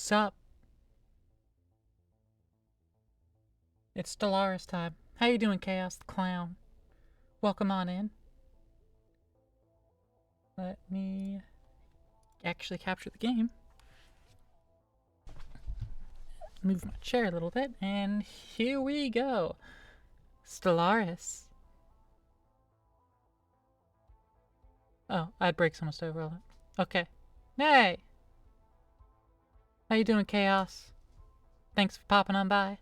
Sup? It's Stellaris time. How you doing, Chaos the Clown? Welcome on in. Let me actually capture the game. Move my chair a little bit, and here we go. Stellaris. Oh, I'd break someone's stove roll. Okay. Hey! How you doing, Chaos? Thanks for popping on by.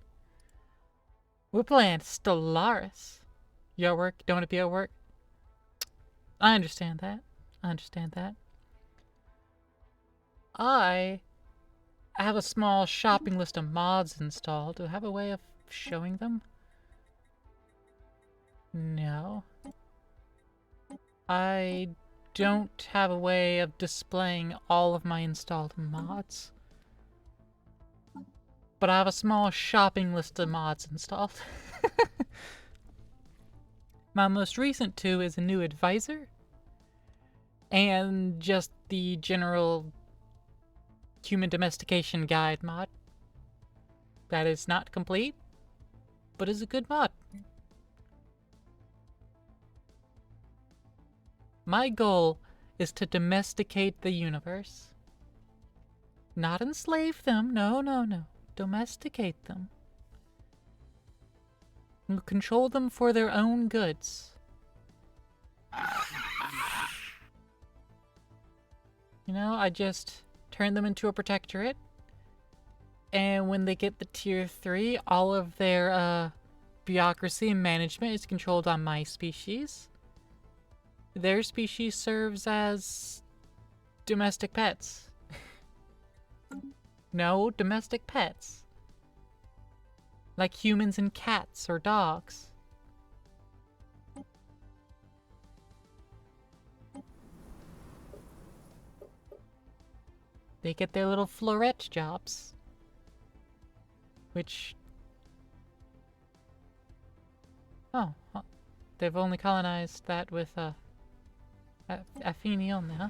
We're playing Stellaris. You at work? Don't want to be at work? I understand that. I have a small shopping list of mods installed. Do I have a way of showing them? No. I don't have a way of displaying all of my installed mods. But I have a small shopping list of mods installed. My most recent two is a new advisor and just the general human domestication guide mod. That is not complete, but is a good mod. My goal is to domesticate the universe. Not enslave them, no. Domesticate them. And control them for their own goods. You know, I just turn them into a protectorate. And when they get the tier 3, all of their bureaucracy and management is controlled on my species. Their species serves as domestic pets. No, domestic pets. Like humans and cats or dogs. They get their little floret jobs. Which... Oh, they've only colonized that with, Affini only, huh?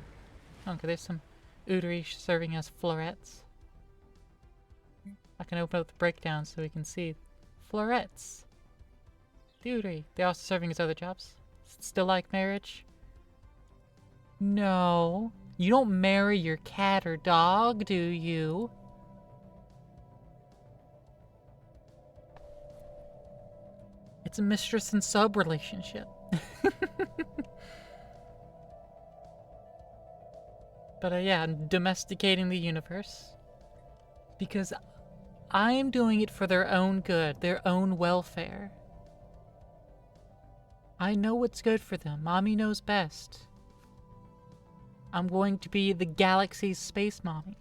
Okay, there's some Udry serving as florets. I can open up the breakdown so we can see. Florets. Udry. They're also serving as other jobs. Still like marriage? No. You don't marry your cat or dog, do you? It's a mistress and sub relationship. But yeah, I'm domesticating the universe. Because I'm doing it for their own good, their own welfare. I know what's good for them. Mommy knows best. I'm going to be the galaxy's space mommy.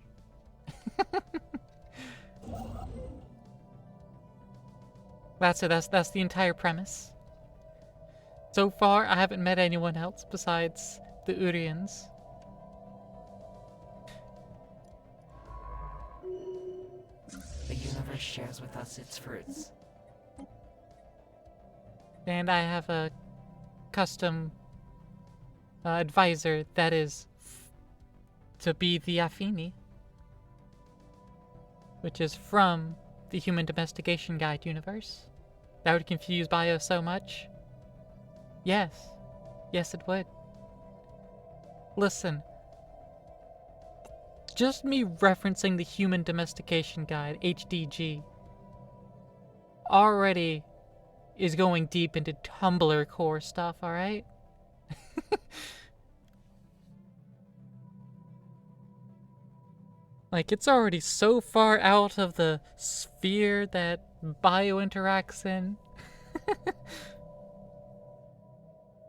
That's it. That's the entire premise. So far, I haven't met anyone else besides the Urians. The universe shares with us its fruits. And I have a custom advisor that is to be the Affini, which is from the Human Domestication Guide universe. That would confuse Bio so much. Yes. Yes, it would. Listen. Just me referencing the Human Domestication Guide, HDG, already is going deep into Tumblr core stuff, alright? Like, it's already so far out of the sphere that Bio interacts in.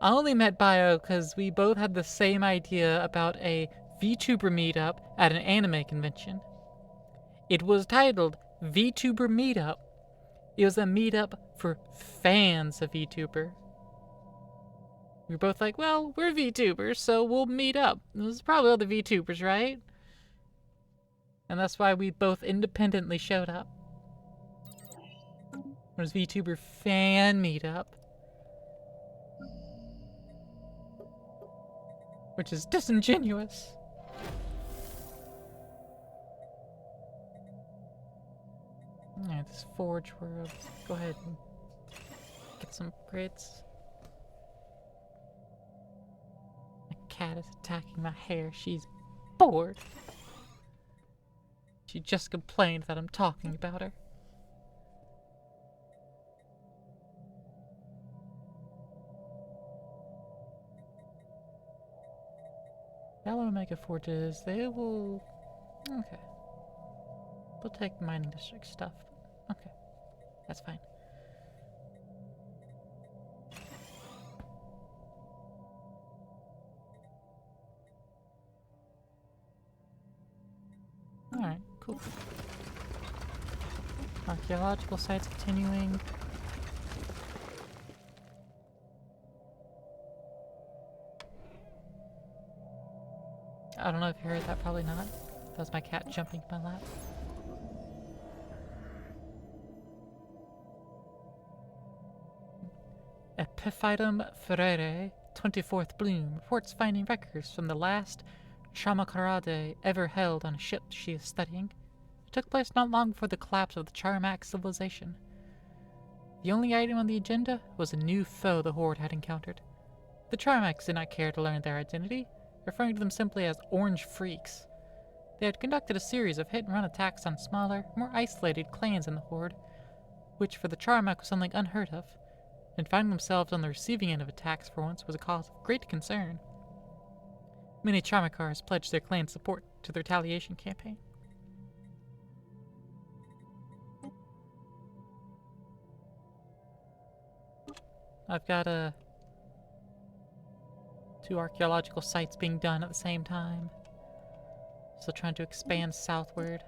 I only met Bio because we both had the same idea about a VTuber meetup at an anime convention. It was titled VTuber Meetup. It was a meetup for fans of VTuber. We were both like, well, we're VTubers, so we'll meet up. There's probably other VTubers, right? And that's why we both independently showed up. It was VTuber fan meetup. Which is disingenuous. this forge world. Go ahead and get some upgrades. My cat is attacking my hair. She's bored. She just complained that I'm talking about her. Yellow Mega Forges, they will... Okay. They'll take mining district stuff. Okay. That's fine. Alright, cool. Archaeological sites continuing. I don't know if you heard that, probably not. That was my cat jumping in my lap. Epiphytum ferrere, 24th bloom, reports finding records from the last Chamacarade ever held on a ship she is studying. It took place not long before the collapse of the Charmac civilization. The only item on the agenda was a new foe the Horde had encountered. The Charmacs did not care to learn their identity, referring to them simply as Orange Freaks. They had conducted a series of hit-and-run attacks on smaller, more isolated clans in the Horde, which for the Charmac was something unheard of, and finding themselves on the receiving end of attacks for once was a cause of great concern. Many Charmacars pledged their clan's support to the retaliation campaign. I've got two archaeological sites being done at the same time. Still trying to expand southward.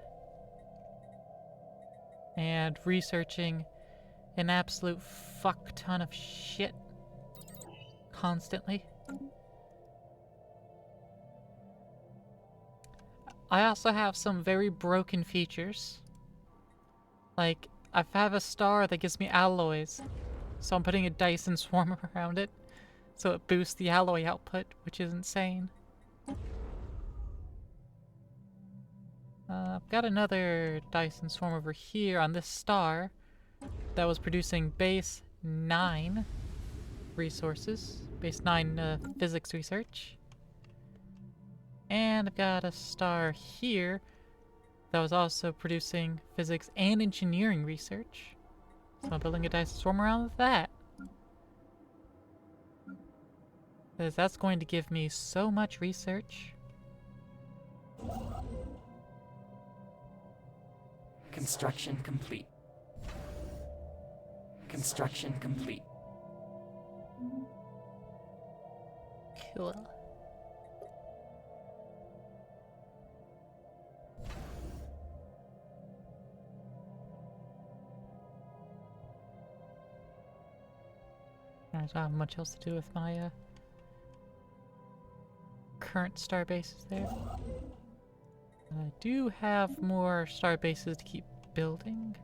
And researching an absolute fuck ton of shit. Constantly. I also have some very broken features. Like, I have a star that gives me alloys. So I'm putting a Dyson swarm around it. So it boosts the alloy output, which is insane. I've got another Dyson swarm over here on this star that was producing base 9 resources. Base 9 physics research. And I've got a star here that was also producing physics and engineering research. So I'm building a Dyson swarm around that. Because that's going to give me so much research. Construction complete. Construction complete. Cool. I don't have much else to do with my current star bases there. I do have more star bases to keep building.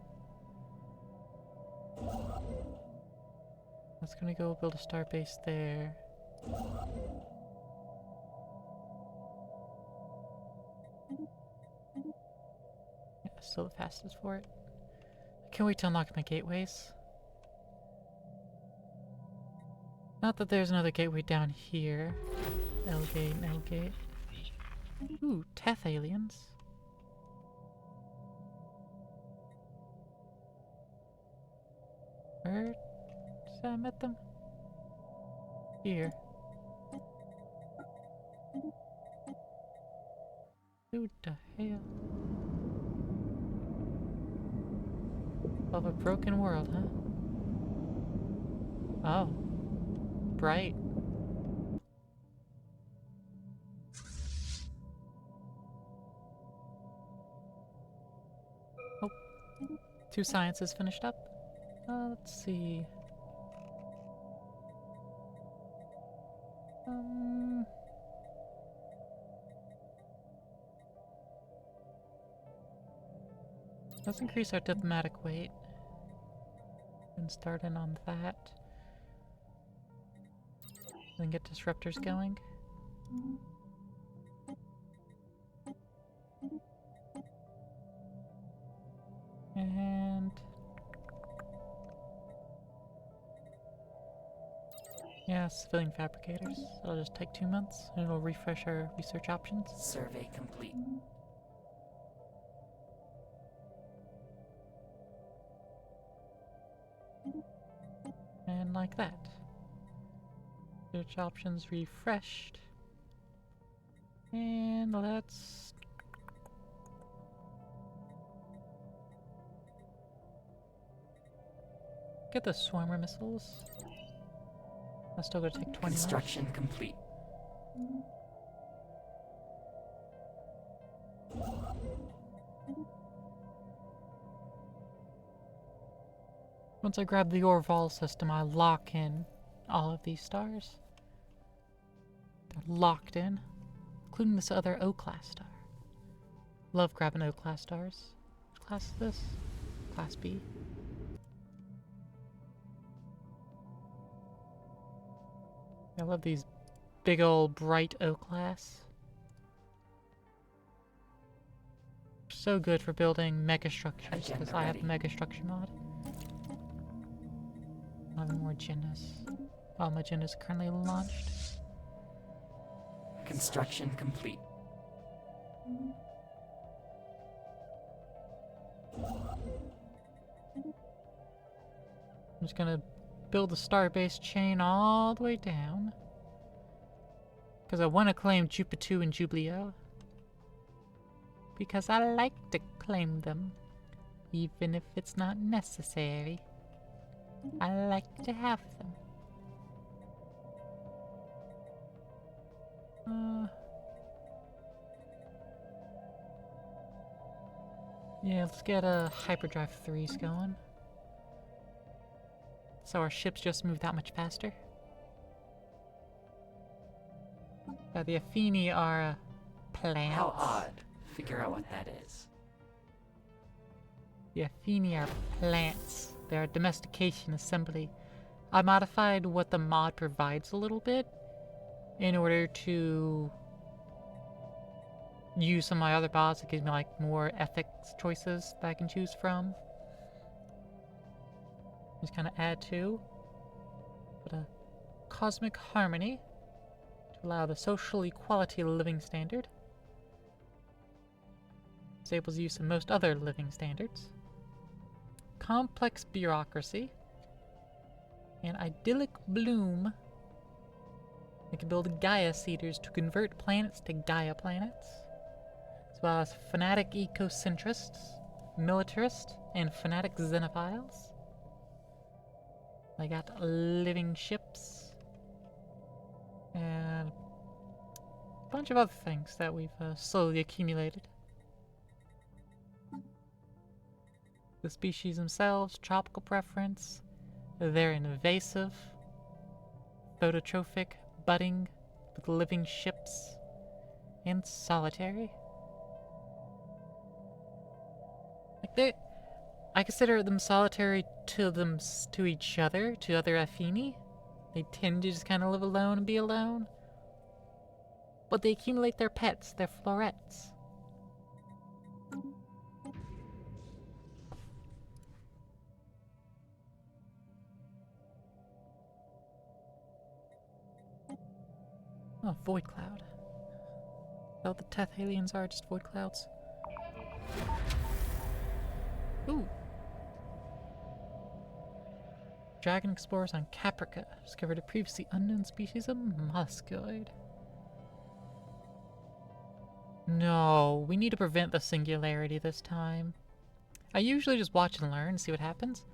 That's gonna go build a star base there. Yeah, still the fastest for it. I can't wait to unlock my gateways. Not that there's another gateway down here. L gate and L gate. Ooh, Teth aliens. Where did I met them? Here. Who the hell? Of a broken world, huh? Oh. Bright. Oh. 2 sciences finished up. Let's see. Let's increase our diplomatic weight. And start in on that. Then get disruptors going. And Yeah, civilian fabricators. It'll just take 2 months, and it'll refresh our research options. Survey complete. And like that. Search options refreshed. And let's... get the swarmer missiles. That's still gonna take 20 months. Construction complete. Once I grab the Orval system, I lock in all of these stars. They're locked in, including this other O-class star. Love grabbing O-class stars. What class is this? Class B. I love these big old bright O-class. So good for building megastructures, because I have the megastructure mod. Having more Genas. All my Genas are currently launched. Construction complete. I'm just gonna build the starbase chain all the way down. Because I want to claim Jupitu and Jubileo. Because I like to claim them. Even if it's not necessary. I like to have them. Yeah, let's get hyperdrive 3s going. So our ships just move that much faster. The Affini are plants. How odd. Figure out what that is. The Affini are plants. They're a domestication assembly. I modified what the mod provides a little bit in order to use some of my other mods that gives me like more ethics choices that I can choose from. Just kind of add to. But a cosmic harmony to allow the social equality living standard. Disables use of most other living standards. Complex bureaucracy. And idyllic bloom. We can build Gaia seeders to convert planets to Gaia planets. As well as fanatic ecocentrists, militarists, and fanatic xenophiles. I got living ships. And a bunch of other things that we've slowly accumulated. The species themselves, tropical preference, they're invasive, phototrophic, budding, with living ships, and solitary. Like I consider them solitary to each other, to other Affini. They tend to just kind of live alone and be alone. But they accumulate their pets, their florets. Oh, void cloud. Is that what the Teth aliens are? Just void clouds? Ooh. Dragon explorers on Caprica discovered a previously unknown species of molluscoid. No, we need to prevent the singularity this time. I usually just watch and learn and see what happens.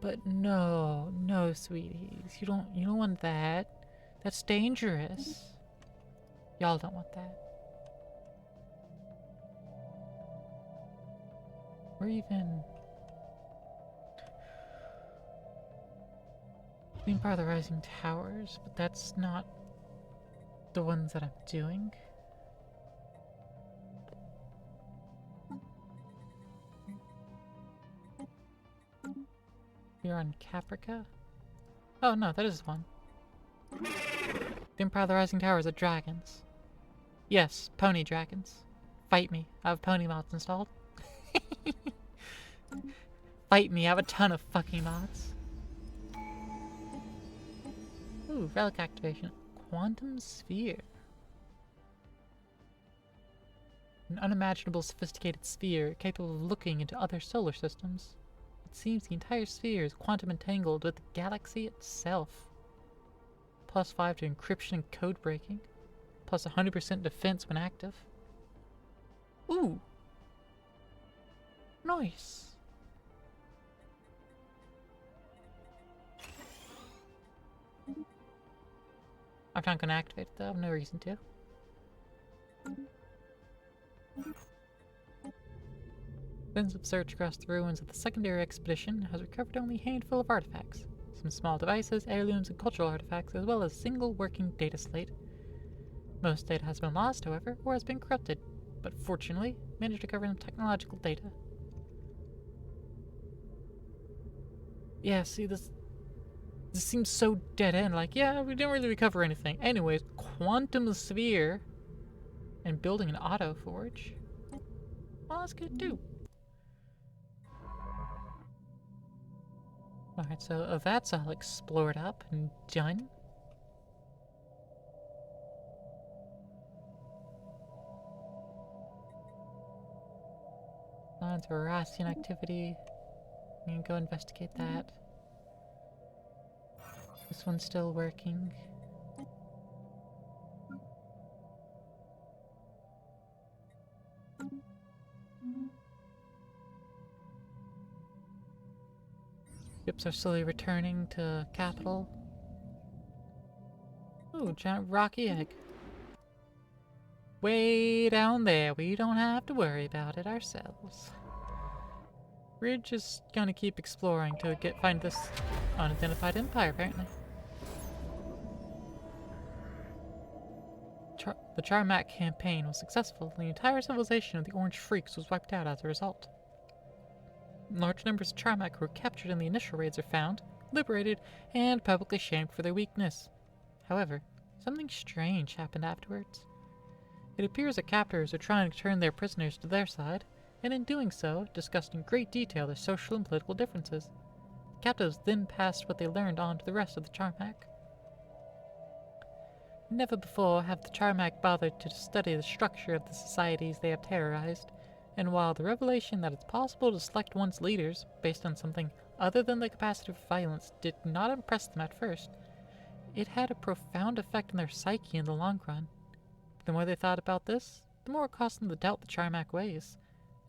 But no, sweeties. You don't want that. That's dangerous. Y'all don't want that. Or even... Empire of the Rising Towers, but that's not the ones that I'm doing. You're on Caprica? Oh no, that is one. The Empire of the Rising Towers are dragons. Yes, pony dragons. Fight me. I have pony mods installed. Fight me. I have a ton of fucking mods. Ooh, relic activation. Quantum sphere. An unimaginable sophisticated sphere capable of looking into other solar systems. It seems the entire sphere is quantum entangled with the galaxy itself. +5 to encryption and code breaking. Plus 100% defense when active. Ooh! Nice! I'm not gonna activate it though, I have no reason to. Extensive search across the ruins of the secondary expedition has recovered only a handful of artifacts. Some small devices, heirlooms, and cultural artifacts, as well as a single working data slate. Most data has been lost, however, or has been corrupted, but fortunately, managed to recover some technological data. Yeah, see, this seems so dead end. Like, yeah, we didn't really recover anything. Anyways, quantum sphere and building an auto forge. Well, that's good too. Alright, so that's all explored up and done. Signs of Harassian activity. I'm gonna go investigate that. This one's still working. Ships are slowly returning to capital. Ooh, giant rocky egg. Way down there, we don't have to worry about it ourselves. We're just gonna keep exploring to find this unidentified empire, apparently. The Charmac campaign was successful, and the entire civilization of the Orange Freaks was wiped out as a result. Large numbers of Charmac who were captured in the initial raids are found, liberated, and publicly shamed for their weakness. However, something strange happened afterwards. It appears that captors are trying to turn their prisoners to their side, and in doing so, discussed in great detail their social and political differences. The captives then passed what they learned on to the rest of the Charmac. Never before have the Charmac bothered to study the structure of the societies they have terrorized, and while the revelation that it's possible to select one's leaders based on something other than the capacity for violence did not impress them at first, it had a profound effect on their psyche in the long run. The more they thought about this, the more it caused them to doubt the Charmac ways,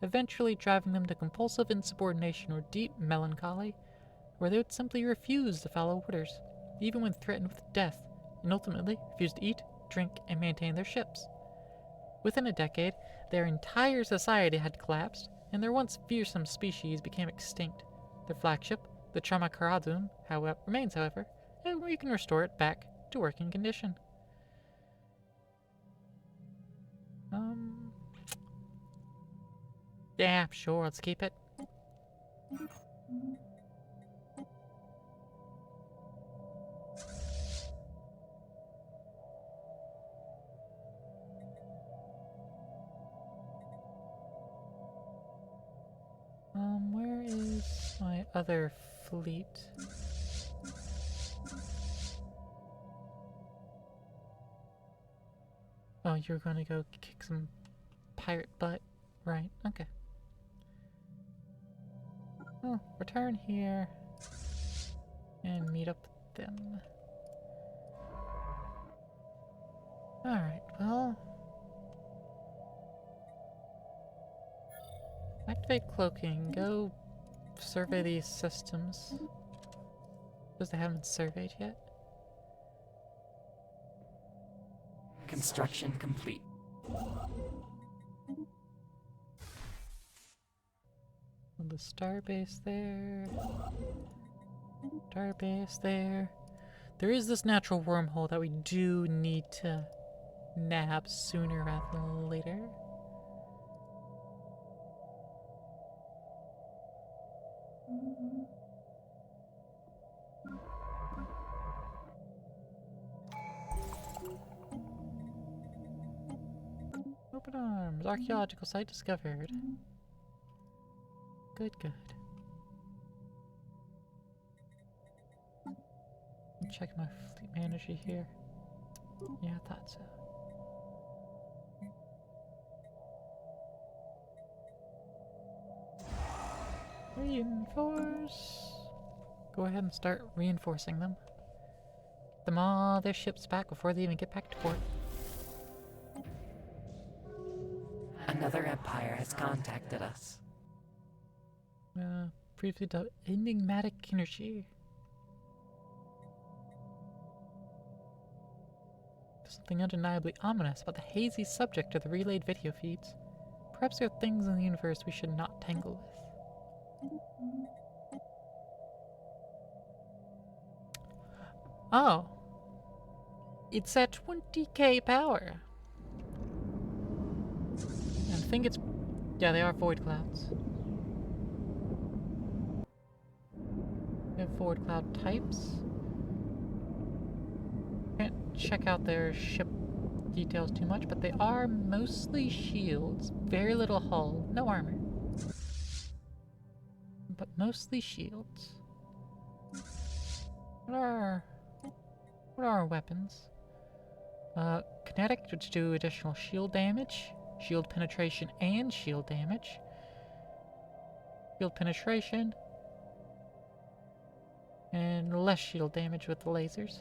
eventually driving them to compulsive insubordination or deep melancholy, where they would simply refuse to follow orders, even when threatened with death, and ultimately refused to eat, drink, and maintain their ships. Within a decade, their entire society had collapsed, and their once fearsome species became extinct. Their flagship, the Charmacaradum, remains, however, and we can restore it back to working condition. Yeah, sure, let's keep it. Where is my other fleet? Oh, you're gonna go kick some pirate butt. Right, okay. Well, return here and meet up with them. Alright, well. Activate cloaking. Go survey these systems. Because they haven't been surveyed yet. Construction complete. On the starbase there. Starbase there. There is this natural wormhole that we do need to nab sooner rather than later. Open arms. Archaeological site discovered. Good, good. check my fleet manager here. Yeah, I thought so. Reinforce. Go ahead and start reinforcing them. Get them all their ships back before they even get back to port. Another empire has contacted us. Briefly dubbed enigmatic energy. There's something undeniably ominous about the hazy subject of the relayed video feeds. Perhaps there are things in the universe we should not tangle with. Oh. It's at 20k power. I think it's... yeah, they are void clouds. We have void cloud types. Can't check out their ship details too much, but they are mostly shields. Very little hull. No armor. But mostly shields. What are our weapons? Kinetic, which do additional shield damage, shield penetration, and shield damage. Shield penetration. And less shield damage with the lasers.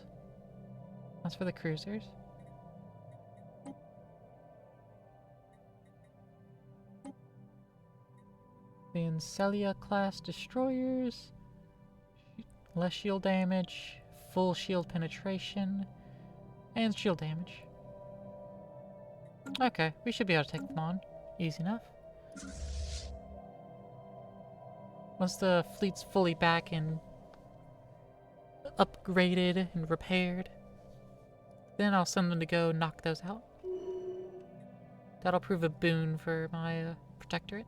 That's for the cruisers. The Encelia class destroyers. Less shield damage, full shield penetration, and shield damage. Okay, we should be able to take them on. Easy enough. Once the fleet's fully back and upgraded and repaired, then I'll send them to go knock those out. That'll prove a boon for my protectorate.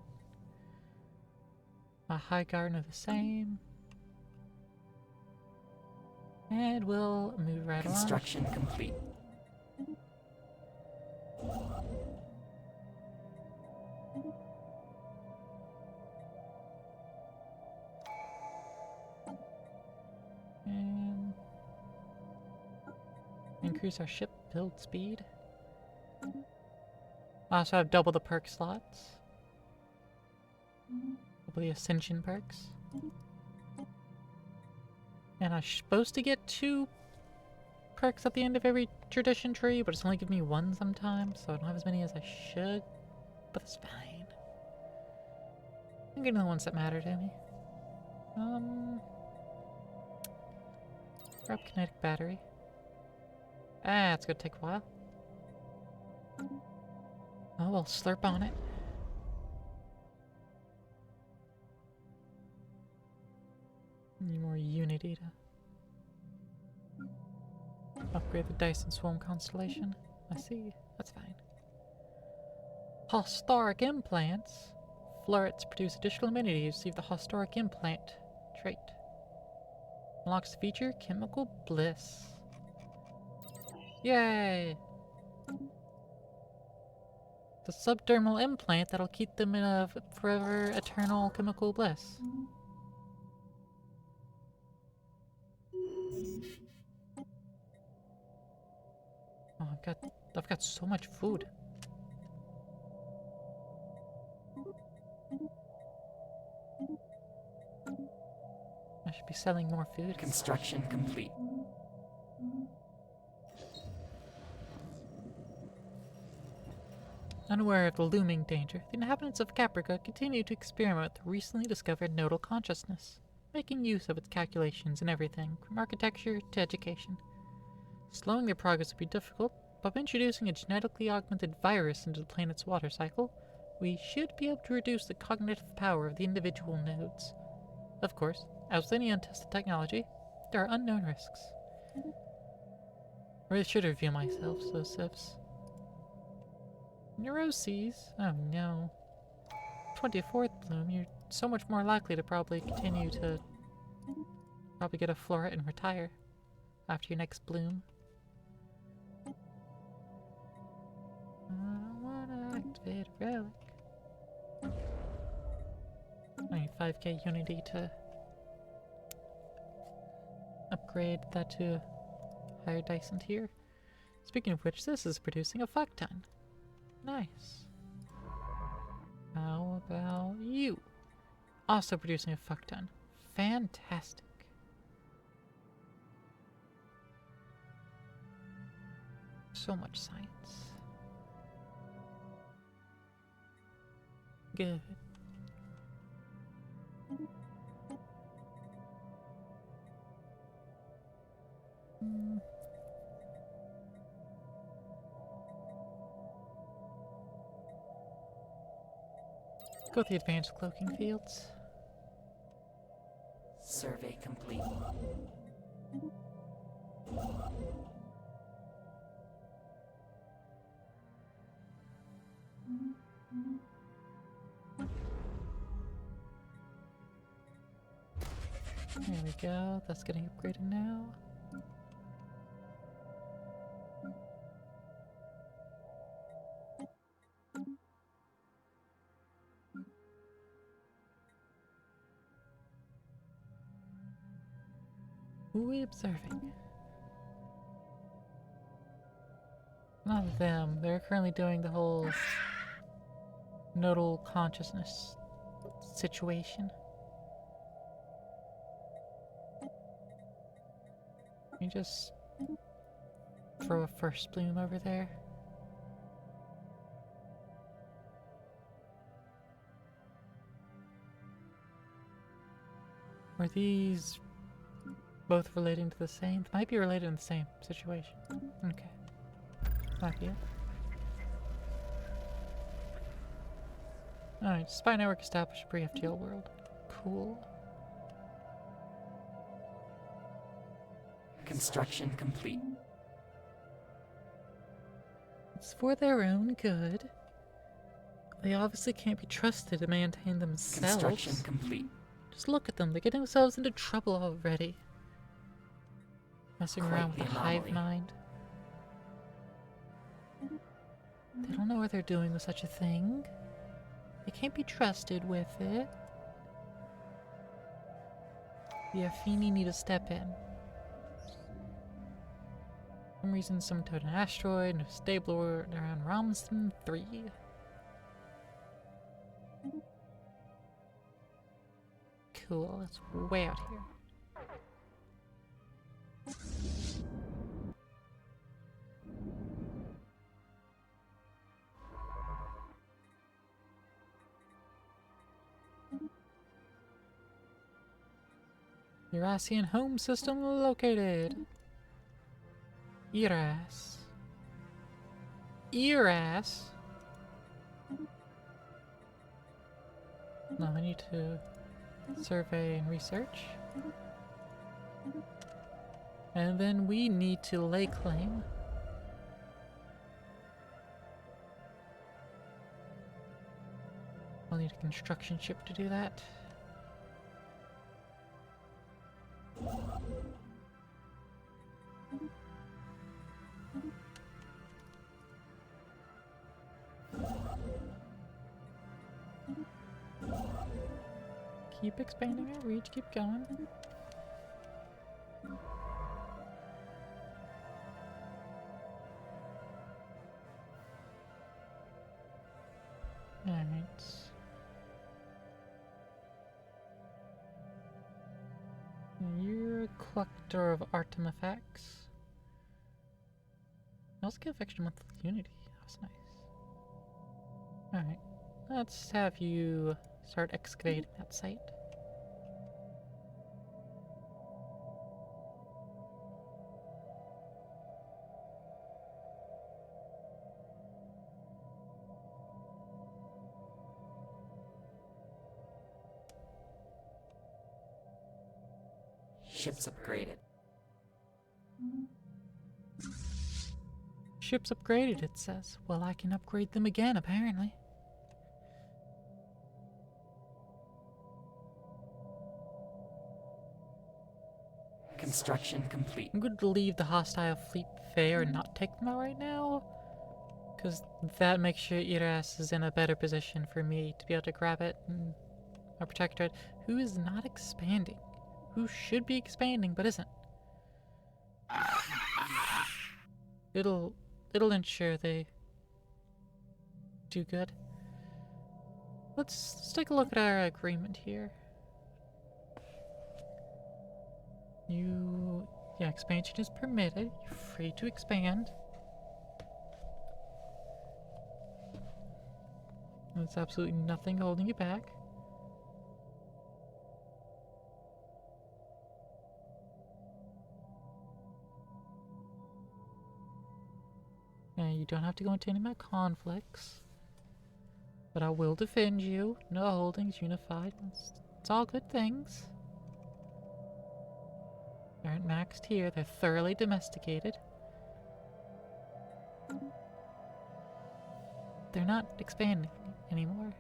My High Garden are the same. And we'll move right along. Construction complete. And increase our ship build speed. I also have double the perk slots. Double the ascension perks. And I'm supposed to get 2 perks at the end of every tradition tree, but it's only giving me 1 sometimes, so I don't have as many as I should. But it's fine. I'm getting the ones that matter to me. Grab kinetic battery. Ah, it's gonna take a while. Oh, we'll slurp on it. Need more unity to upgrade the Dyson Swarm constellation. I see. That's fine. Historic implants. Florets produce additional immunity to receive the historic implant trait. Unlocks the feature Chemical Bliss. Yay! The subdermal implant that'll keep them in a forever eternal chemical bliss. Oh, I've got so much food. I should be selling more food. Construction complete. Unaware of the looming danger, the inhabitants of Caprica continue to experiment with the recently discovered nodal consciousness, making use of its calculations in everything from architecture to education. Slowing their progress would be difficult, but by introducing a genetically augmented virus into the planet's water cycle, we should be able to reduce the cognitive power of the individual nodes. Of course, as with any untested technology, there are unknown risks. I really should review myself, so Sifs. Neuroses? Oh no. 24th bloom, you're so much more likely to probably continue to get a floret and retire after your next bloom. I don't wanna activate a relic. I need 5k unity to upgrade that to higher dice into here. Speaking of which, this is producing a fuck ton. Nice. How about you? Also producing a fuck ton. Fantastic. So much science. Good. Go with the advanced cloaking fields. Survey complete. There we go. That's getting upgraded now. Who are we observing? Not them. They're currently doing the whole nodal consciousness situation. Can you just throw a first bloom over there? Are these both relating to the same? They might be related in the same situation. Okay. Might be it. Alright, spy network established pre-FTL world. Cool. Construction complete. It's for their own good. They obviously can't be trusted to maintain themselves. Construction complete. Just look at them, they're getting themselves into trouble already. Messing Quite around with the the hive anomaly. mind. They don't know what they're doing with such a thing. They can't be trusted with it. The Affini need to step in. For some reason, some towed an asteroid and a stable around Ramsden 3. Cool, that's way out here. Eurasian home system located. Eras. Eras? No, I need to survey and research. And then we need to lay claim. I'll need a construction ship to do that. Keep expanding our reach, keep going. Alright. You're a collector of artifacts. You also give extra monthly unity. That's nice. Alright. Let's have you start excavating that site. Ships upgraded. Ships upgraded, it says. Well, I can upgrade them again, apparently. Construction complete. I'm going to leave the hostile fleet fair and not take them out right now. Because that makes sure Iras is in a better position for me to be able to grab it and a protectorate who is not expanding. Who should be expanding but isn't. It'll ensure they do good. Let's take a look at our agreement here. Yeah, expansion is permitted. You're free to expand. There's absolutely nothing holding you back. And you don't have to go into any of my conflicts. But I will defend you. No holdings, unified. It's all good things. They aren't maxed here. They're thoroughly domesticated. They're not expanding anymore.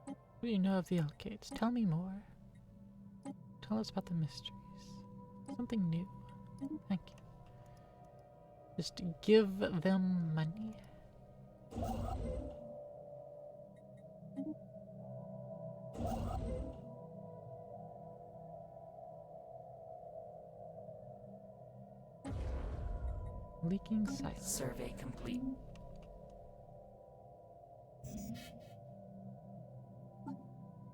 What do you know of the Elk Gates? Tell me more. Tell us about the mysteries. Something new. Thank you. Just give them money. Leaking site. Survey complete.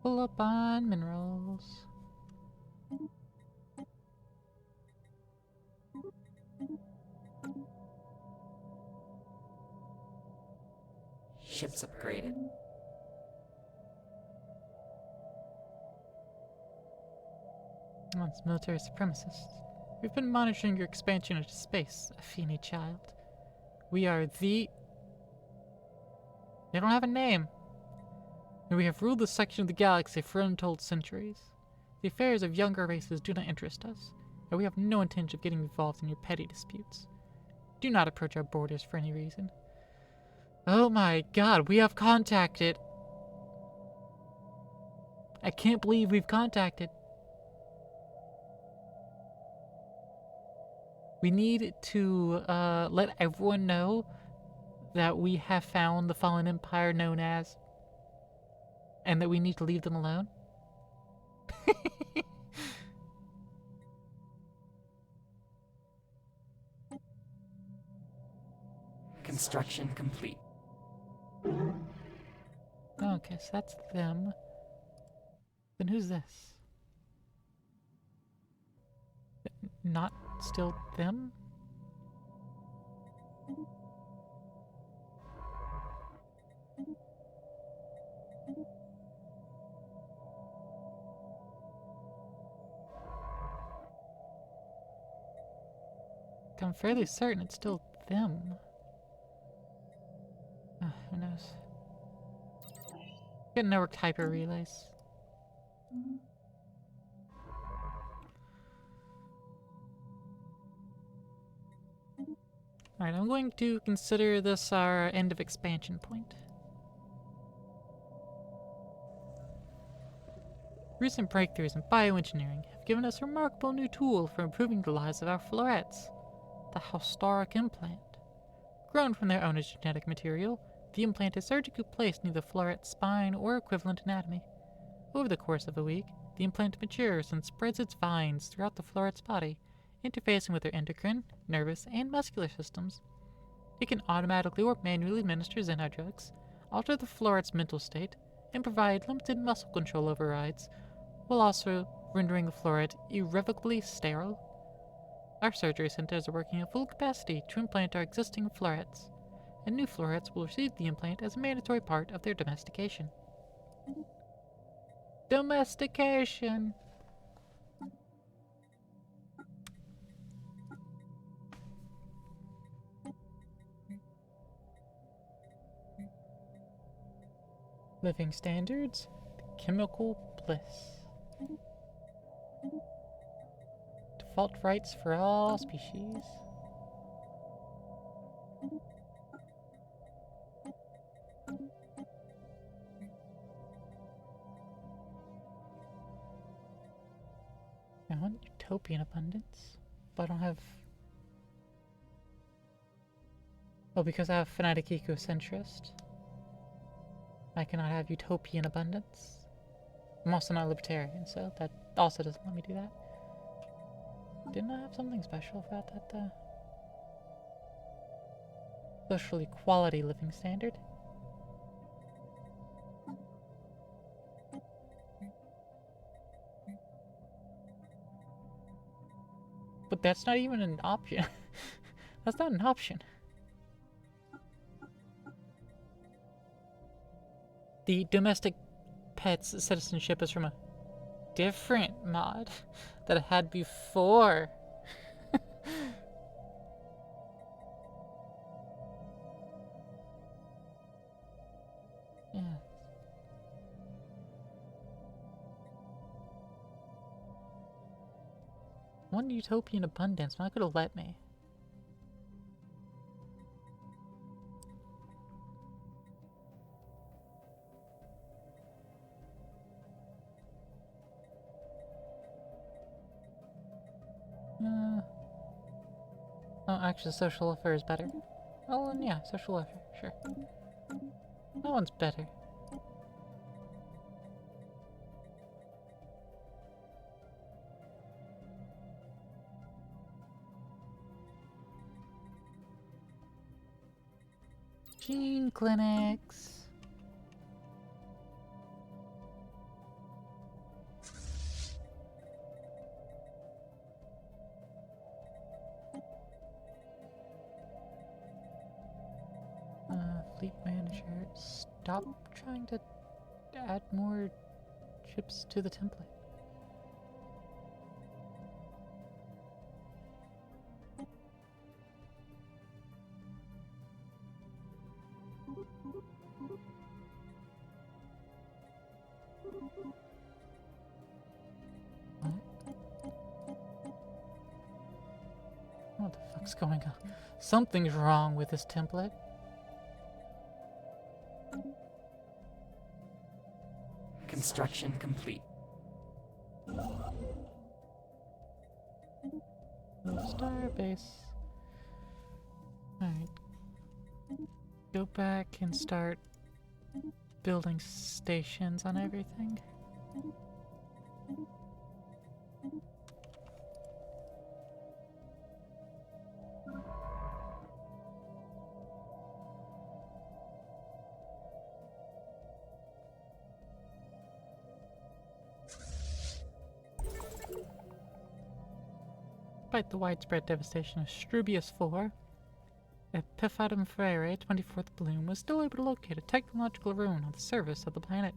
Pull up on minerals. Ships upgraded. Oh, it's military supremacists. We've been monitoring your expansion into space, Affini child. We are the... They don't have a name. And we have ruled this section of the galaxy for untold centuries. The affairs of younger races do not interest us, and we have no intention of getting involved in your petty disputes. Do not approach our borders for any reason. Oh my god, we have contacted. I can't believe we've contacted. We need to let everyone know that we have found the fallen empire known as, and that we need to leave them alone. Construction complete. Okay, so that's them. Then who's this? Not still them? I'm fairly certain it's still them. Who knows? Get networked hyper relays. Alright, I'm going to consider this our end of expansion point. Recent breakthroughs in bioengineering have given us a remarkable new tool for improving the lives of our florets, the Haustoric implant. Grown from their own genetic material, the implant is surgically placed near the floret's spine or equivalent anatomy. Over the course of a week, the implant matures and spreads its vines throughout the floret's body, interfacing with their endocrine, nervous, and muscular systems. It can automatically or manually administer Xeno drugs, alter the floret's mental state, and provide limited muscle control overrides, while also rendering the floret irrevocably sterile. Our surgery centers are working at full capacity to implant our existing florets, and new florets will receive the implant as a mandatory part of their domestication. Domestication! Living standards, chemical bliss. Default rights for all species. I want utopian abundance, but I don't have... Oh, because I have fanatic ecocentrist. I cannot have utopian abundance. I'm also not a libertarian, so that also doesn't let me do that. Didn't I have something special about that, social equality living standard? But that's not even an option. That's not an option. The domestic pet's citizenship is from a different mod that I had before. Yeah. One utopian abundance, man, I could have let me. Oh, actually, social welfare is better. Oh, and yeah, social welfare, sure. That one's better. Gene clinics. Fleet manager. Stop trying to add more ships to the template. What the fuck's going on? Something's wrong with this template. Construction complete. Starbase. Alright. Go back and start building stations on everything. Despite the widespread devastation of Strubius IV, Epiphytum Frere, 24th Bloom, was still able to locate a technological ruin on the surface of the planet.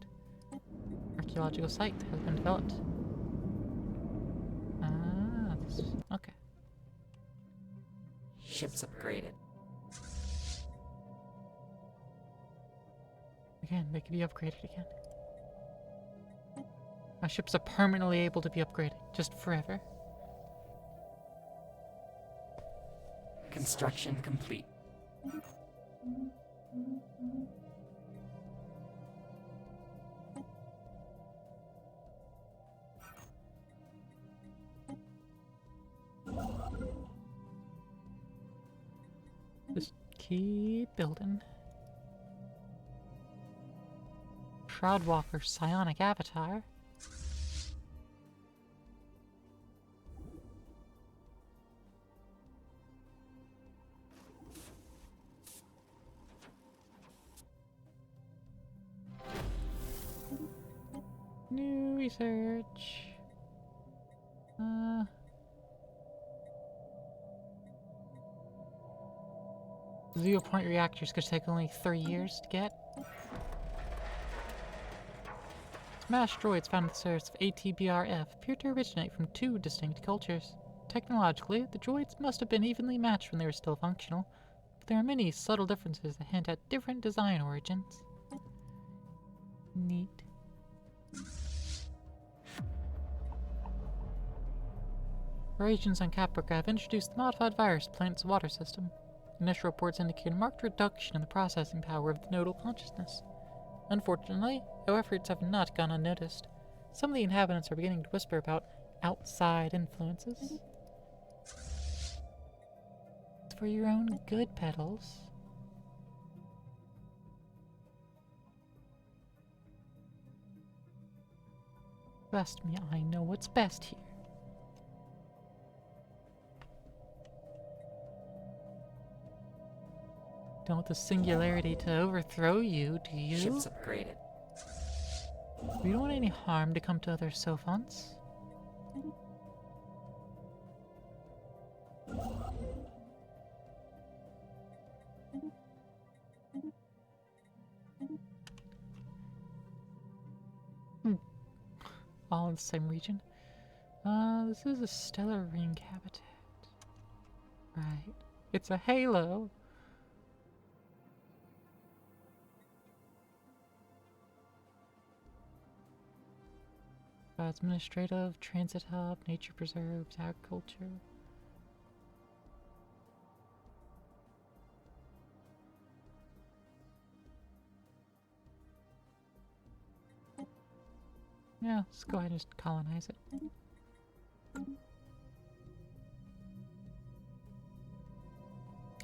Archaeological site has been developed. Ah, okay. Ships upgraded. Again, they can be upgraded again. My ships are permanently able to be upgraded, just forever. Construction complete. Just keep building. Shroudwalker psionic avatar. New research. Zero point reactors could take only 3 years to get. Some asteroids found on the surface of ATBRF appear to originate from 2 distinct cultures. Technologically, the droids must have been evenly matched when they were still functional, but there are many subtle differences that hint at different design origins. Neat. Our agents on Caprica have introduced the modified virus to the planet's water system. Initial reports indicate a marked reduction in the processing power of the nodal consciousness. Unfortunately, our efforts have not gone unnoticed. Some of the inhabitants are beginning to whisper about outside influences. It's for your own good, Petals. Trust me, I know what's best here. Don't want the singularity to overthrow you, do you? Ship's upgraded. We don't want any harm to come to other Sophons. All in the same region. This is a stellar ring habitat. Right. It's a halo. Administrative, transit hub, nature preserves, agriculture. Yeah, let's go ahead and just colonize it.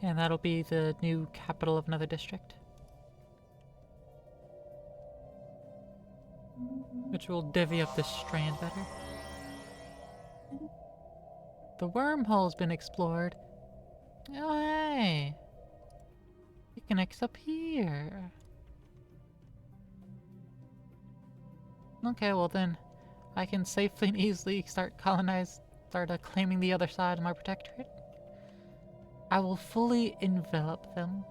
And that'll be the new capital of another district. Which will divvy up this strand better. The wormhole's been explored. Oh, hey! It connects up here. Okay, well then, I can safely and easily start claiming the other side of my protectorate. I will fully envelop them,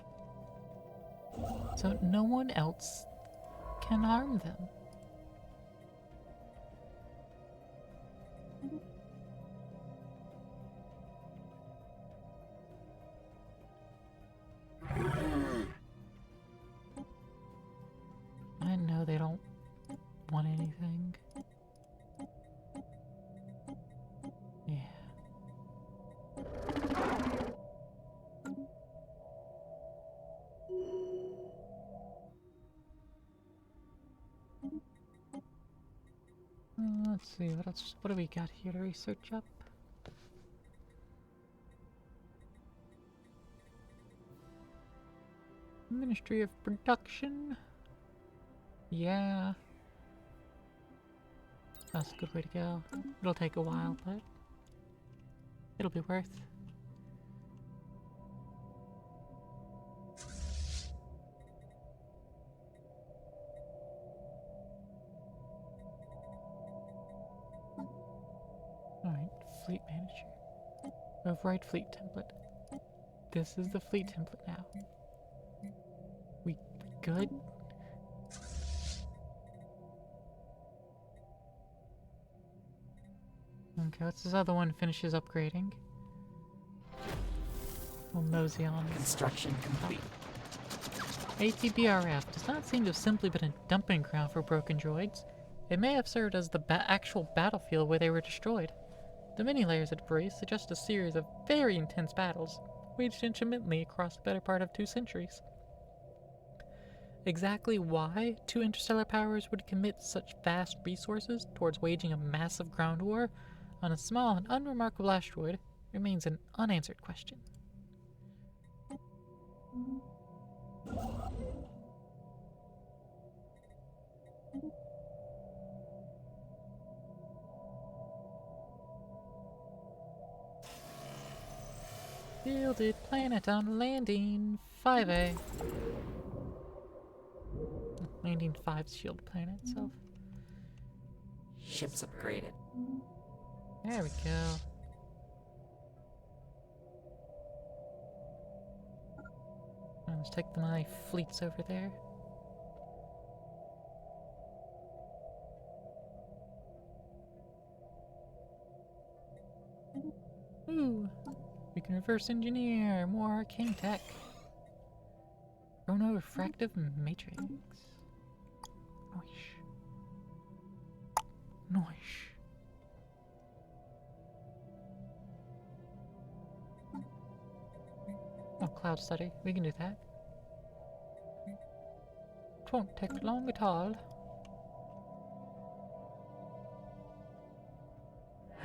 so no one else can harm them. I know they don't want anything. Yeah. Let's see, what else? What do we got here to research up? Ministry of Production. Yeah. That's a good way to go. It'll take a while, but it'll be worth. Alright, fleet manager. Override fleet template. This is the fleet template now. We good? Okay, what's this other one finishes upgrading? We'll mosey on. Construction complete. ATBRF does not seem to have simply been a dumping ground for broken droids. It may have served as the actual battlefield where they were destroyed. The many layers of debris suggest a series of very intense battles, waged intermittently across the better part of 2 centuries. Exactly why 2 interstellar powers would commit such vast resources towards waging a massive ground war on a small and unremarkable asteroid remains an unanswered question. Fielded planet on landing 5A. Landing 5's shield planet itself. Ship's upgraded. There we go. Let's take my fleets over there. Ooh, we can reverse engineer more arcane tech. Chrono-refractive matrix. Nice. Nice. Oh, cloud study. We can do that. It won't take long at all.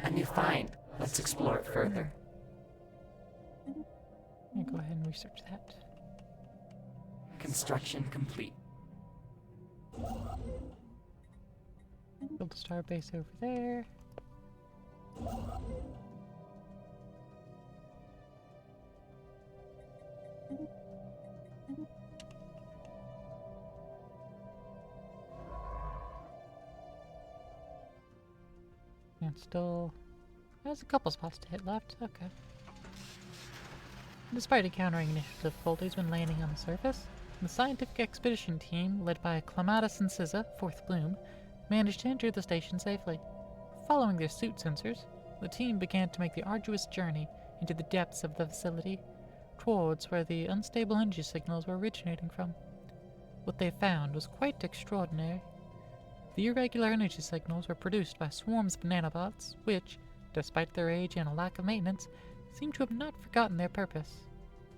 A new find. Let's explore it further. Yeah, go ahead and research that. Construction complete. Build a star base over there. And still... There's a couple spots to hit left. Okay. Despite encountering initial difficulties when landing on the surface, the scientific expedition team, led by Clematis and Scizza, Fourth Bloom, managed to enter the station safely. Following their suit sensors, the team began to make the arduous journey into the depths of the facility, towards where the unstable energy signals were originating from. What they found was quite extraordinary. The irregular energy signals were produced by swarms of nanobots, which, despite their age and a lack of maintenance, seemed to have not forgotten their purpose.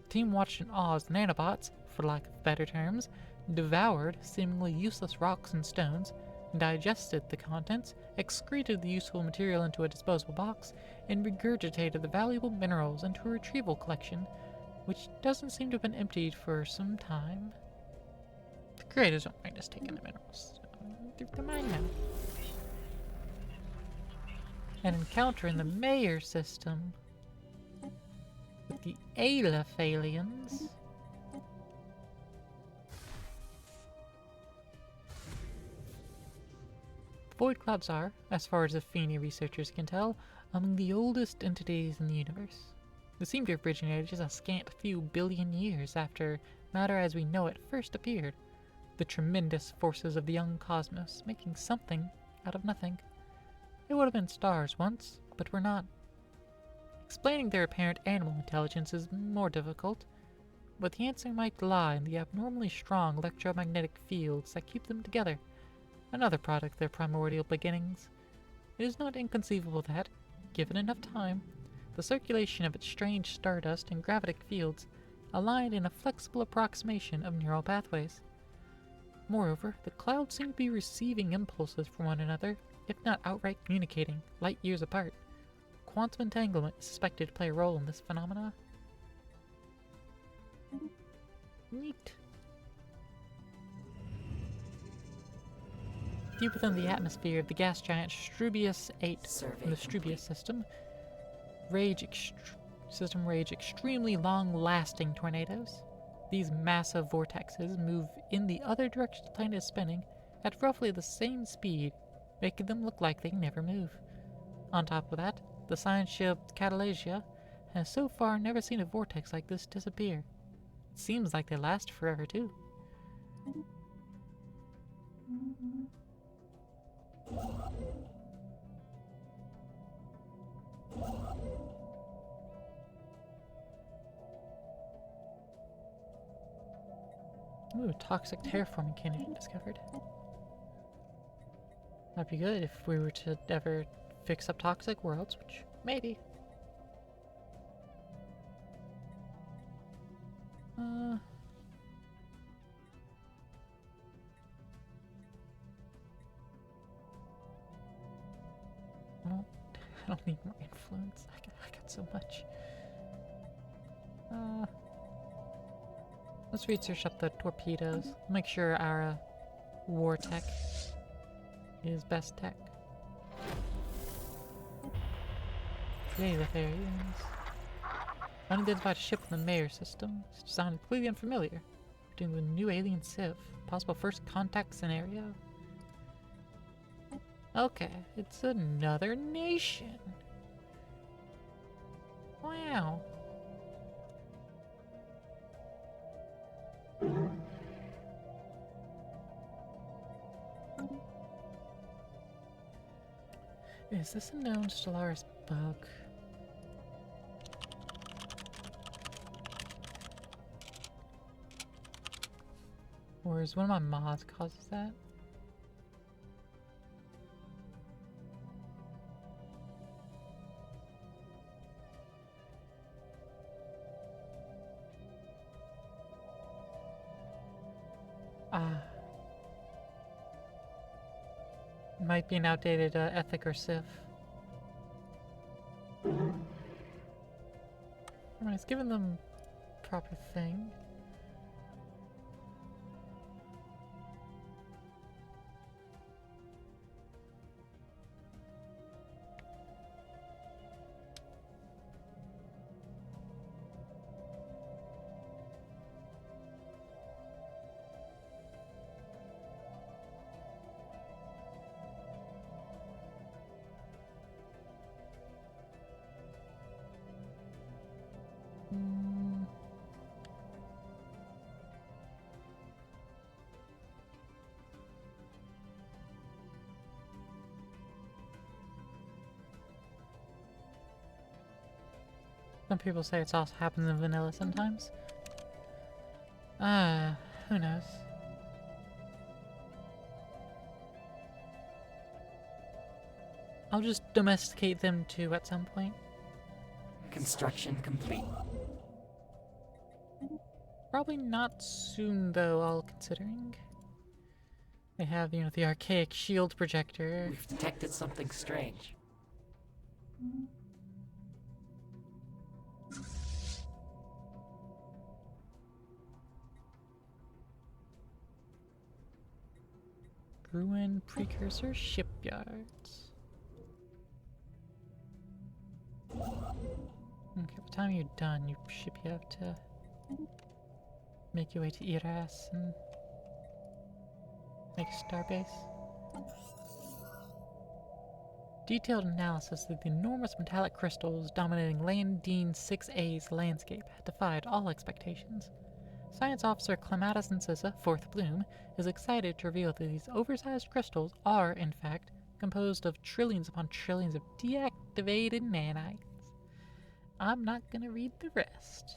The team watched in awe as the nanobots, for lack of better terms, devoured seemingly useless rocks and stones, digested the contents, excreted the useful material into a disposable box, and regurgitated the valuable minerals into a retrieval collection, which doesn't seem to have been emptied for some time. The creators don't mind us taking the minerals. They're mine now. An encounter in the Mayor system with the Aleph aliens. Void clouds are, as far as Affini researchers can tell, among the oldest entities in the universe. They seem to have originated just a scant few billion years after matter as we know it first appeared, the tremendous forces of the young cosmos making something out of nothing. They would have been stars once, but were not. Explaining their apparent animal intelligence is more difficult, but the answer might lie in the abnormally strong electromagnetic fields that keep them together, another product of their primordial beginnings. It is not inconceivable that, given enough time, the circulation of its strange stardust and gravitic fields aligned in a flexible approximation of neural pathways. Moreover, the clouds seem to be receiving impulses from one another, if not outright communicating, light years apart. Quantum entanglement is suspected to play a role in this phenomena. Neat. Deep within the atmosphere of the gas giant Strubius 8 in the Strubius system, rage extremely long-lasting tornadoes. These massive vortexes move in the other direction the planet is spinning at roughly the same speed, making them look like they never move. On top of that, the science ship Catalasia has so far never seen a vortex like this disappear. It seems like they last forever too. Ooh, toxic terraforming candidate discovered. That'd be good if we were to ever fix up toxic worlds, which maybe. I don't need more influence. I got so much. Let's research up the torpedoes. Make sure our war tech is best tech. Yay, the aliens. Unidentified ship in the Mayor system. It's designed completely unfamiliar. Doing the new alien civ. Possible first contact scenario. Okay, it's another nation. Wow. Is this a known Stellaris bug? Or is one of my mods causes that? Might be an outdated ethic or civ. I mean, it's given them proper thing. Some people say it's also happens in vanilla sometimes. Who knows? I'll just domesticate them too at some point. Construction complete. Probably not soon though, all considering. They have, you know, the archaic shield projector. We've detected something strange. Ruin precursor shipyards. Okay, by the time you're done, you should be able to make your way to Iras and make a starbase. Detailed analysis of the enormous metallic crystals dominating Landine 6A's landscape had defied all expectations. Science Officer Clematis Incisa, Fourth Bloom, is excited to reveal that these oversized crystals are, in fact, composed of trillions upon trillions of deactivated nanites. I'm not gonna read the rest.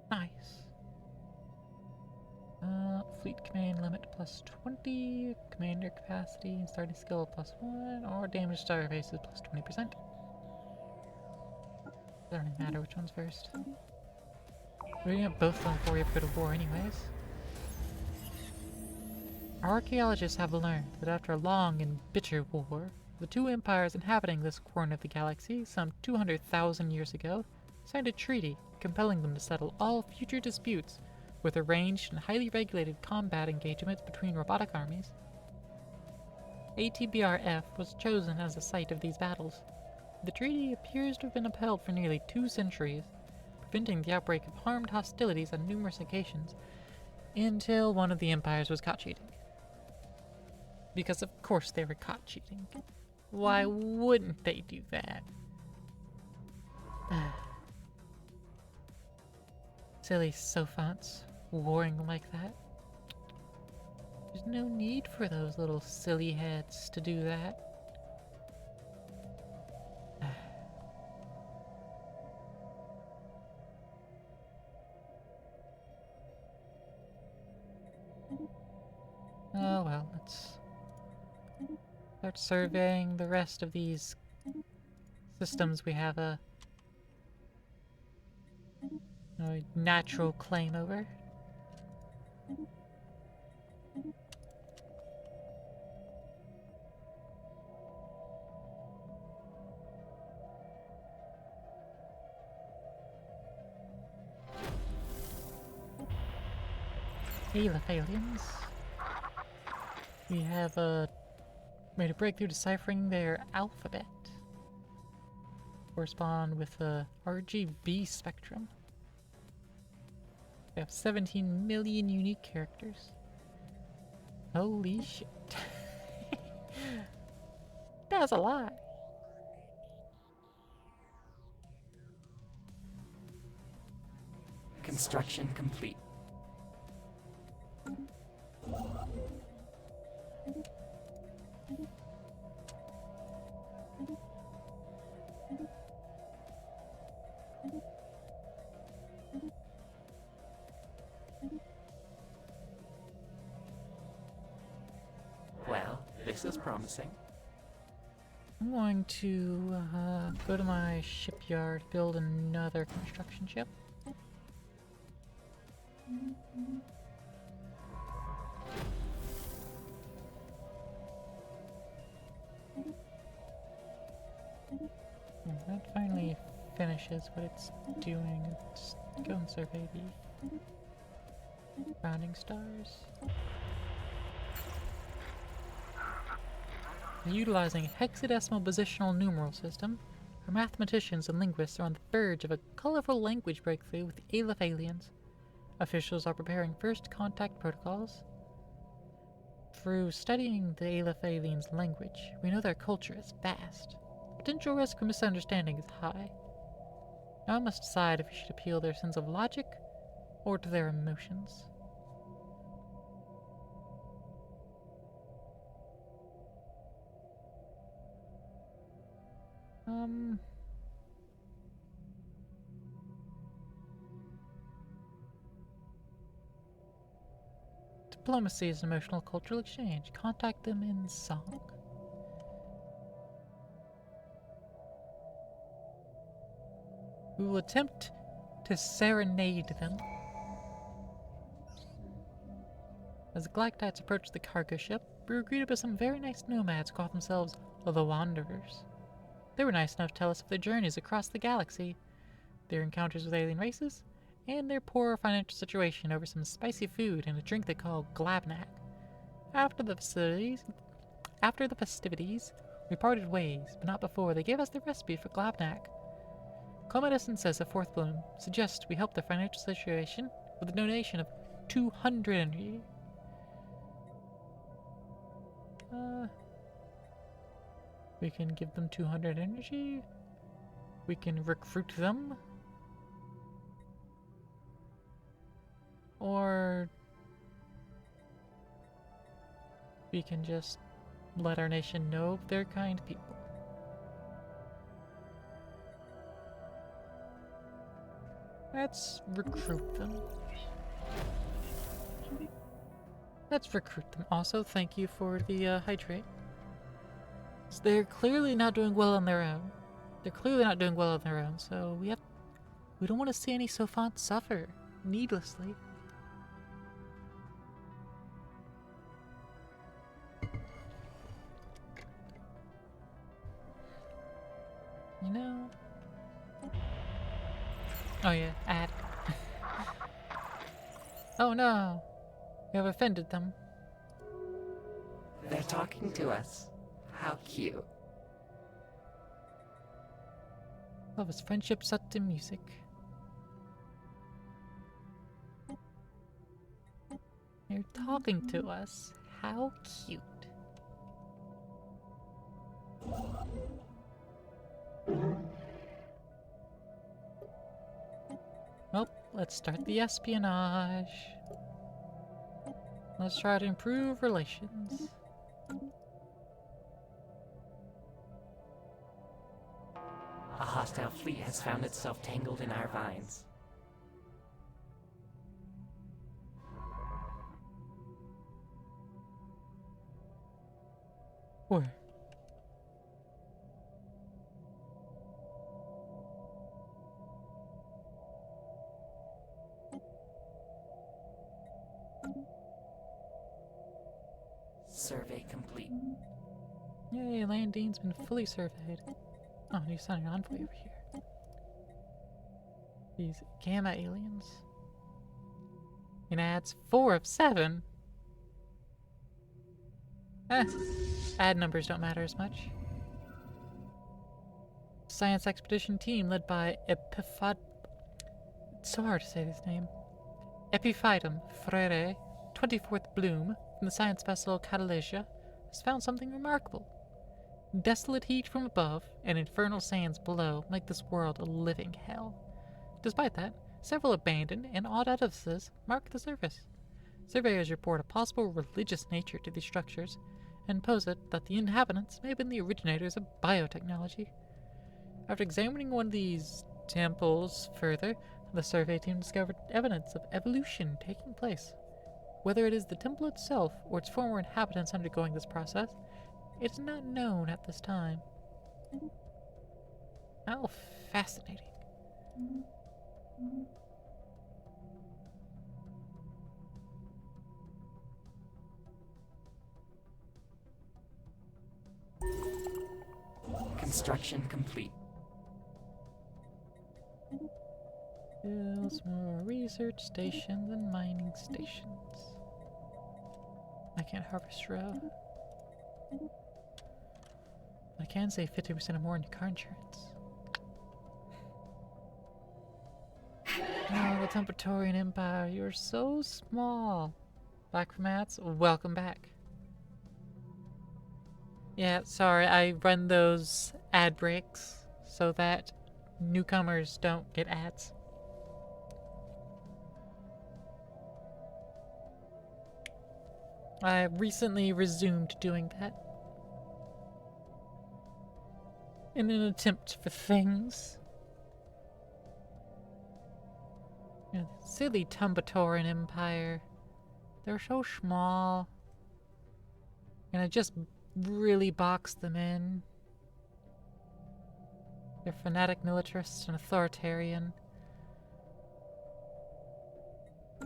Nice. Fleet command limit plus 20, commander capacity and starting skill plus 1, or damage star bases plus 20%. Doesn't really matter which one's first. We're gonna get both of them before we ever go to war anyways. Archaeologists have learned that after a long and bitter war, the two empires inhabiting this corner of the galaxy some 200,000 years ago signed a treaty compelling them to settle all future disputes with arranged and highly regulated combat engagements between robotic armies. ATBRF was chosen as the site of these battles. The treaty appears to have been upheld for nearly 2 centuries, preventing the outbreak of armed hostilities on numerous occasions, until one of the empires was caught cheating. Because of course they were caught cheating. Why wouldn't they do that? Silly Sophants warring like that. There's no need for those little silly heads to do that. Oh well, let's start surveying the rest of these systems we have a natural claim over. Aleph aliens. We have made a breakthrough deciphering their alphabet. Correspond with a RGB spectrum. We have 17 million unique characters. Holy shit. That's a lot. Construction complete. Well, this is promising. I'm going to go to my shipyard, build another construction ship. And that finally finishes what it's doing. Let's go and survey the surrounding stars. Utilizing a hexadecimal positional numeral system, our mathematicians and linguists are on the verge of a colorful language breakthrough with the Aleph aliens. Officials are preparing first contact protocols. Through studying the Aleph aliens' language, we know their culture is vast. The potential risk of misunderstanding is high. Now I must decide if we should appeal to their sense of logic or to their emotions. Diplomacy is emotional cultural exchange. Contact them in song. We will attempt to serenade them. As the Galactites approach the cargo ship, we were greeted by some very nice nomads who call themselves the Wanderers. They were nice enough to tell us of their journeys across the galaxy, their encounters with alien races, and their poor financial situation over some spicy food and a drink they call glabnak. After the festivities, we parted ways, but not before they gave us the recipe for glabnak. Comedison says the fourth bloom suggests we help their financial situation with a donation of 200 energy. We can give them 200 energy. We can recruit them. Or we can just let our nation know they're kind people. Let's recruit them. Also, thank you for the hydrate. So they're clearly not doing well on their own. So we don't want to see any Sophont suffer needlessly. You know? Oh yeah, add. Oh no! We have offended them. They're talking to us. How cute. Love is friendship set to music. They're talking to us. How cute. Well, let's start the espionage. Let's try to improve relations. A hostile fleet has found itself tangled in our vines. Where? Survey complete. Yay, Landine's been fully surveyed. Oh, new signing envoy over here. These gamma aliens. It adds 4 of 7. Add numbers don't matter as much. Science expedition team led by It's so hard to say this name. Epiphytum Frere, 24th Bloom, from the science vessel Catalasia, has found something remarkable. Desolate heat from above and infernal sands below make this world a living hell. Despite that, several abandoned and odd edifices mark the surface. Surveyors report a possible religious nature to these structures and posit that the inhabitants may have been the originators of biotechnology. After examining one of these temples further, the survey team discovered evidence of evolution taking place. Whether it is the temple itself or its former inhabitants undergoing this process, it is not known at this time. How fascinating. Construction complete. Builds more research stations and mining stations. I can't harvest row. I can save 50% or more in your car insurance. Oh, the Tempetorian Empire, you're so small. Back from ads? Welcome back. Yeah, sorry, I run those ad breaks so that newcomers don't get ads. I recently resumed doing that in an attempt for things. Yeah, silly Tumbatorian Empire. They're so small. And I just really box them in. They're fanatic militarists and authoritarian.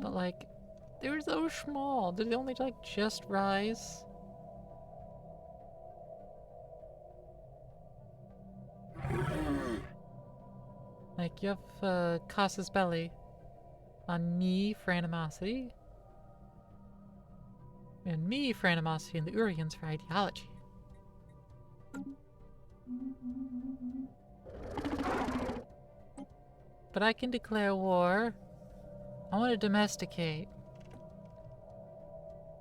But like, they're so small. Did they only like just rise? Like, you have Casus Belli on me for animosity, and me for animosity, and the Urians for ideology. But I can declare war. I want to domesticate.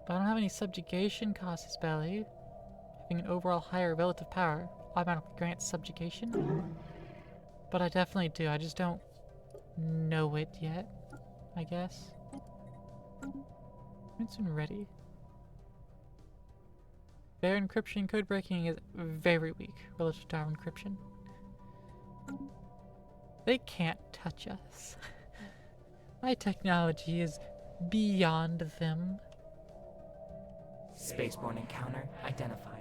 But I don't have any subjugation, Casus Belli. Having an overall higher relative power automatically grants subjugation. But I definitely do. I just don't know it yet, I guess. It's soon ready. Their encryption code breaking is very weak relative to our encryption. They can't touch us. My technology is beyond them. Spaceborne encounter identified.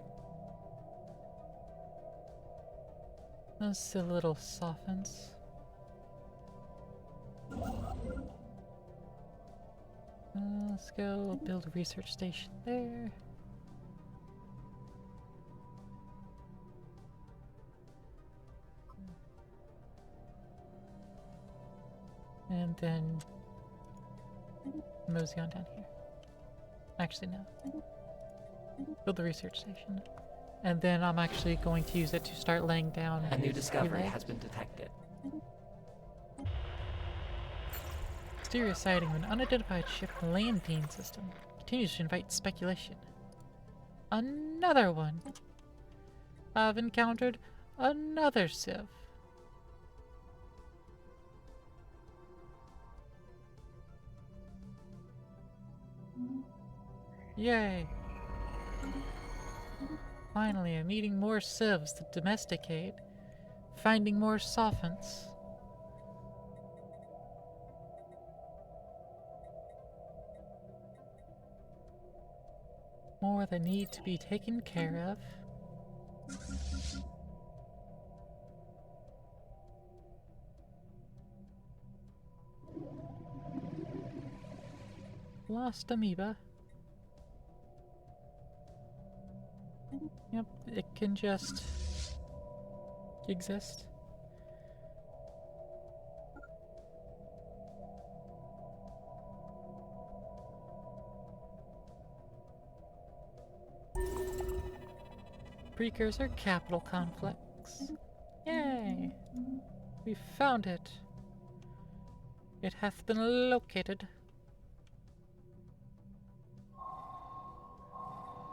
Those silly little softens. Let's go build a research station there. And then mosey on down here. Actually, no. Build the research station. And then I'm actually going to use it to start laying down A new discovery relay. has been detected. Mysterious sighting of an unidentified ship in the Landine system continues to invite speculation. Another one! I've encountered another Civ. Yay! Finally, I'm eating more civs to domesticate, finding more sophents. More that need to be taken care of. Lost amoeba. Yep, it can just exist. Precursor capital conflicts. Yay! We found it. It hath been located.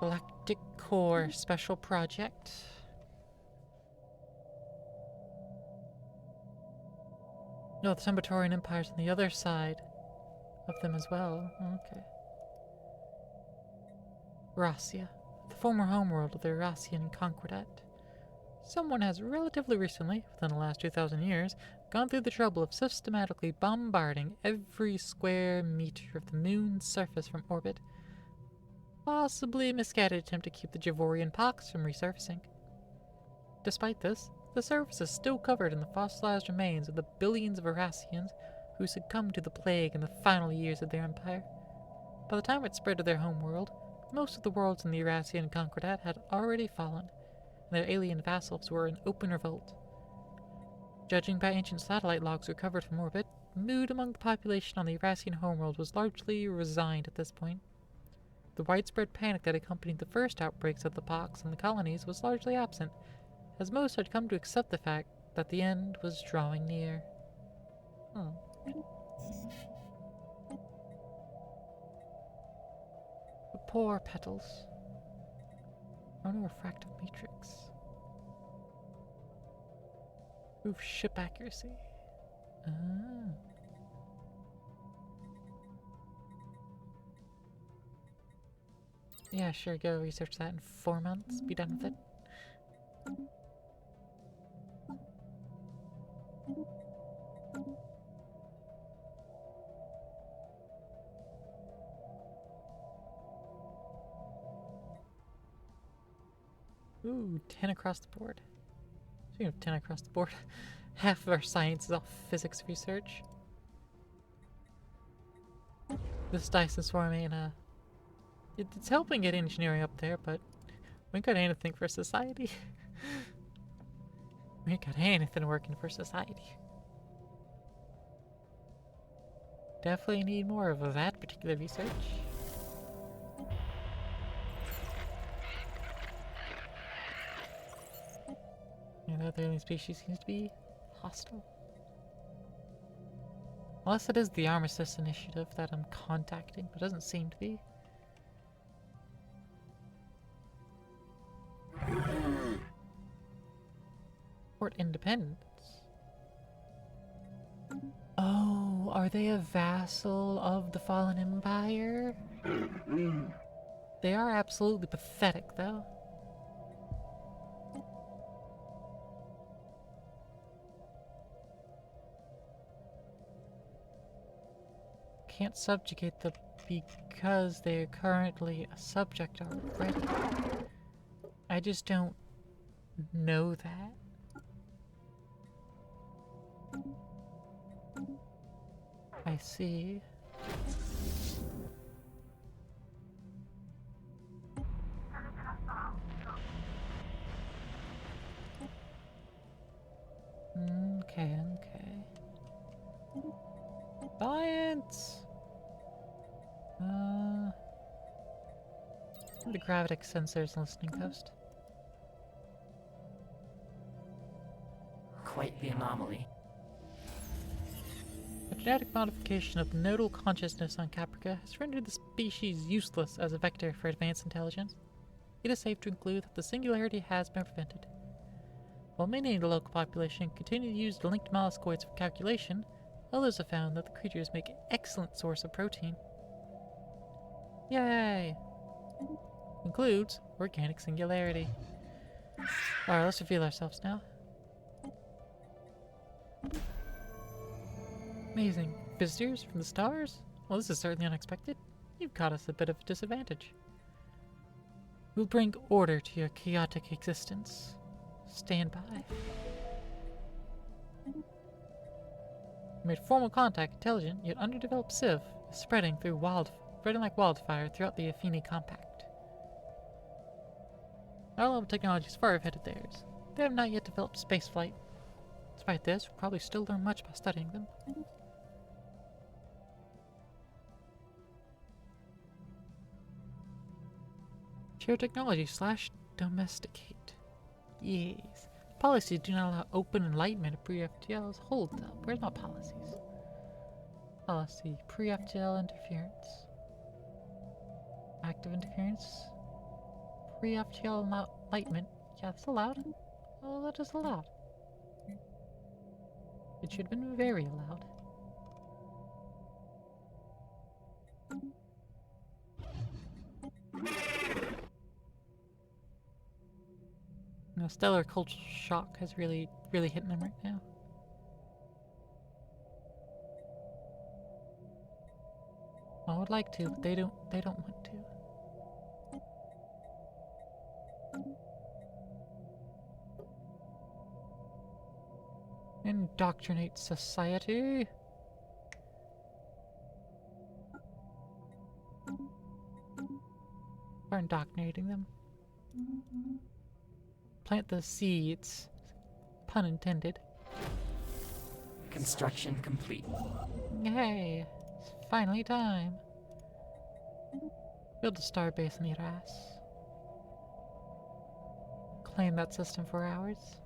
Galactic Core Special Project. No, the Tembatorian Empire's on the other side of them as well. Okay. Rassia, the former homeworld of the Rassian Concordat. Someone has relatively recently, within the last 2,000 years, gone through the trouble of systematically bombarding every square meter of the moon's surface from orbit. Possibly a misguided attempt to keep the Javorian pox from resurfacing. Despite this, the surface is still covered in the fossilized remains of the billions of Arassians who succumbed to the plague in the final years of their empire. By the time it spread to their homeworld, most of the worlds in the Arassian Concordat had already fallen, and their alien vassals were in open revolt. Judging by ancient satellite logs recovered from orbit, mood among the population on the Arassian homeworld was largely resigned at this point. The widespread panic that accompanied the first outbreaks of the pox in the colonies was largely absent, as most had come to accept the fact that the end was drawing near. The poor petals. Refractive matrix. Oof, ship accuracy. Ah. Yeah, sure, go research that in 4 months. Be done with it. Ooh, 10 across the board. Speaking of 10 across the board, half of our science is all physics research. This dice is forming it's helping get engineering up there, but we ain't got anything for society. We ain't got anything working for society. Definitely need more of that particular research. And the other alien species seems to be hostile. Unless it is the Armistice Initiative that I'm contacting, but it doesn't seem to be. Port Independence. Oh, are they a vassal of the Fallen Empire? They are absolutely pathetic, though. Can't subjugate them because they're currently a subject already. I just don't know that. I see. Okay. Science! The gravitic sensors and listening post. Quite the anomaly. The genetic modification of nodal consciousness on Caprica has rendered the species useless as a vector for advanced intelligence. It is safe to conclude that the singularity has been prevented. While many in the local population continue to use the linked molluscoids for calculation, others have found that the creatures make an excellent source of protein. Yay! Concludes organic singularity. Alright, let's reveal ourselves now. Amazing. Visitors from the stars? Well, this is certainly unexpected. You've caught us a bit of a disadvantage. We'll bring order to your chaotic existence. Stand by. We made formal contact. Intelligent yet underdeveloped civ is spreading like wildfire throughout the Affini Compact. Our level of technology is far ahead of theirs. They have not yet developed spaceflight. Despite this, we'll probably still learn much by studying them. Share technology / domesticate. Yes. Policies do not allow open enlightenment of pre-FTLs. Hold up. Where's my policies? Policy. Pre-FTL interference. Active interference. Pre-FTL enlightenment. Yeah, that's allowed. Oh, that is allowed. It should have been very allowed. No, stellar cultural shock has really hit them right now. I would like to, but they don't want to. Indoctrinate society. We're indoctrinating them. Plant the seeds. Pun intended. Construction complete. Hey, it's finally time. Build a starbase on your ass. Claim that system for ours.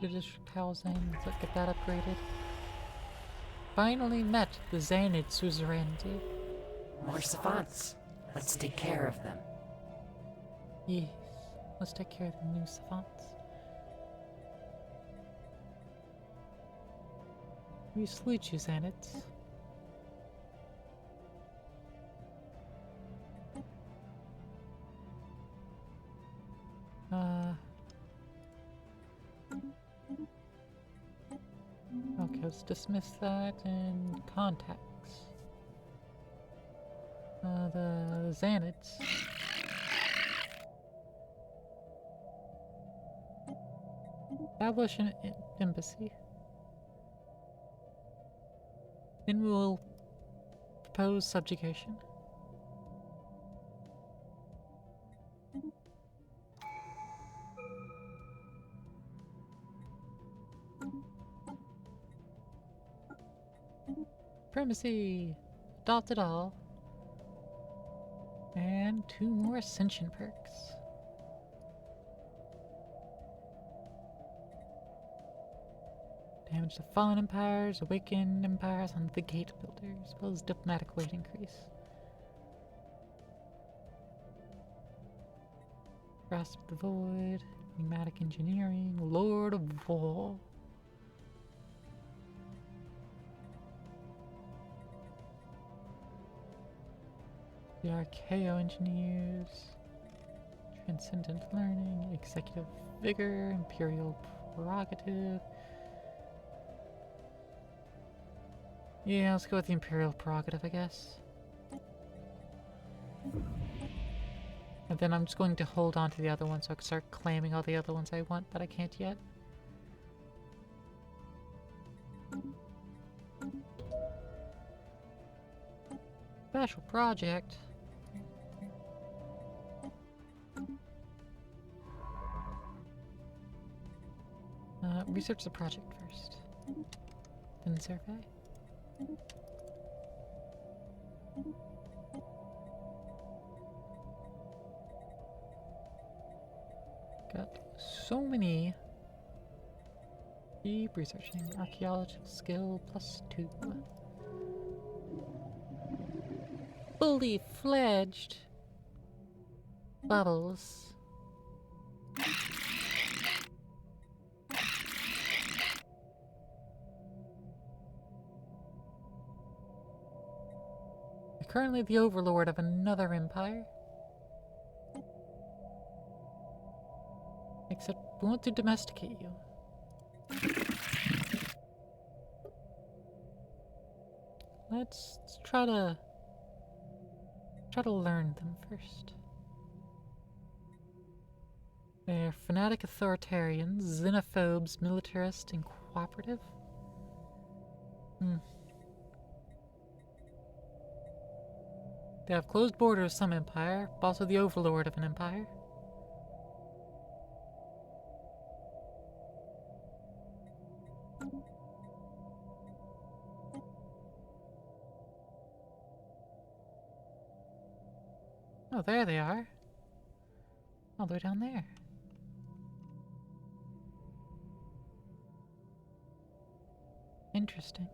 District housing, let's get that upgraded. Finally met the Xanid suzerainty. More savants. Let's take care of them. Yes, let's take care of the new savants. We salute you, Xanids. let's dismiss that and contacts. The Xanids. Establish an embassy. Then we'll propose subjugation. Primacy! Adopt it all. And 2 more ascension perks. Damage to fallen empires, awakened empires, and the gate builders, as well as diplomatic weight increase. Grasp the void, pneumatic engineering, lord of war. The Archaeo engineers, transcendent learning, executive vigor, imperial prerogative. Yeah, let's go with the imperial prerogative, I guess. And then I'm just going to hold on to the other one so I can start claiming all the other ones I want, but I can't yet. Special project. Research the project first. Then survey. Got so many. Keep researching. Archaeological skill +2. Fully fledged bubbles. You're currently the overlord of another empire. Except we want to domesticate you. Let's try to learn them first. They're fanatic authoritarians, xenophobes, militarist, and cooperative. They have closed borders with some empire, but also the overlord of an empire. Oh, there they are. All the way down there. Interesting.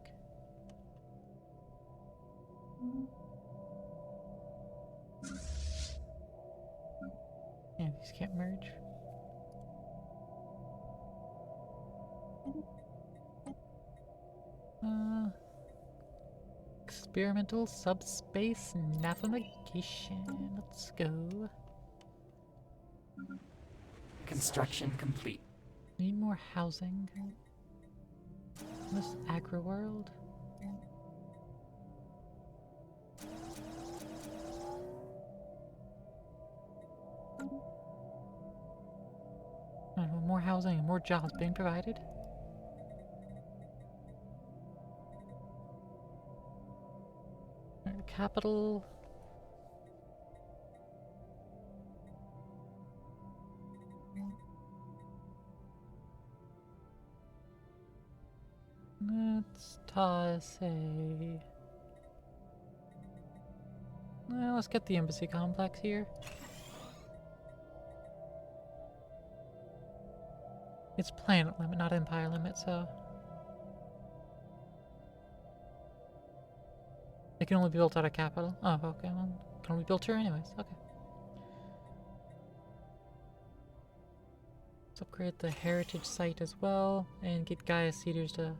Yeah, these can't merge. Experimental subspace navigation. Let's go. Construction complete. Need more housing. This agro world. More housing and more jobs being provided. Capital. Let's toss a... Well, let's get the embassy complex here. It's planet limit, not empire limit, so... It can only be built out of capital. Oh, okay, well, it can only be built here anyways, okay. Let's upgrade the heritage site as well, and get Gaia Seeders to...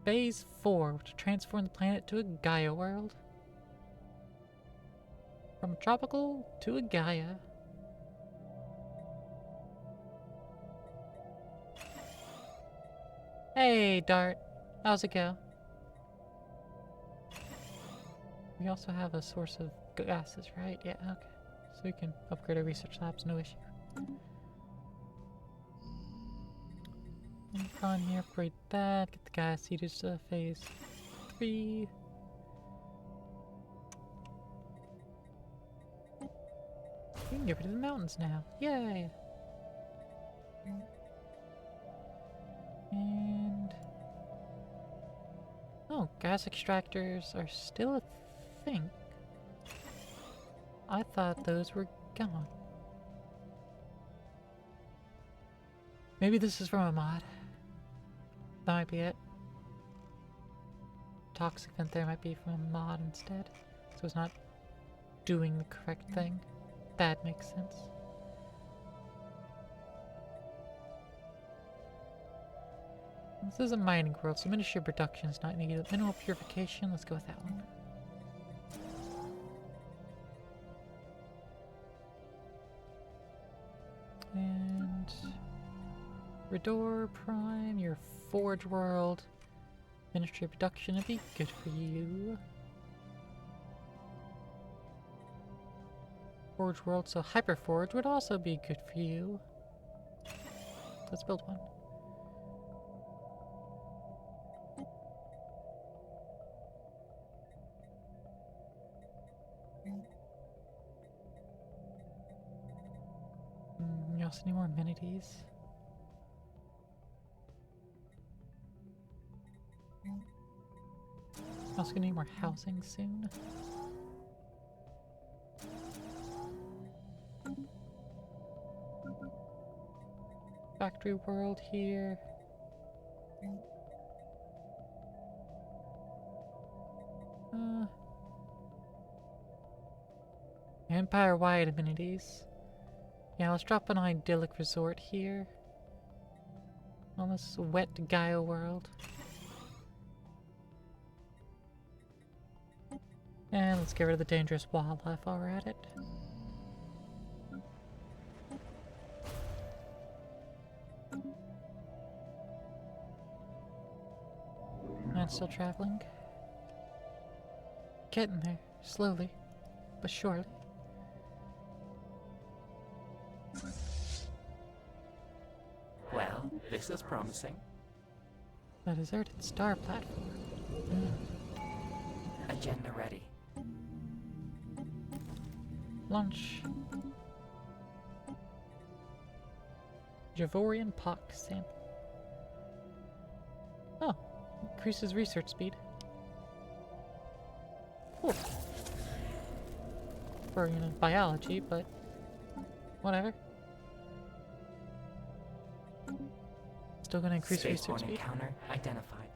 Phase 4, to transform the planet to a Gaia world. From a tropical to a Gaia. Hey, Dart. How's it go? We also have a source of gases, right? Yeah, okay. So we can upgrade our research labs, no issue. On here, upgrade that, get the gas heaters to phase 3. We can get rid of the mountains now. Yay! And... oh, gas extractors are still a thing. I thought those were gone. Maybe this is from a mod. That might be it. Toxic vent there might be from a mod instead. So it's not doing the correct thing. That makes sense. This is a mining world, so ministry production is not needed. Mineral purification, let's go with that one. And Redor Prime, your Forge World. Ministry of Production would be good for you. Forge World, so Hyperforge would also be good for you. Let's build one. You also need more amenities. Also gonna need more housing soon. Factory world here. Empire-wide amenities. Yeah, let's drop an idyllic resort here. On this wet Gaia world. And let's get rid of the dangerous wildlife while we're at it. And still traveling. Getting there, slowly, but surely. Well, this is promising. The deserted star platform. Agenda ready. Launch. Javorian Pock sample. Oh, increases research speed. Cool. For, you know, biology, but whatever. Still gonna increase research speed. Encounter identified.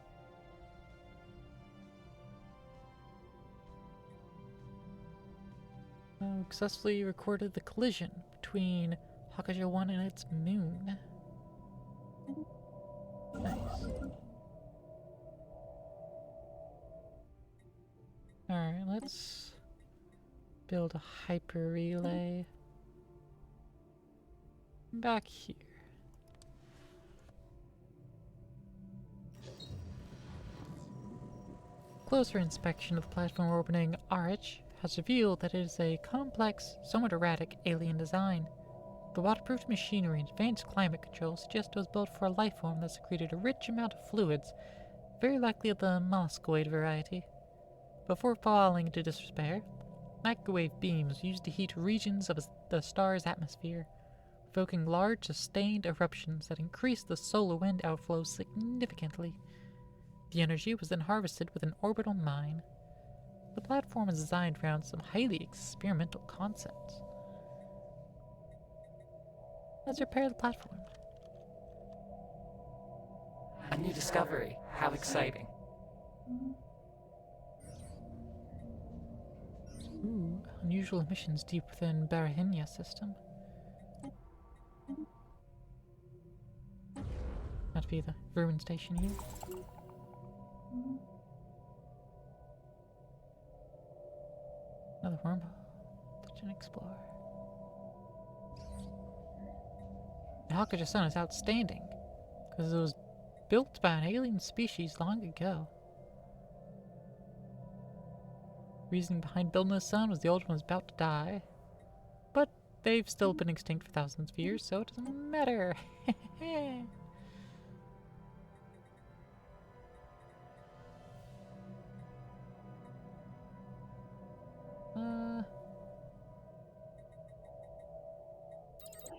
Successfully recorded the collision between Hakaja 1 and its moon. Nice. Alright, let's build a hyper relay back here. Closer inspection of the platform opening RH has revealed that it is a complex, somewhat erratic alien design. The waterproof machinery and advanced climate control suggest it was built for a life form that secreted a rich amount of fluids, very likely of the molluscoid variety. Before falling into despair, microwave beams used to heat regions of the star's atmosphere, provoking large, sustained eruptions that increased the solar wind outflow significantly. The energy was then harvested with an orbital mine. The platform is designed around some highly experimental concepts. Let's repair the platform. A new discovery. How exciting. Ooh, unusual emissions deep within Barahinia system. That'd be the ruin station here. Another wormhole. Touch and explore. The Hakaja Sun is outstanding because it was built by an alien species long ago. Reasoning behind building the sun was the old one was about to die. But they've still been extinct for thousands of years, so it doesn't matter.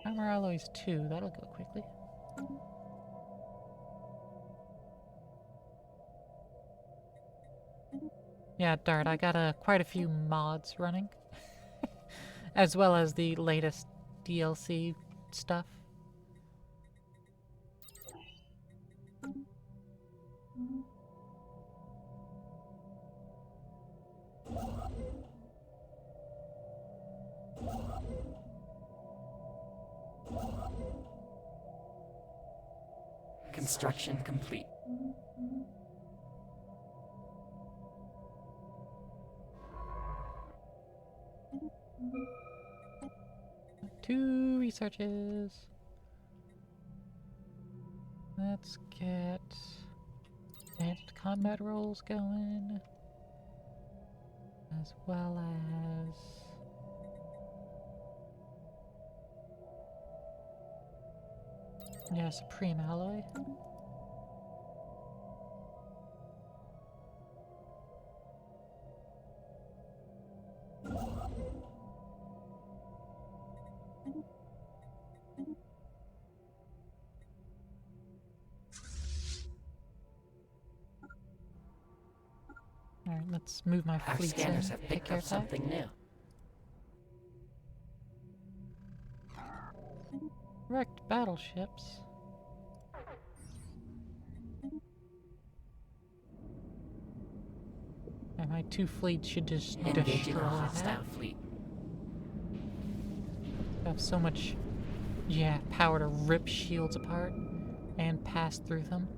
Armor alloys 2, that'll go quickly. Yeah, dart, I got quite a few mods running. As well as the latest DLC stuff. Construction complete. Two researches. Let's get advanced combat rolls going. As well as... yeah, Supreme Alloy. Alright, let's move my Our fleet scanners in. have Take picked care up of that. something new. Wrecked battleships. And my two fleets should just Engaging destroy a that. hostile fleet. I have so much, yeah, power to rip shields apart and pass through them.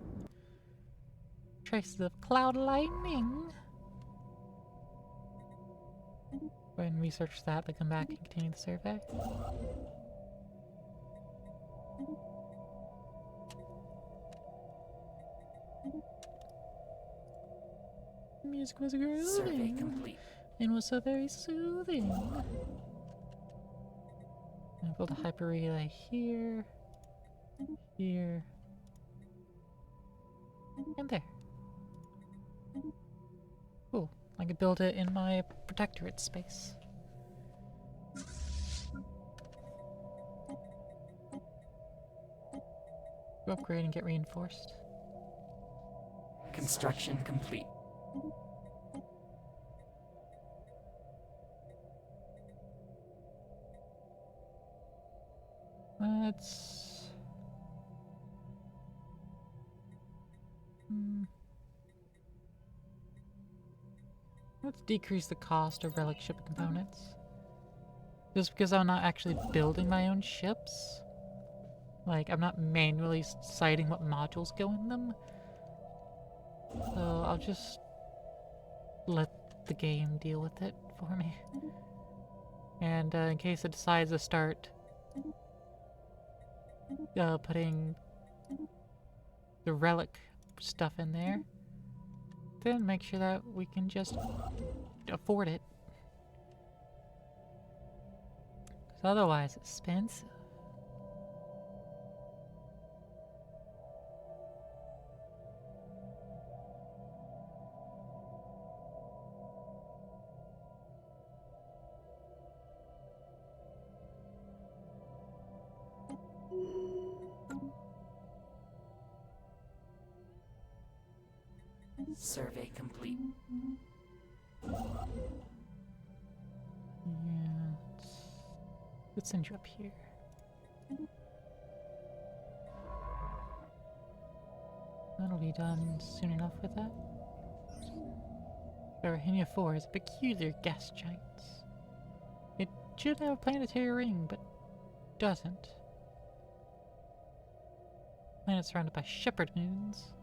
Traces of cloud lightning. Go ahead and research that, then come back and continue the survey. The music was Survey grooving complete. and was so very soothing. I build a hyper relay here, here, and there. Cool. I could build it in my protectorate space. Go upgrade and get reinforced. Construction complete. Let's... let's decrease the cost of relic ship components. Just because I'm not actually building my own ships. Like, I'm not manually citing what modules go in them. So I'll just let the game deal with it for me. And in case it decides to start putting the relic stuff in there, then make sure that we can just afford it. 'Cause otherwise it's expensive. Survey complete. Yeah, let's send you up here. That'll be done soon enough with that. Affini 4 is a peculiar gas giant. It should have a planetary ring, but doesn't. Planet surrounded by shepherd moons.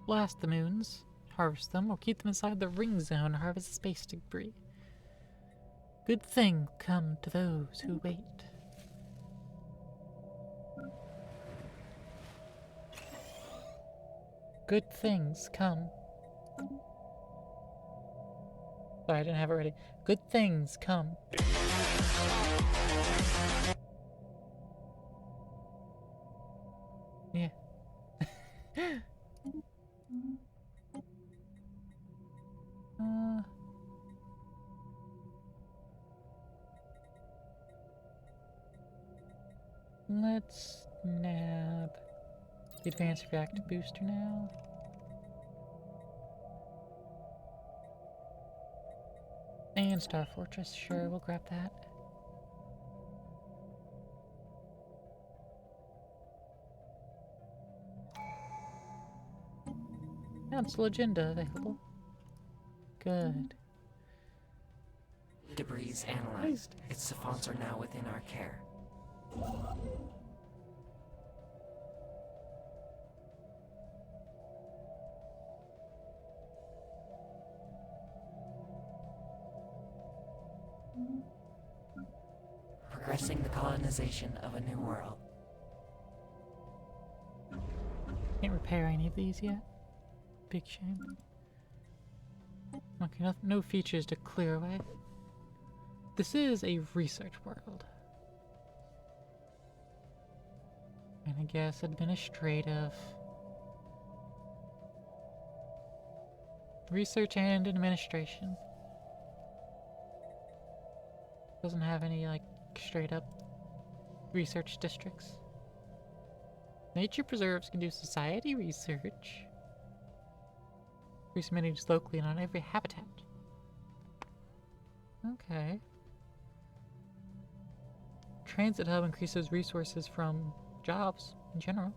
Blast the moons, harvest them, or keep them inside the ring zone and harvest space debris. Good thing will come to those who wait. Good things come. Sorry, I didn't have it ready. Good things come. Yeah. uh, let's nab the advanced reactor booster now. And Star Fortress, sure, we'll grab that. Council agenda available. Good. Debris analyzed. Its savants are now within our care. Progressing the colonization of a new world. Can't repair any of these yet. Big shame. Okay, no features to clear away. This is a research world. And I guess administrative. Research and administration. Doesn't have any, like, straight up research districts. Nature preserves can do society research. Research managed locally and on every habitat. Okay. Transit hub increases resources from jobs in general.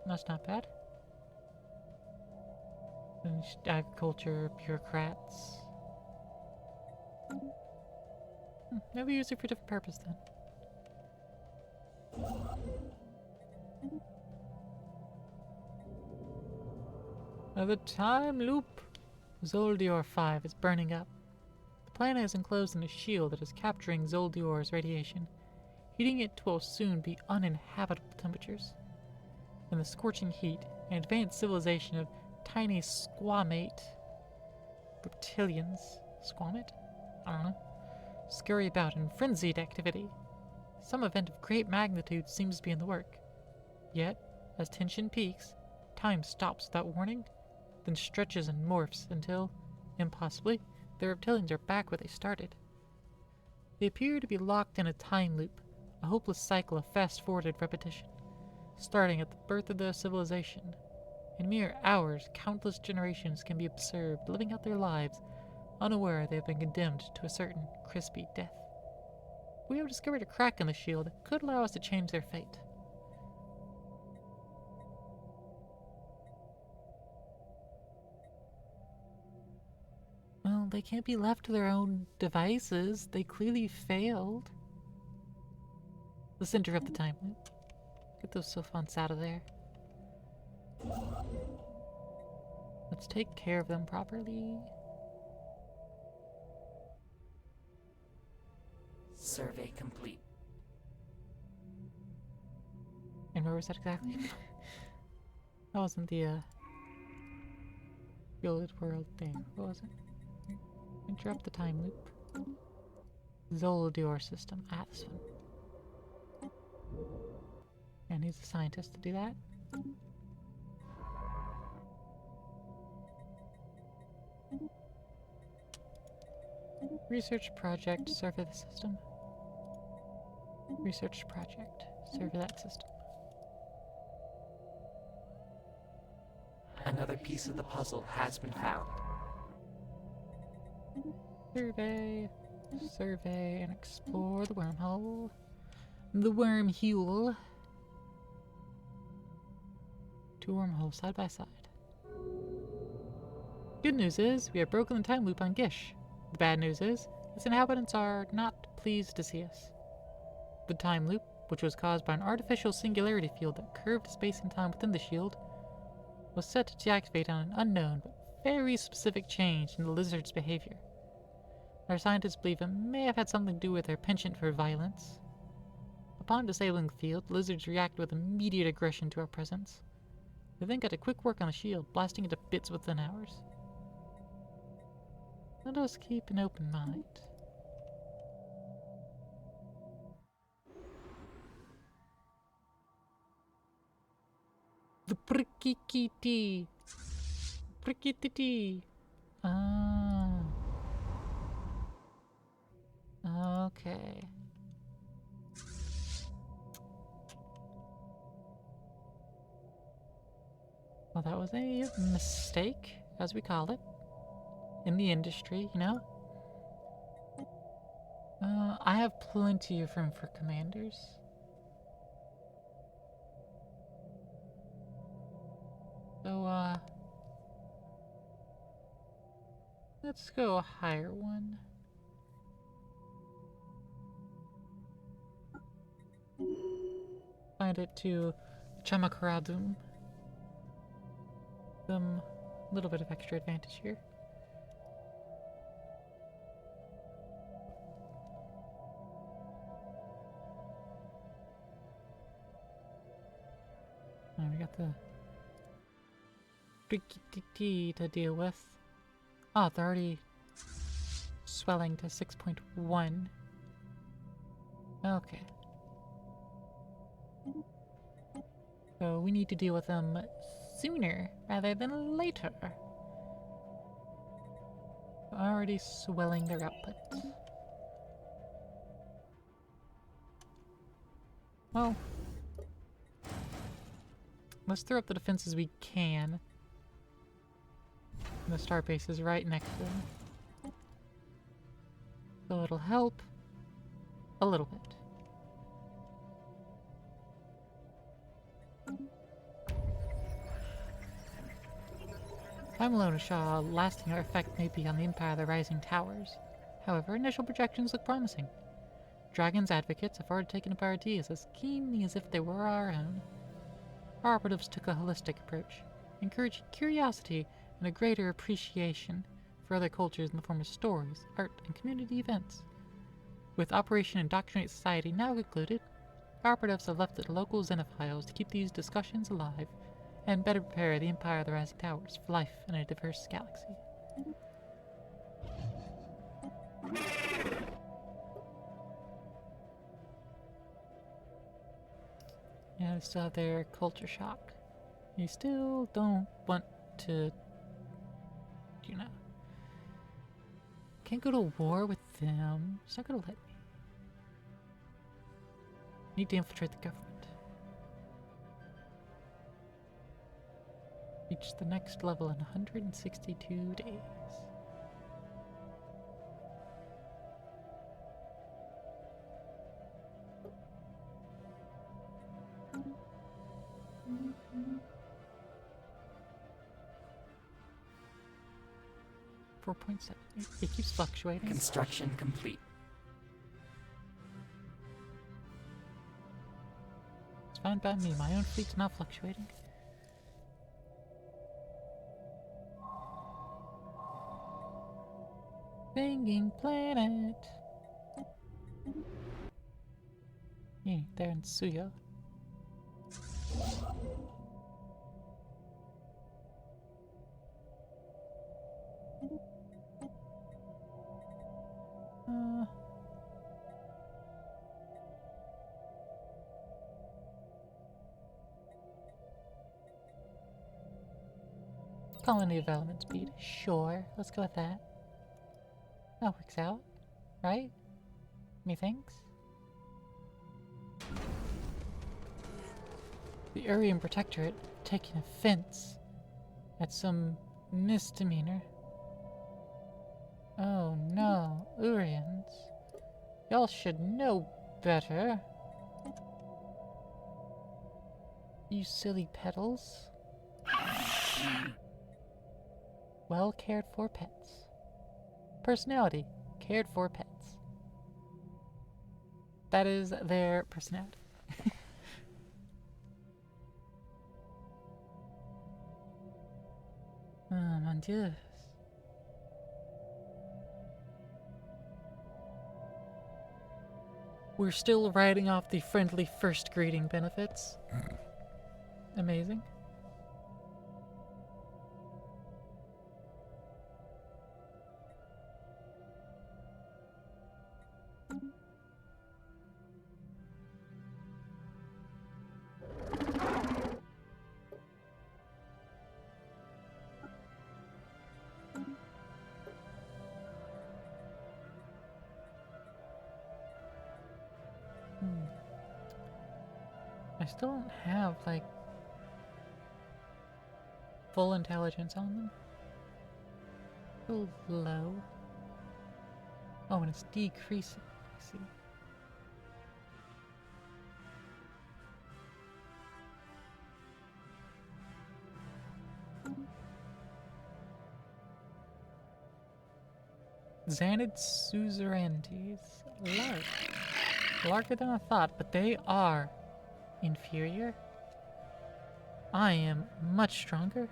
That's not bad. And agriculture, bureaucrats. Maybe use it for a different purpose then. The time loop. Zoldior 5 is burning up. The planet is enclosed in a shield that is capturing Zoldior's radiation, heating it to what will soon be uninhabitable temperatures. In the scorching heat, an advanced civilization of tiny squamate reptilians, squamate? I don't know, scurry about in frenzied activity. Some event of great magnitude seems to be in the work. Yet, as tension peaks, time stops without warning, then stretches and morphs until, impossibly, the reptilians are back where they started. They appear to be locked in a time loop, a hopeless cycle of fast-forwarded repetition, starting at the birth of their civilization. In mere hours, countless generations can be observed living out their lives, unaware they have been condemned to a certain crispy death. We have discovered a crack in the shield that could allow us to change their fate. Well, they can't be left to their own devices. They clearly failed. Let's interrupt the time loop. Get those savants out of there. Let's take care of them properly. Survey complete. And where was that exactly? That wasn't the Gilded World thing. What was it? Interrupt the time loop. Zoldior system. Ah, this one. And he's a scientist to do that. Research project, survey the system. Research project, survey that system. Another piece of the puzzle has been found. Survey, survey, and explore the wormhole. The wormhole. Two wormholes side by side. Good news is, we have broken the time loop on Gish. The bad news is, its inhabitants are not pleased to see us. The time loop, which was caused by an artificial singularity field that curved space and time within the shield, was set to deactivate on an unknown but very specific change in the lizard's behavior. Our scientists believe it may have had something to do with their penchant for violence. Upon disabling the field, the lizards react with immediate aggression to our presence. They then got a quick work on the shield, blasting it to bits within hours. Let us keep an open mind. The Prikikiti. Prikititi. Ah. Okay. Well, that was a mistake, as we call it, in the industry, you know? I have plenty of room for commanders. So, let's go a higher one. Find it to Chamakaradum. Some little bit of extra advantage here. And we got the Rikititi to deal with. Oh, they're already swelling to 6.1. Okay. So we need to deal with them sooner rather than later. Already swelling their output. Well, let's throw up the defenses we can. And the star base is right next to them. So it'll help a little bit. Time alone has shown how lasting our effect may be on the Empire of the Rising Towers. However, initial projections look promising. Dragon's advocates have already taken up our ideas as keenly as if they were our own. Our operatives took a holistic approach, encouraging curiosity and a greater appreciation for other cultures in the form of stories, art, and community events. With Operation Indoctrinate Society now concluded, our operatives have left it to local xenophiles to keep these discussions alive and better prepare the Empire of the Rising Towers for life in a diverse galaxy. Yeah, they still have their culture shock. You still don't want to, you know, can't go to war with them. It's not gonna let me. Need to infiltrate the government. Reach the next level in 162 days. .7. It keeps fluctuating. Construction complete. It's fine by me. My own fleet's not fluctuating. Singing planet. Yeah, they're in Suyo. Colony development speed. Sure, let's go with that. That works out, right? Methinks. The Urian Protectorate taking offense at some misdemeanor. Oh no, Urians. Y'all should know better. You silly petals. Well cared for pets. Personality, cared for pets. That is their personality. Oh, mon Dieu. We're still riding off the friendly first greeting benefits. Amazing. I still don't have, like, full intelligence on them. Still low. Oh, and it's decreasing. I see. Xanid suzerainties. Lark. Larker than I thought, but they are inferior. I am much stronger.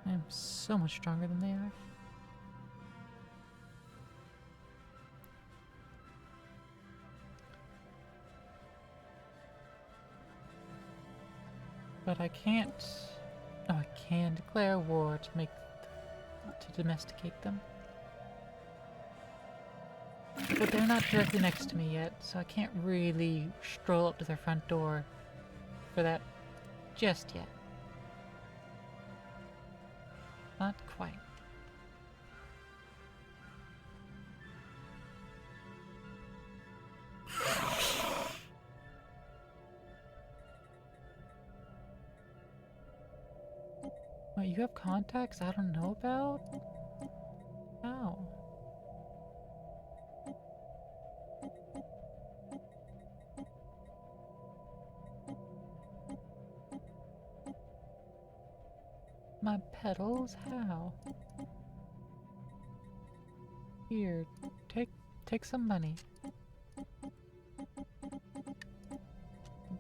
I am so much stronger than they are. But I can't... Oh, I can declare war to domesticate them. But they're not directly next to me yet, so I can't really stroll up to their front door for that just yet. Not quite. Wait, you have contacts I don't know about? How? My petals? How? Here, take some money. You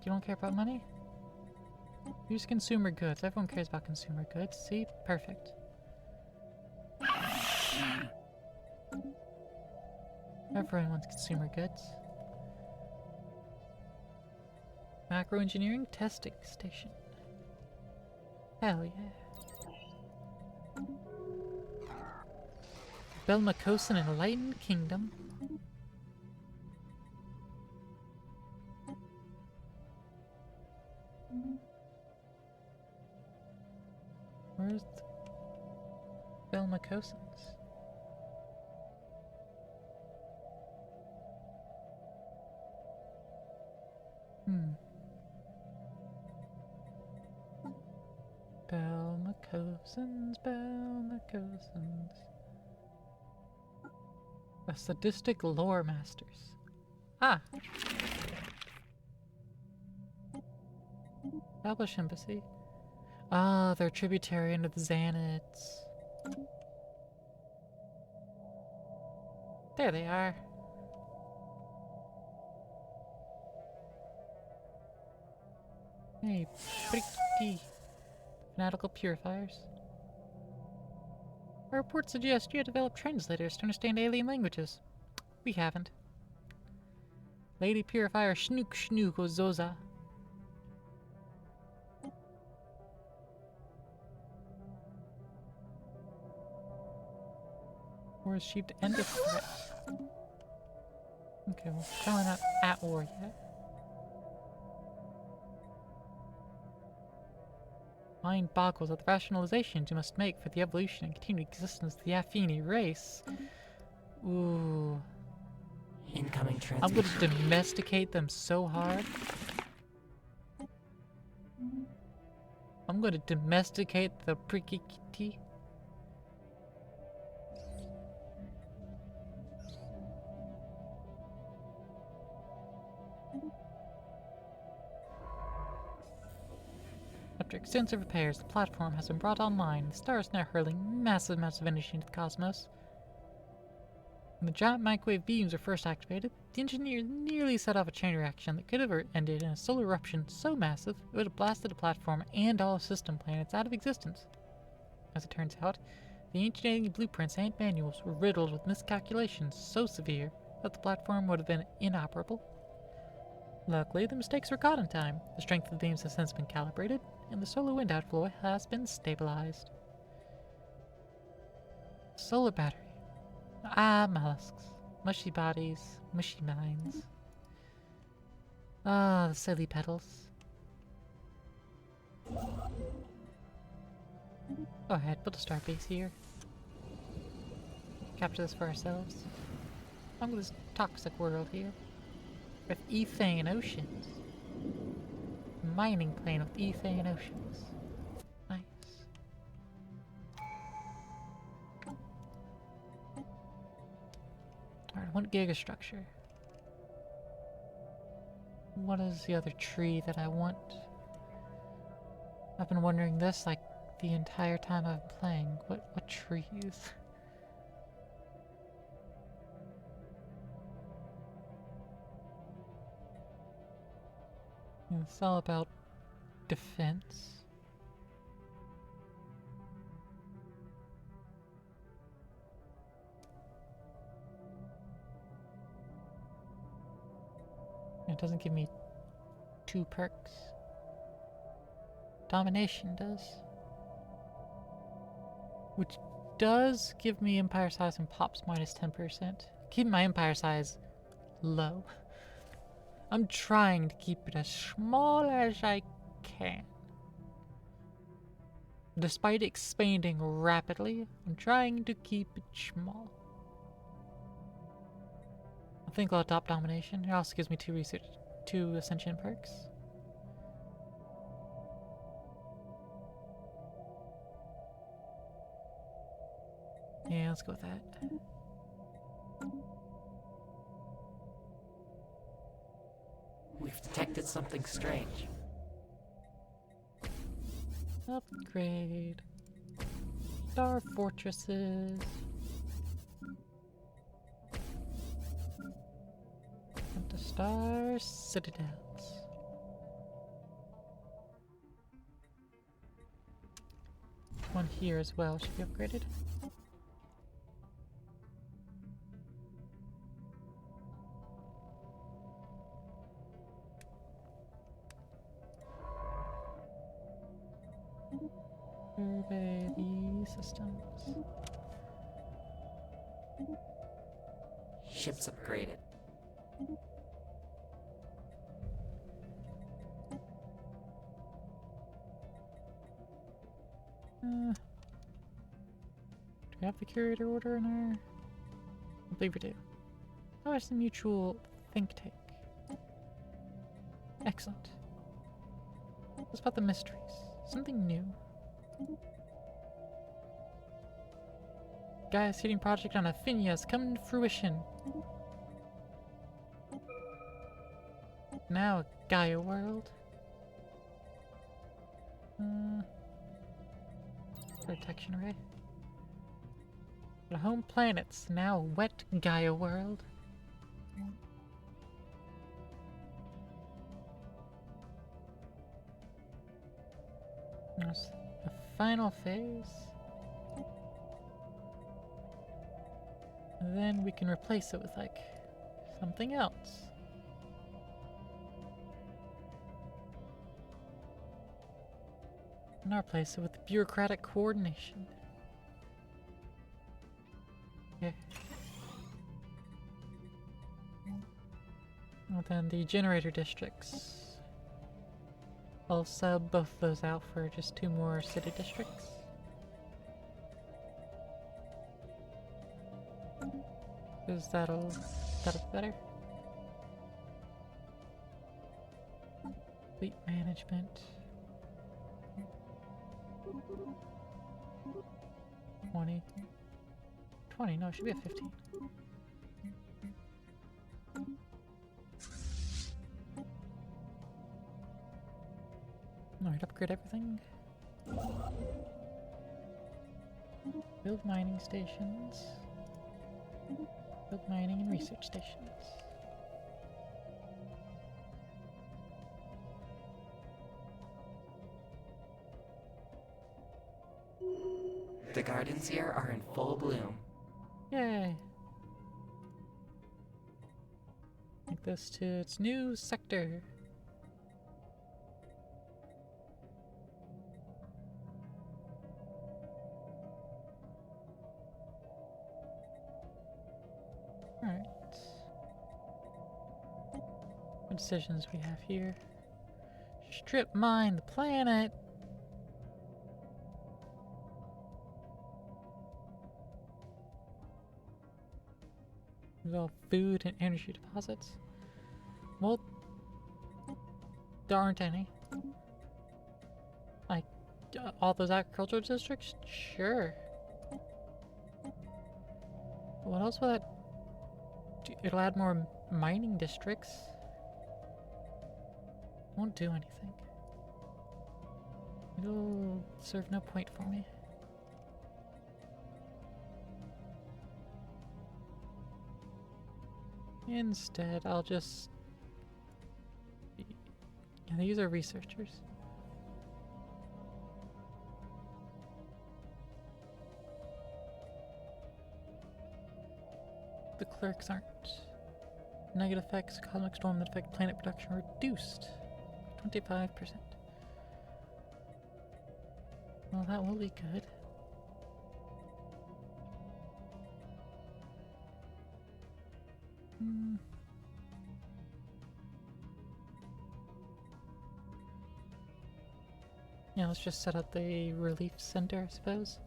don't care about money? Use consumer goods. Everyone cares about consumer goods. See? Perfect. Everyone wants consumer goods. Macro engineering testing station. Hell yeah. Belmacosan Enlightened Kingdom. Where's the Belmacosans? Belmacosans. The sadistic lore masters. Ah! Establish embassy. Ah, they're tributary into the Xanids. There they are. Hey, pretty fanatical purifiers. Our reports suggest you have developed translators to understand alien languages. We haven't. Lady Purifier Schnook Schnook Ozoza. War is achieved to end the threat. Okay, well, probably not at war yet. Mind boggles at the rationalizations you must make for the evolution and continued existence of the Affini race. Ooh. Incoming I'm transmission. gonna domesticate them so hard. I'm gonna domesticate the Prikiti. After extensive repairs, the platform has been brought online. The star is now hurling massive amounts of energy into the cosmos. When the giant microwave beams were first activated, the engineers nearly set off a chain reaction that could have ended in a solar eruption so massive it would have blasted the platform and all system planets out of existence. As it turns out, the ancient alien blueprints and manuals were riddled with miscalculations so severe that the platform would have been inoperable. Luckily, the mistakes were caught in time. The strength of the beams has since been calibrated, and the solar wind outflow has been stabilized. Solar battery. Ah, mollusks. Mushy bodies, mushy minds. Ah, the silly petals. Go ahead, build a starbase here. capture this for ourselves. Along with this toxic world here. With ethane oceans. Mining plane with ethane oceans. Nice. Alright, 1 gigastructure. What is the other tree that I want? I've been wondering this like the entire time I've been playing. What trees? It's all about defense. It doesn't give me 2 perks. Domination does. Which does give me empire size and pops minus 10%. Keep my empire size low. I'm trying to keep it as small as I can. Despite expanding rapidly, I'm trying to keep it small. I think I'll adopt domination. It also gives me 2 ascension perks. Yeah, let's go with that. We've detected something strange. Upgrade. Star fortresses. And the star citadels. One here as well should be upgraded. Survey these systems. Ships upgraded. Do we have the curator order in our... I believe we do. Oh, it's the mutual think tank. Excellent. What's about the mysteries? Something new. Gaia's seeding project on Affini has come to fruition. Now a Gaia world. Protection array. The home planets, now a wet Gaia world. There's the final phase. And then we can replace it with like something else. And replace it with bureaucratic coordination. Okay. Well, then the generator districts. I'll sub both of those out for just 2 more city districts. Because that'll be better. Fleet management. 20, no, it should be at 15. Alright, upgrade everything. Build mining stations. Build mining and research stations. The gardens here are in full bloom. Yay! Take this to its new sector. Alright. What decisions we have here? Strip mine the planet! Well, food and energy deposits. Well, there aren't any. Like, all those agricultural districts? Sure. What else will that do? It'll add more mining districts. Won't do anything. It'll serve no point for me. Instead, I'll just... Yeah, these are researchers. The clerks aren't. Negative effects, cosmic storm that affect planet production reduced 25%. Well, that will be good. Yeah, let's just set up the relief center, I suppose.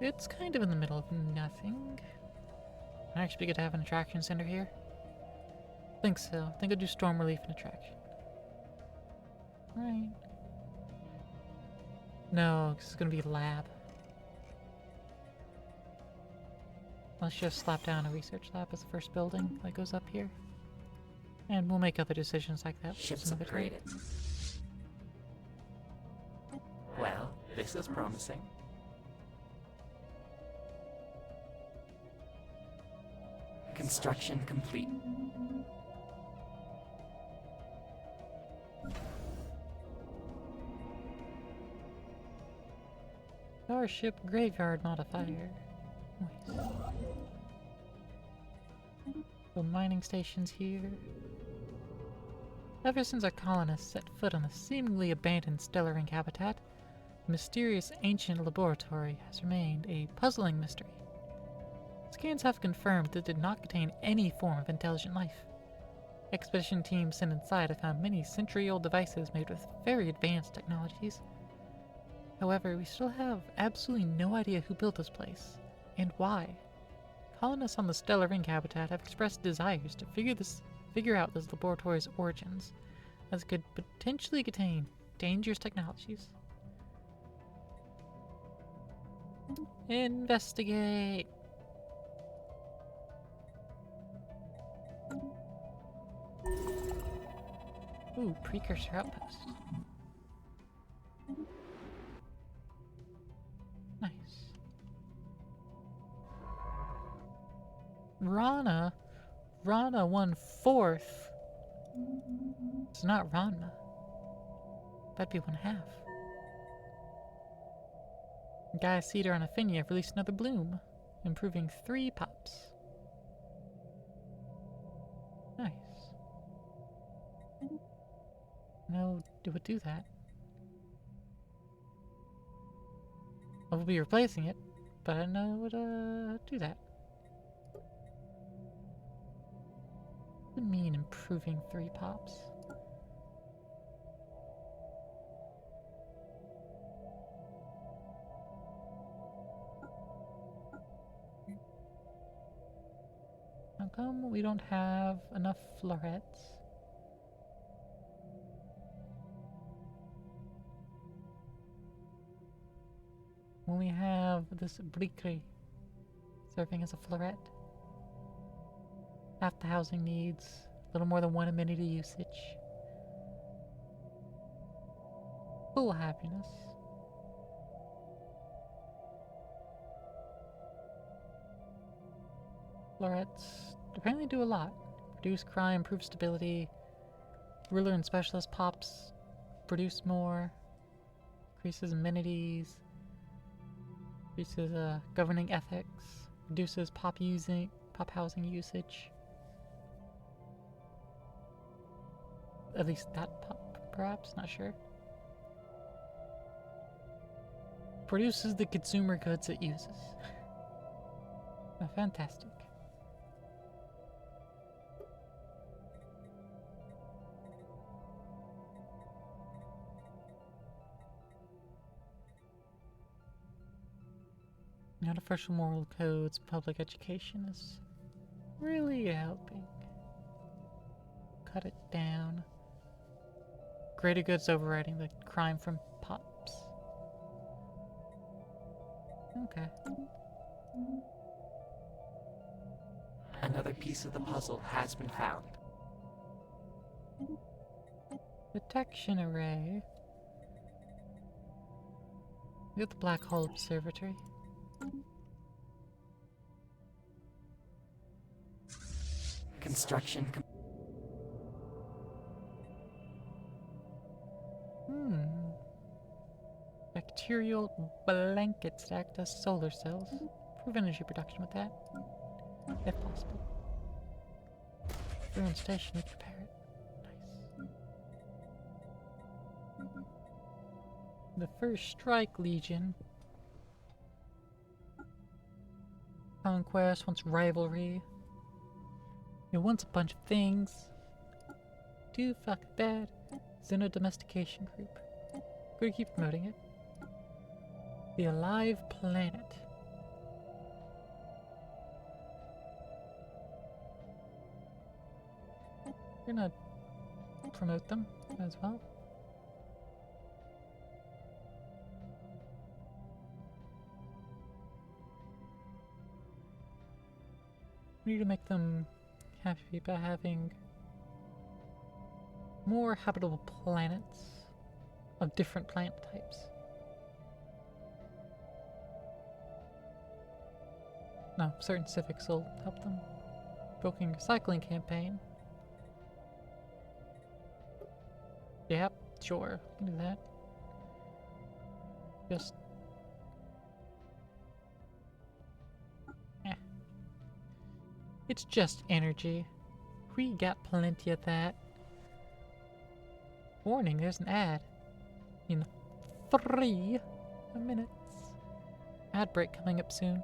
It's kind of in the middle of nothing. Might actually be good to have an attraction center here. Think so. I think I'll do storm relief and attraction. Right. No, this is gonna be lab. Let's just slap down a research lab as the first building that goes up here. And we'll make other decisions like that. Ships some other time. upgraded. Well, this is promising. Construction complete. Starship graveyard modifier. Nice. The mining stations here. Ever since our colonists set foot on the seemingly abandoned stellar ring habitat, the mysterious ancient laboratory has remained a puzzling mystery. Scans have confirmed that it did not contain any form of intelligent life. Expedition teams sent inside have found many century-old devices made with very advanced technologies. However, we still have absolutely no idea who built this place, and why. Colonists on the stellar ring habitat have expressed desires to figure out this laboratory's origins, as it could potentially contain dangerous technologies. Investigate! Ooh, precursor outpost. Nice. Rana 1/4. It's not Ranma. That'd be 1/2. Gaia Cedar and Affini have released another bloom, improving 3 pops. Nice. No, it would do that. I will be replacing it, but I don't know what do that. What does it mean improving 3 pops? How come we don't have enough florets? When we have this Bricri serving as a floret. Half the housing needs, a little more than 1 amenity usage. Full happiness. Florets apparently do a lot. Reduce crime, improve stability. Ruler and specialist pops produce more. Increases amenities. Increases governing ethics. Reduces pop housing usage. At least that pop, perhaps? Not sure. Produces the consumer goods it uses. Oh, fantastic. Artificial moral codes, public education is really helping. Cut it down. Greater good's overriding the crime from pops. Okay. Another piece of the puzzle has been found. Detection array. We got the Black Hole Observatory. Construction Bacterial blankets that act as solar cells. Improve energy production with that, if possible. Ruined station, we can repair it. Nice. The First Strike Legion. Conquest wants rivalry. It wants a bunch of things. Too fucking bad. Xeno Domestication Group. Gonna keep promoting it. The Alive Planet. We're gonna promote them as well. We need to make them happy by having more habitable planets of different plant types. No, certain civics will help them. Booking recycling campaign. Yep, sure, we can do that. Just... It's just energy. We got plenty of that. Warning, there's an ad. In 3 minutes. Ad break coming up soon.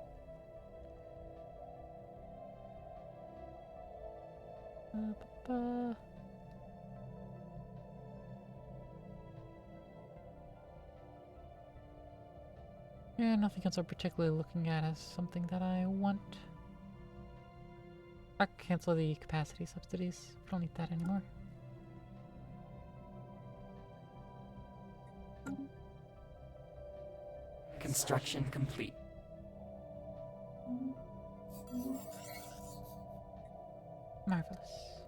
Yeah, nothing else I'm particularly looking at as something that I want. I can cancel the capacity subsidies. I don't need that anymore. Construction complete. Marvelous.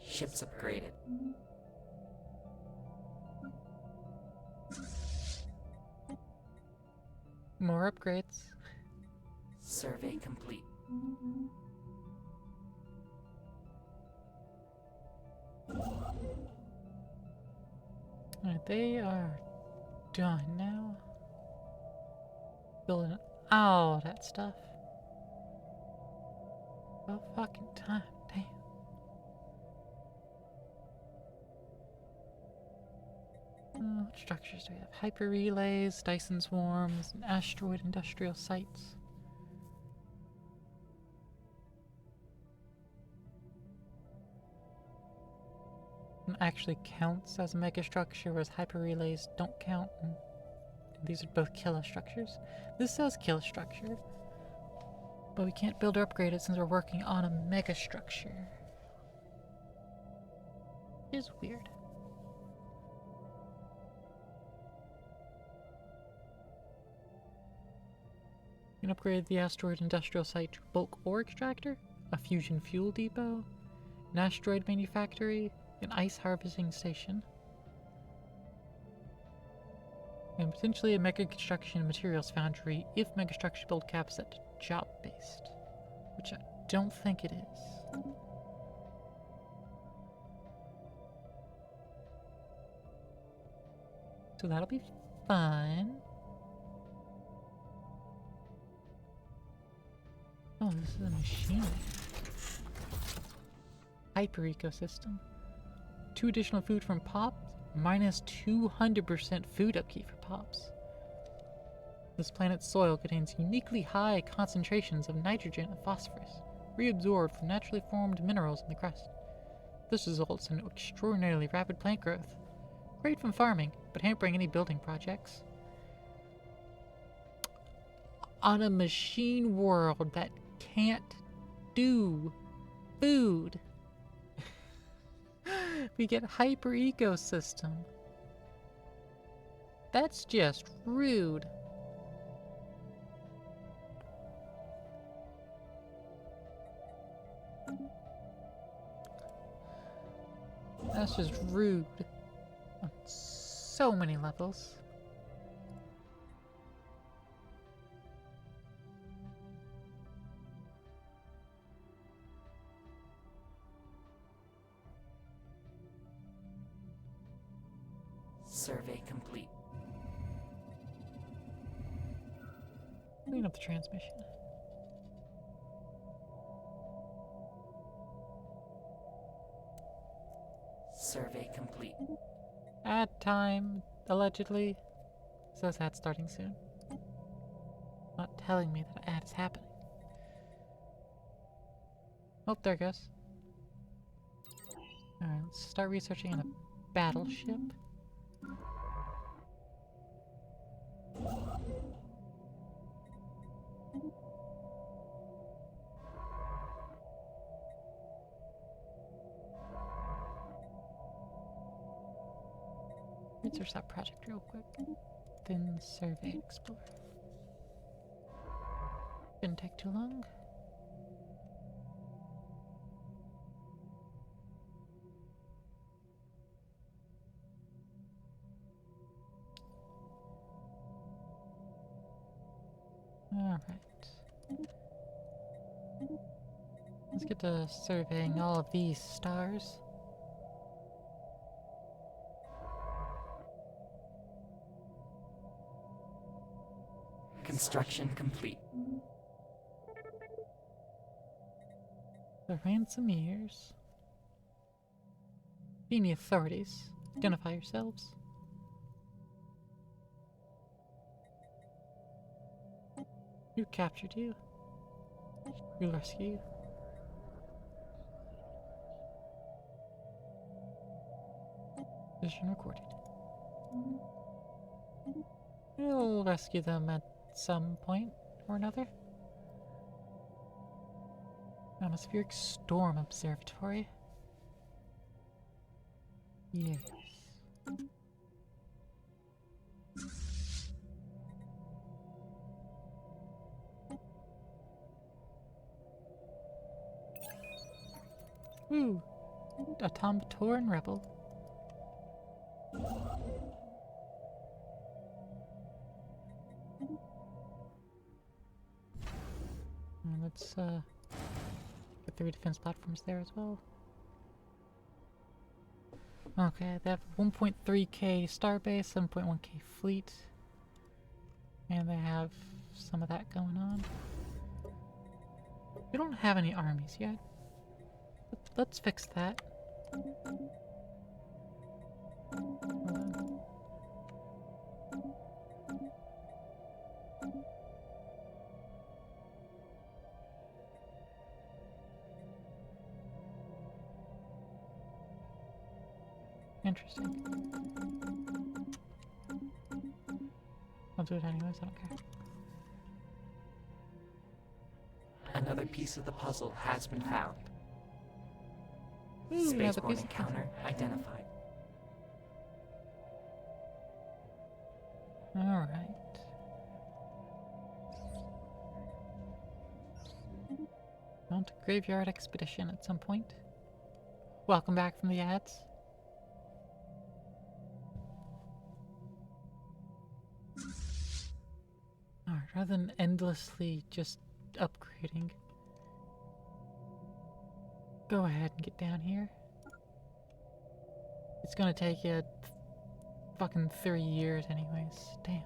Ships upgraded. More upgrades. Survey complete. Alright, they are done now. Building all that stuff. About fucking time, damn. What structures do we have? Hyper relays, Dyson swarms, and asteroid industrial sites. And actually counts as a megastructure, whereas hyper relays don't count. And these are both kilostructures. This says kilostructure, but we can't build or upgrade it since we're working on a megastructure. It is weird. You can upgrade the asteroid industrial site to bulk ore extractor, a fusion fuel depot, an asteroid manufactory, an ice harvesting station, and potentially a mega construction materials foundry if megastructure build cap set to job based, which I don't think it is. So that'll be fun. Oh, this is a machine. Hyper ecosystem. 2 additional food from pops, minus 200% food upkeep for pops. This planet's soil contains uniquely high concentrations of nitrogen and phosphorus, reabsorbed from naturally formed minerals in the crust. This results in extraordinarily rapid plant growth. Great from farming, but hampering any building projects. on a machine world that can't do food. We get hyper ecosystem. That's just rude. That's just rude on so many levels. Survey complete. Clean up the transmission. Survey complete. Ad time, allegedly. Says ad starting soon. Not telling me that an ad is happening. Oh, there it goes. Alright, let's start researching on a battleship. Research that project real quick. Then survey explore. Didn't take too long. Alright. Let's get to surveying all of these stars. Construction complete. The ransomeers. Affini authorities. Identify yourselves. Who captured you? We'll rescue you. Position recorded. We'll rescue them at some point or another. Atmospheric Storm Observatory. Yes. Ooh, a Tomtoran rebel. And let's get 3 defense platforms there as well. Okay, they have 1.3k starbase, 7.1k fleet, and they have some of that going on. We don't have any armies yet. Let's fix that. Hold on. Interesting. I'll do it anyways, I don't care. Another piece of the puzzle has been found. Ooh, another Spaceborne piece of encounter identified. Alright. Mount Graveyard Expedition at some point. Welcome back from the ads. Alright, rather than endlessly just upgrading, go ahead and get down here. It's gonna take you fucking 3 years anyways. Damn.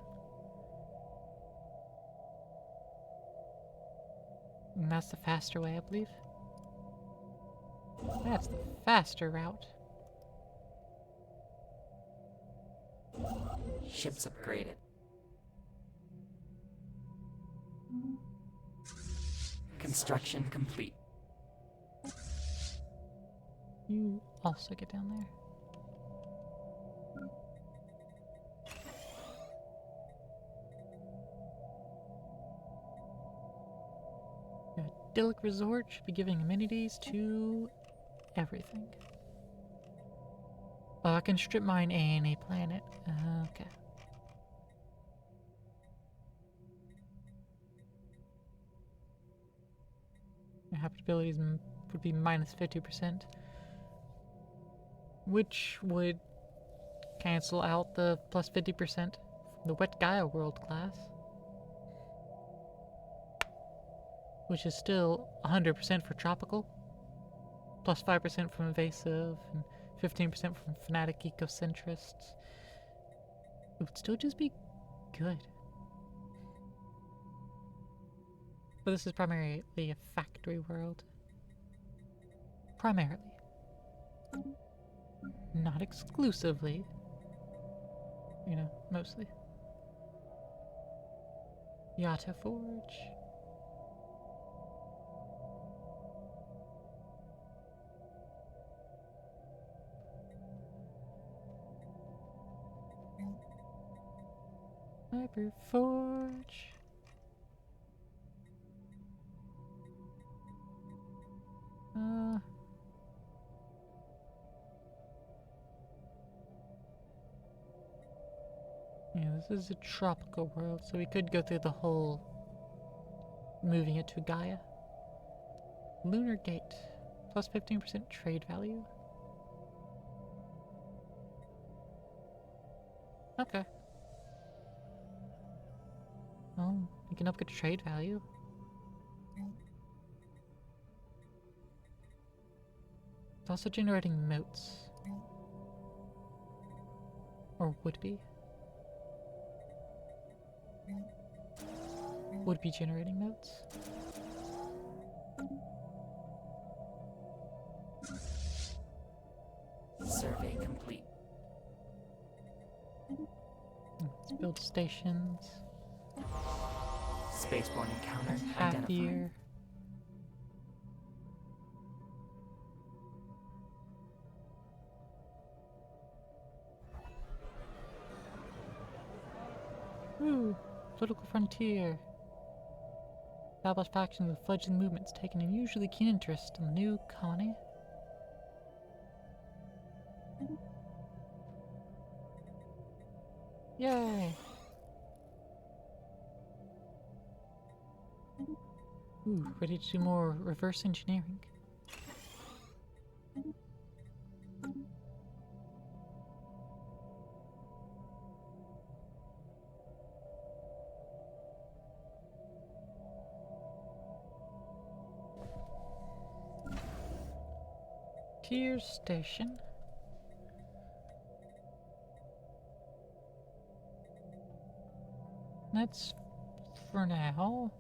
And that's the faster way, I believe. That's the faster route. Ships upgraded. Construction complete. You also get down there. idyllic resort should be giving amenities to everything. Oh, I can strip mine any planet. Okay. Your habitabilities would be minus 50%, which would cancel out the plus 50% from the Wet Gaia world class, which is still 100% for tropical, plus 5% from invasive, and 15% from fanatic ecocentrists. It would still just be good. But this is primarily a factory world. Primarily. Not exclusively. You know, mostly. Yata Forge. Hyper Forge. Yeah, this is a tropical world, so we could go through the whole moving it to Gaia. Lunar Gate, plus 15% trade value. Okay. Oh, you can upgrade trade value. It's also generating moats. Or would be. Would be generating moats. Survey complete. Let's build stations. Spaceborne encounter identified. Happier. Ooh, political frontier. Established factions with fledgling movements taking an unusually keen interest in the new colony. Yay! Ooh, ready to do more reverse engineering. Tier station. That's for now.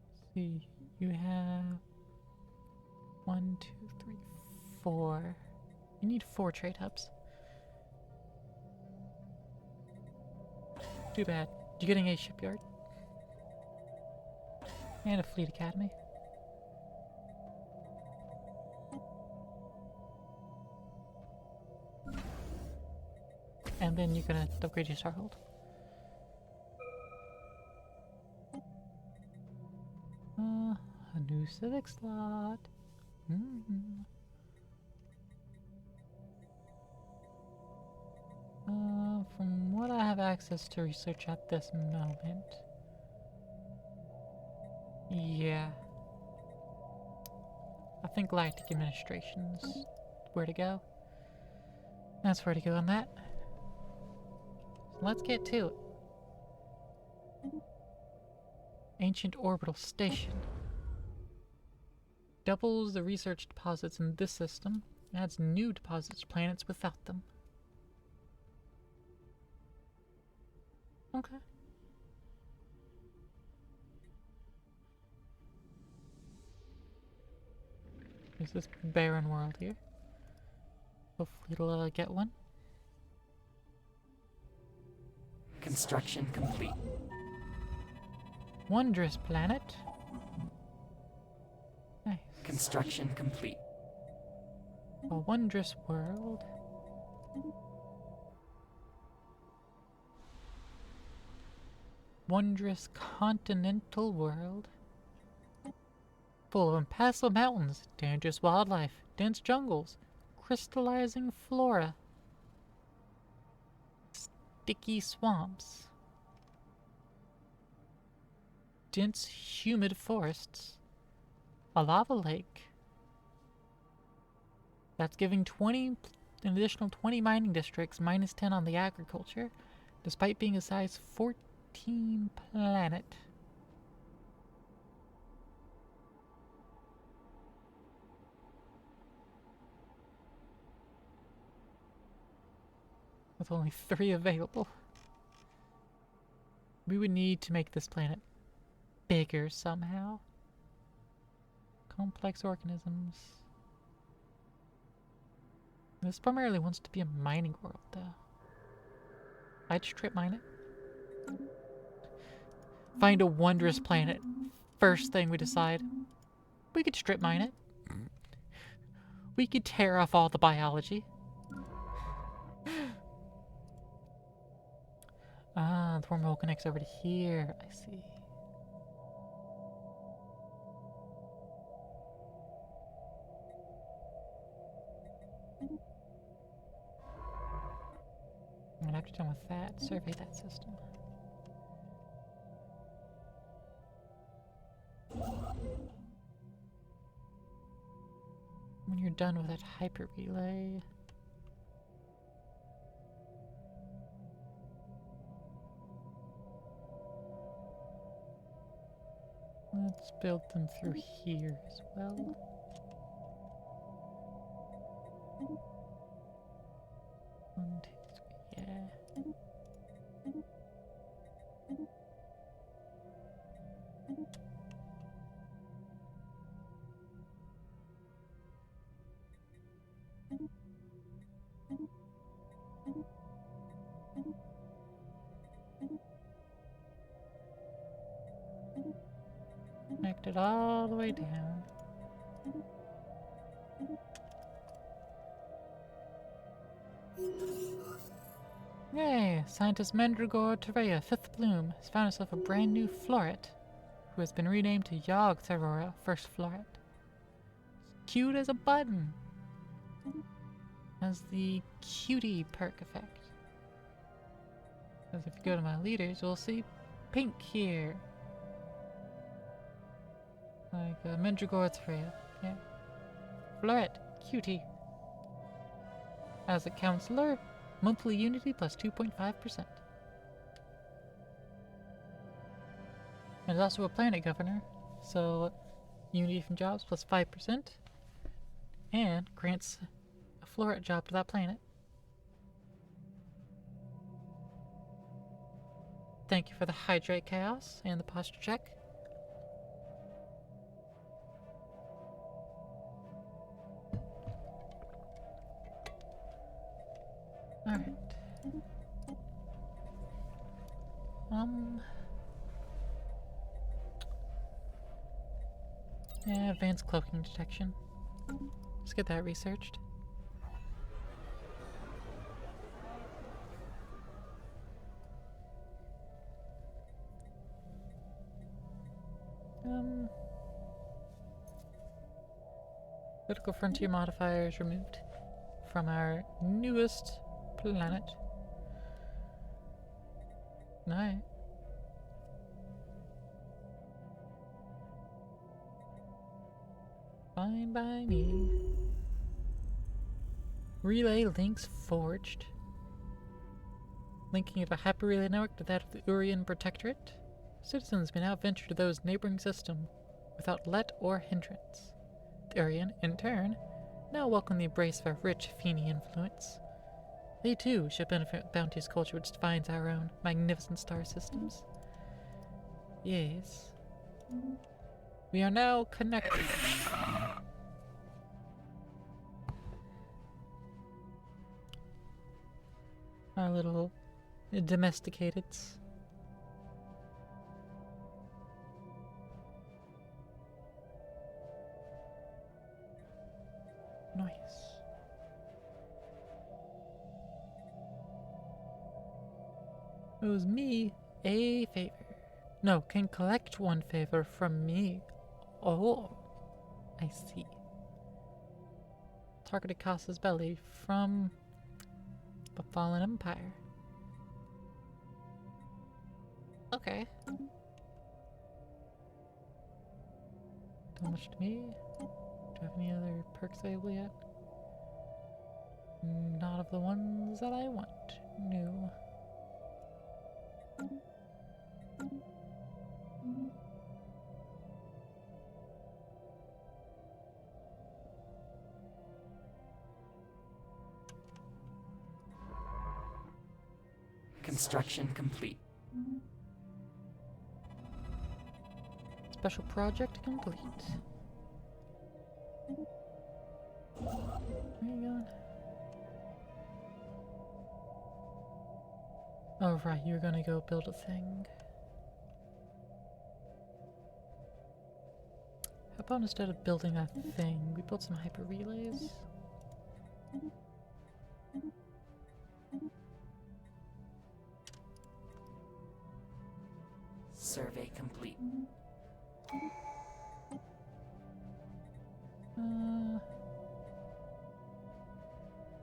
Let's see, you have 1, 2, 3, 4. You need 4 trade hubs. Too bad. You're getting a shipyard. And a fleet academy. And then you're gonna upgrade your Starhold. A new civic slot. From what I have access to research at this moment. Yeah. I think Galactic Administration's where to go. That's where to go on that. So let's get to it. Ancient Orbital Station. Doubles the research deposits in this system. Adds new deposits to planets without them. Okay. There's this barren world here. Hopefully it'll get one. Construction complete. Wondrous planet. Nice. Construction complete. A wondrous world. wondrous continental world, full of impassable mountains, dangerous wildlife, dense jungles, crystallizing flora, sticky swamps, dense humid forests, a lava lake that's giving an additional 20 mining districts, minus 10 on the agriculture, despite being a size 14 planet. With only 3 available. We would need to make this planet bigger somehow. Complex organisms. This primarily wants to be a mining world, though. I'd strip mine it. Find a wondrous planet. First thing we decide. We could strip mine it. We could tear off all the biology. Ah, the wormhole connects over to here. I see. And after done with that, survey that system. When you're done with that hyper relay, let's build them through here as well. One, two, three, yeah. Connect it all the way down. Yay! Scientist Mandragora Terea, 5th Bloom, has found herself a brand new floret, who has been renamed to Yogg Therora, 1st Floret. Cute as a button! Has the cutie perk effect. As if you go to my leaders, you'll see pink here. Like Mandragora Terea, yeah. Floret, cutie. As a counselor, monthly unity plus 2.5%. And it's also a planet governor, so unity from jobs plus 5%, and grants a floret job to that planet. Thank you for the hydrate chaos and the posture check. Alright. Yeah, advanced cloaking detection. Let's get that researched. Political frontier modifiers removed from our newest planet. Alright. Fine by me. Relay links forged. Linking of a happy relay network to that of the Urian Protectorate. Citizens may now venture to those neighboring systems without let or hindrance. The Urian, in turn, now welcome the embrace of our rich Affini influence. They too should benefit bounty's culture which defines our own magnificent star systems. Yes. We are now connected. Our little domesticateds. Nice. Owes me a favor. No, can collect one favor from me. Oh, I see. Targeted Casa's belly from the Fallen Empire. Okay. Too much to me. Do I have any other perks available yet? Not of the ones that I want. No. Construction complete. Special project complete. Where are you going? Oh right, you're gonna go build a thing. How about instead of building that thing, we build some hyper relays? Survey complete.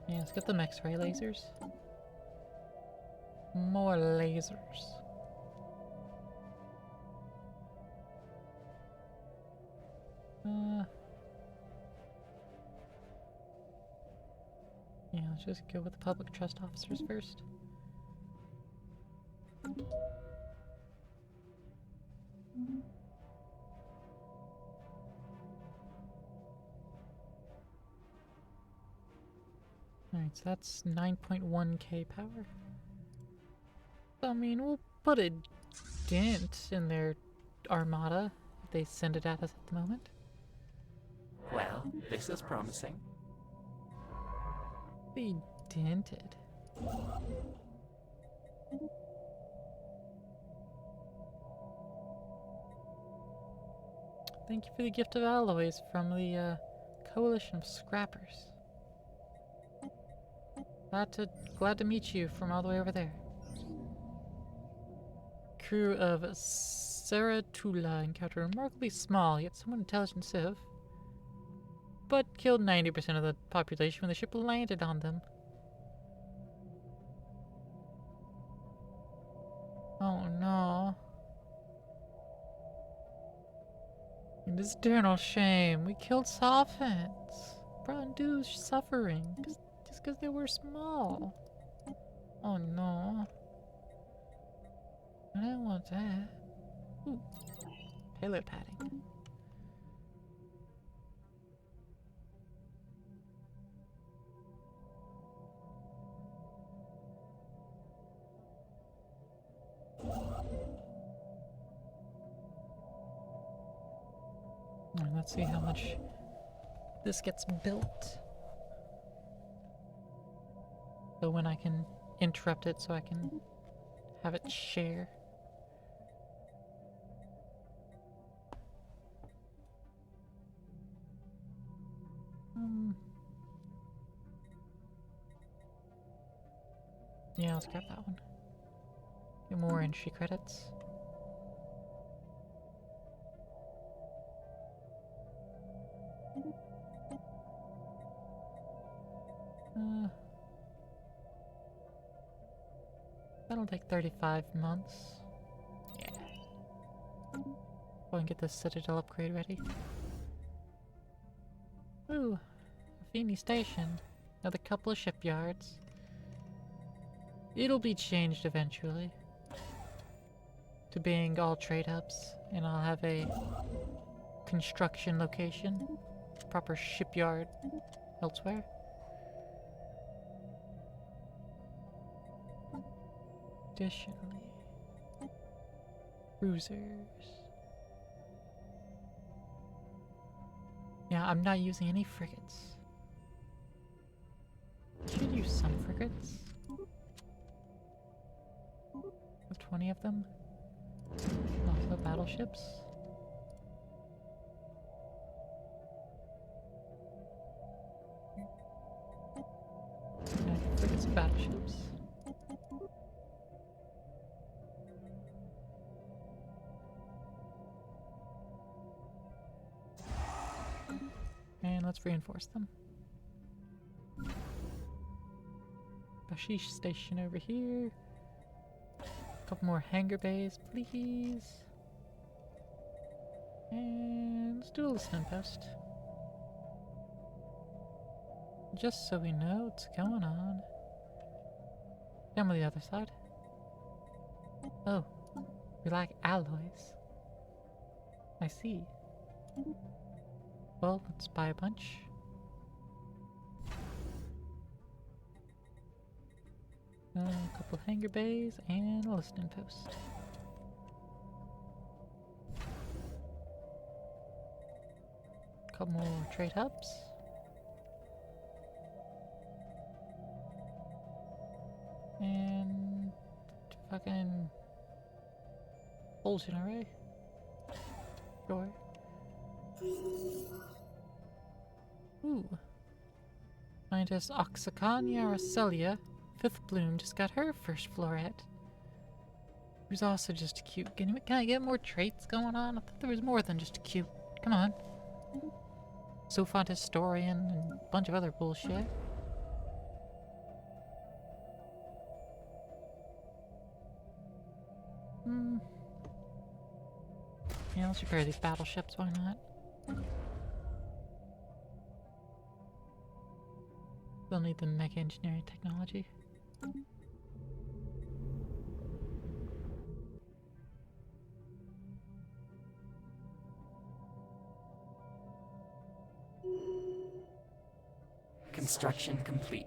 Yeah, let's get them X-ray lasers. More lasers. Yeah, let's just go with the public trust officers first. Alright, so that's 9.1k power. I mean, we'll put a dent in their armada if they send it at us at the moment. Well, this is promising. Be dented. Thank you for the gift of alloys from the Coalition of Scrappers. Glad to meet you from all the way over there. Crew of Saratula encountered a remarkably small yet somewhat intelligent civ, but killed 90% of the population when the ship landed on them. Oh no. It is eternal shame. We killed Sophins. Brought undue suffering just because they were small. Oh no. I don't want that. Ooh. Payload padding. Alright, let's see how much this gets built. So when I can interrupt it so I can have it share. Yeah, let's grab that one. Get more entry credits. That'll take 35 months. Yeah. Go and get this Citadel upgrade ready. Ooh, Affini Station. Another couple of shipyards. It'll be changed eventually to being all trade hubs, and I'll have a construction location, proper shipyard elsewhere. Additionally, cruisers. Yeah, I'm not using any frigates. Should use some frigates. With 20 of them. Also battleships. Yeah, frigates and battleships. And let's reinforce them. Bashish station over here. A couple more hangar bays, please. And let's do a listening post. Just so we know what's going on. Down on the other side. Oh, we like alloys. I see. Well, let's buy a bunch. A couple hangar bays and a listening post. A couple more trade hubs. And fucking propulsion array. Sure. Ooh. Scientist Oxacania Arcelia, 5th bloom, just got her first floret. Who's also just cute. Can I get more traits going on? I thought there was more than just cute. Come on. Sofont historian and a bunch of other bullshit. Yeah, let's repair these battleships, why not? They'll need the mecha engineering technology. Construction complete.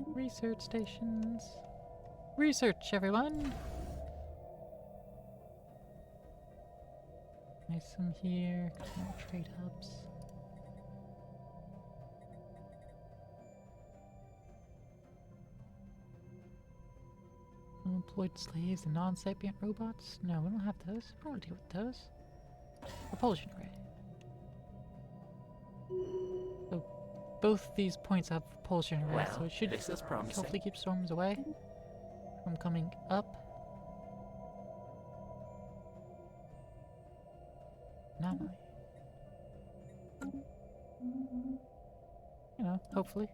Research stations. Research, everyone! Nice some here. Couple more trade hubs. Unemployed slaves and non-sapient robots? No, we don't have those. We don't want to deal with those. Propulsion array. So both these points have propulsion arrays, Well, so it should this is promising. hopefully keep storms away from coming up. Anomaly. You know, hopefully.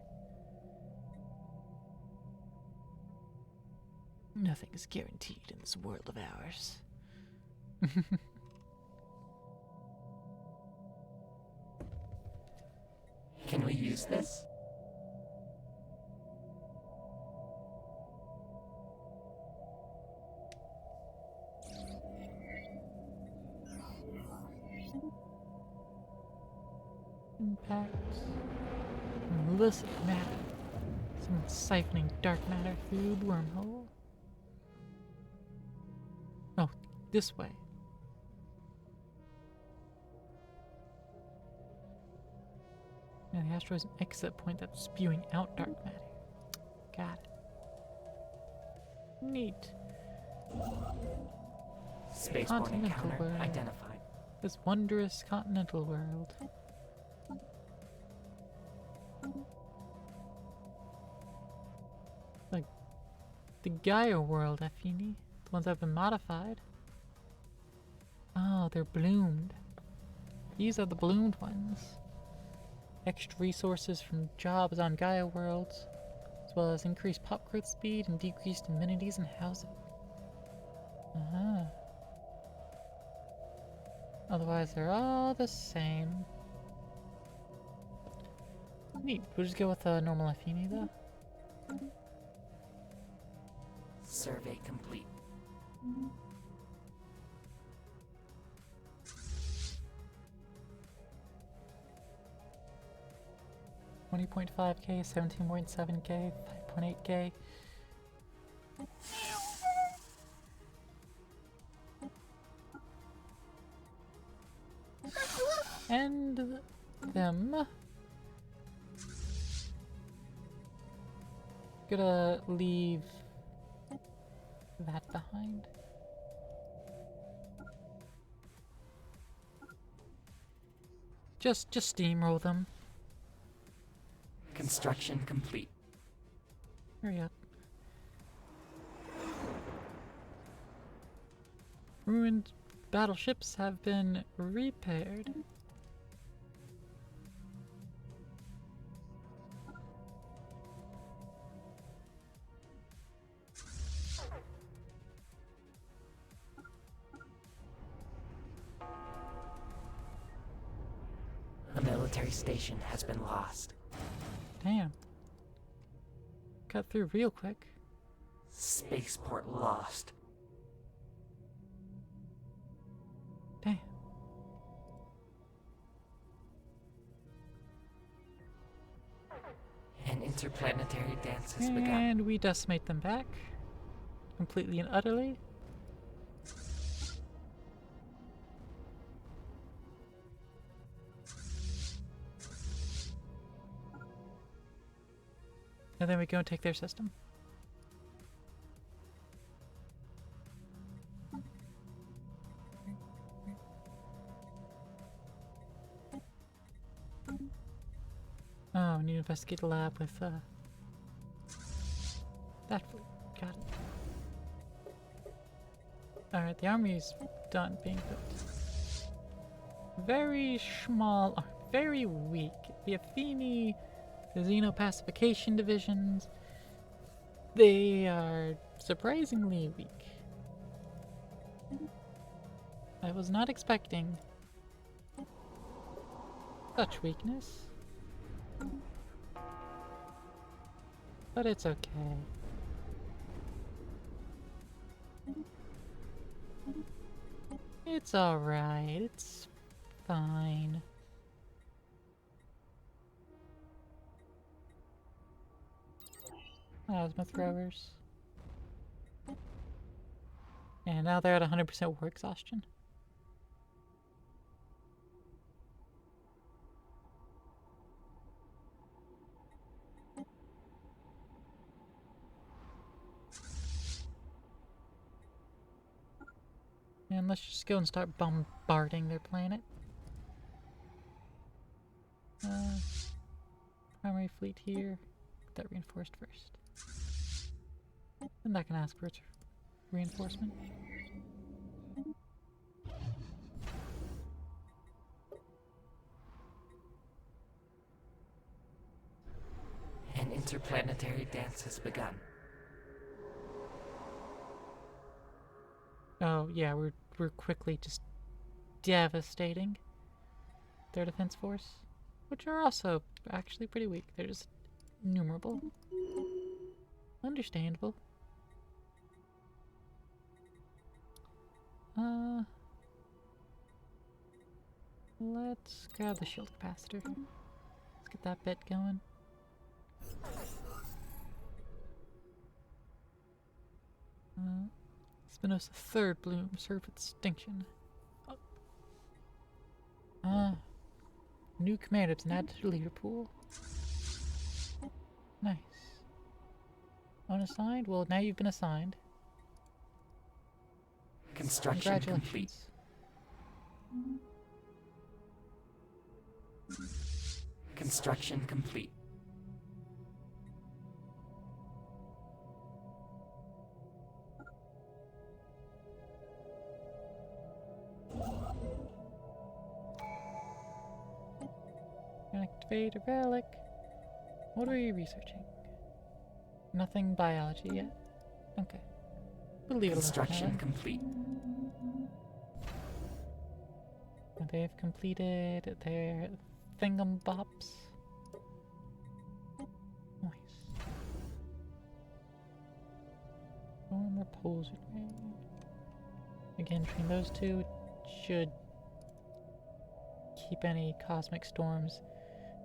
Nothing is guaranteed in this world of ours. Can we use this? Impact. Illicit matter. Someone's siphoning dark matter through the wormhole. Oh, this way. Now the asteroid's an exit point that's spewing out dark matter. Got it. Neat. Spaceborne Continental encounter world. identified. This wondrous continental world. Like the Gaia world, Affini. The ones that have been modified. Oh, they're bloomed. These are the bloomed ones. Extra resources from jobs on Gaia worlds, as well as increased pop growth speed and decreased amenities and housing. Otherwise, they're all the same. Neat. We'll just go with normal Affini though. Survey complete. $20.5K, 17.7K, 5.8K. And them. Gonna leave that behind. Just steamroll them. Construction complete. Hurry up. Ruined battleships have been repaired. Military station has been lost. Damn. Cut through real quick. Spaceport lost. Damn. An interplanetary dance has begun. And we decimate them back. Completely and utterly. And then we go and take their system. Oh, we need to investigate the lab with that fleet. Got it. Alright, the army's done being built. Very small, very weak. The Affini, the Xenopacification divisions, they are surprisingly weak. I was not expecting such weakness. But it's okay. It's alright. It's fine. Plasma throwers. And now they're at 100% war exhaustion. And let's just go and start bombarding their planet. Primary fleet here. Get that reinforced first. I'm not gonna ask for its reinforcement. An interplanetary dance has begun. Oh yeah, we're quickly just devastating their defense force, which are also actually pretty weak. They're just innumerable. Understandable. Let's grab the shield capacitor. Let's get that bit going. Spinoza third bloom serve extinction. New commander is added to the leader pool. Nice. Unassigned? Well, now you've been assigned. Construction complete. Construction complete. Activate a relic. What are you researching? Nothing biology yet. Okay. We'll leave it alone. Construction complete. They've completed their thingambops. Nice. Storm repulsion raid. Again, between those two, it should keep any cosmic storms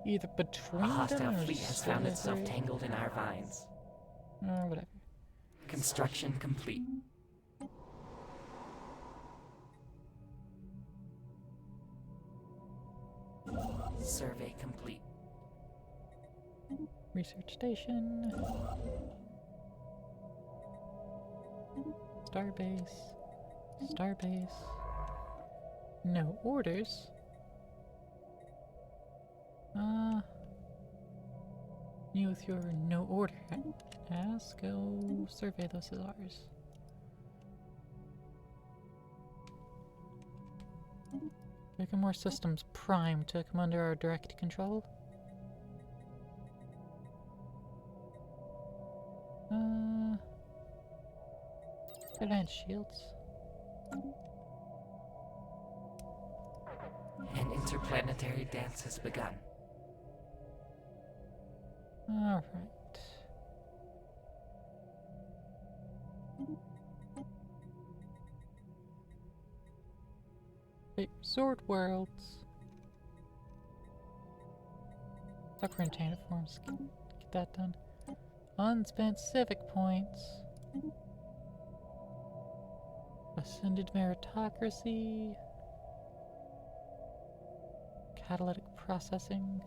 either between A hostile them or fleet has found itself separate, tangled in our vines. or whatever. Construction complete. Survey complete. Research station. Starbase. Starbase. No orders. You with your no order. Let's go survey those Cesars. Making more systems primed to come under our direct control. Advanced shields. An planetary dance has begun. Alright. Wait, Resort Worlds. Superintendent forms. Get that done. Unspent civic points. Ascended meritocracy. Catalytic processing.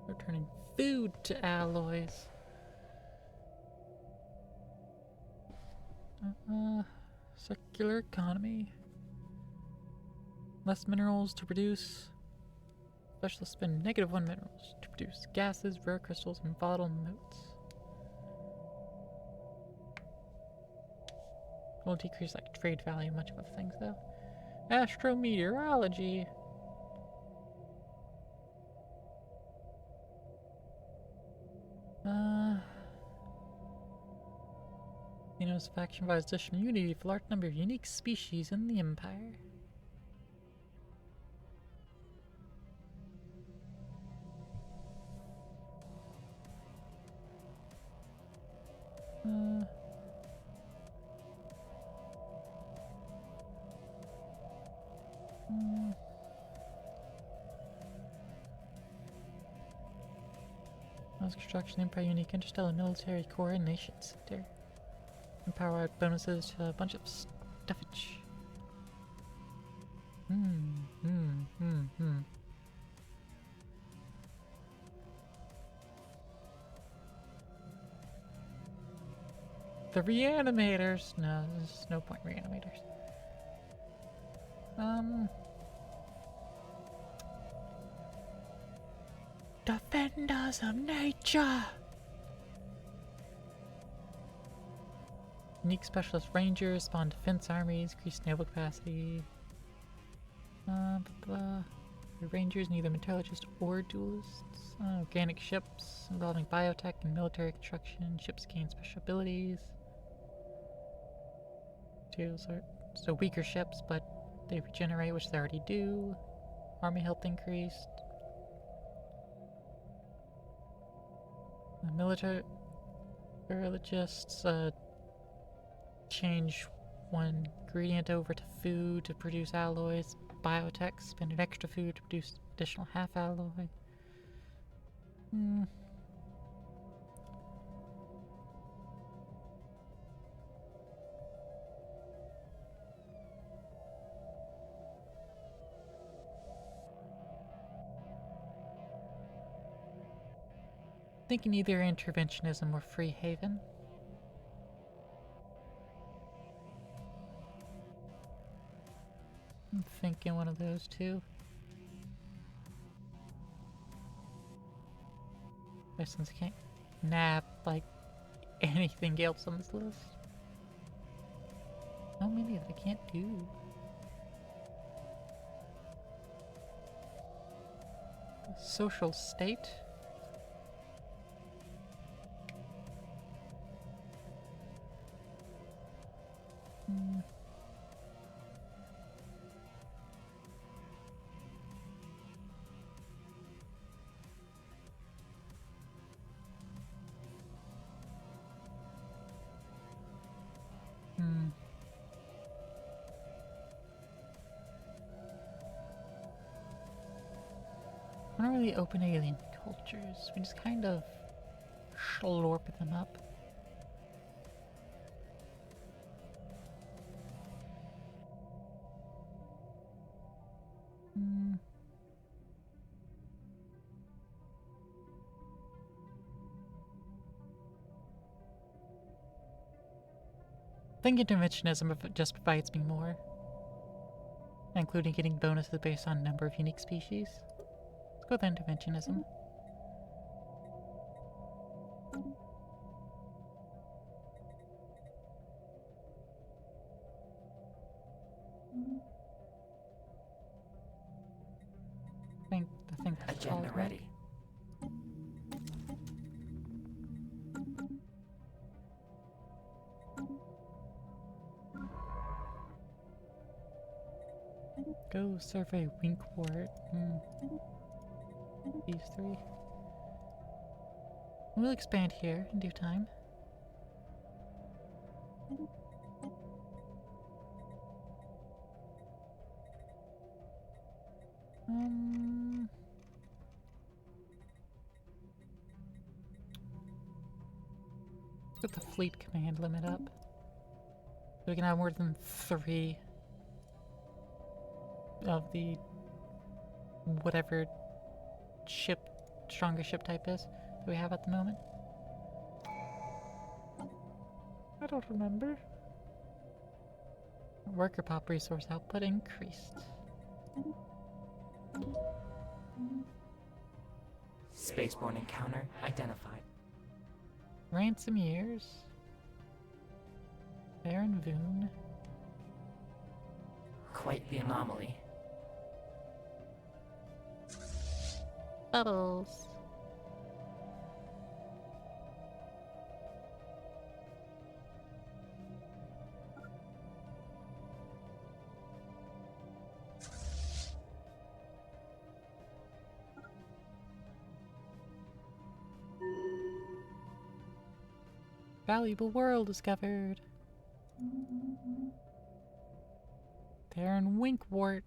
Returning food to alloys. Circular economy. Less minerals to produce. Specialists spend -1 minerals to produce gases, rare crystals, and volatile notes. Will decrease like trade value, much of other things though. Astrometeorology. Xenos faction provides additional unity for a large number of unique species in the Empire. Construction Empire unique interstellar military coordination center. Empower bonuses to a bunch of stuffage. The reanimators. No, there's no point in reanimators. Defenders of nature. Unique specialist rangers spawn defense armies, increase naval capacity. The rangers neither intelligence or duelists. Organic ships involving biotech and military construction. Ships gain special abilities. So weaker ships, but they regenerate, which they already do. Army health increased. The militarists change one ingredient over to food to produce alloys. Biotech spend an extra food to produce additional half alloy. Thinking either interventionism or free haven. I'm thinking one of those two. Since I can't nab like anything else on this list. How many that I can't do? Social state. We're not really open alien cultures. We just kind of slurp them up. I think interventionism just provides me more, including getting bonuses based on number of unique species. Let's go with interventionism. I think that's Agenda all ready. Go survey Winkwort. These three. We'll expand here in due time. Put the fleet command limit up. So we can have more than 3 of the whatever ship, stronger ship type is that we have at the moment. I don't remember. Worker pop resource output increased. Spaceborne encounter identified. Ransom years. Baron Voon. Quite the anomaly. Bubbles. Valuable world discovered. Baron Winkwort.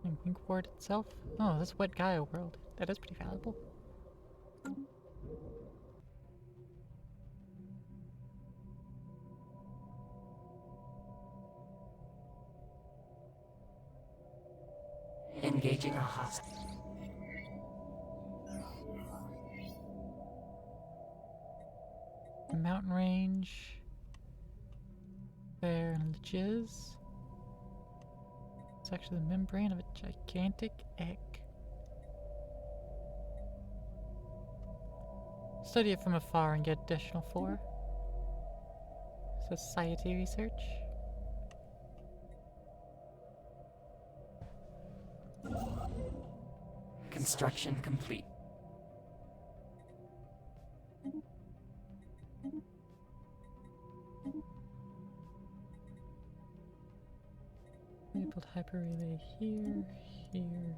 And Winkwort itself? Oh, this Wet Gaia world. That is pretty valuable. Engaging a hostile. Mountain range. Baron Liches. It's actually the membrane of a gigantic egg. Study it from afar and get additional 4. Society research. Construction complete. We build hyper relay here, here.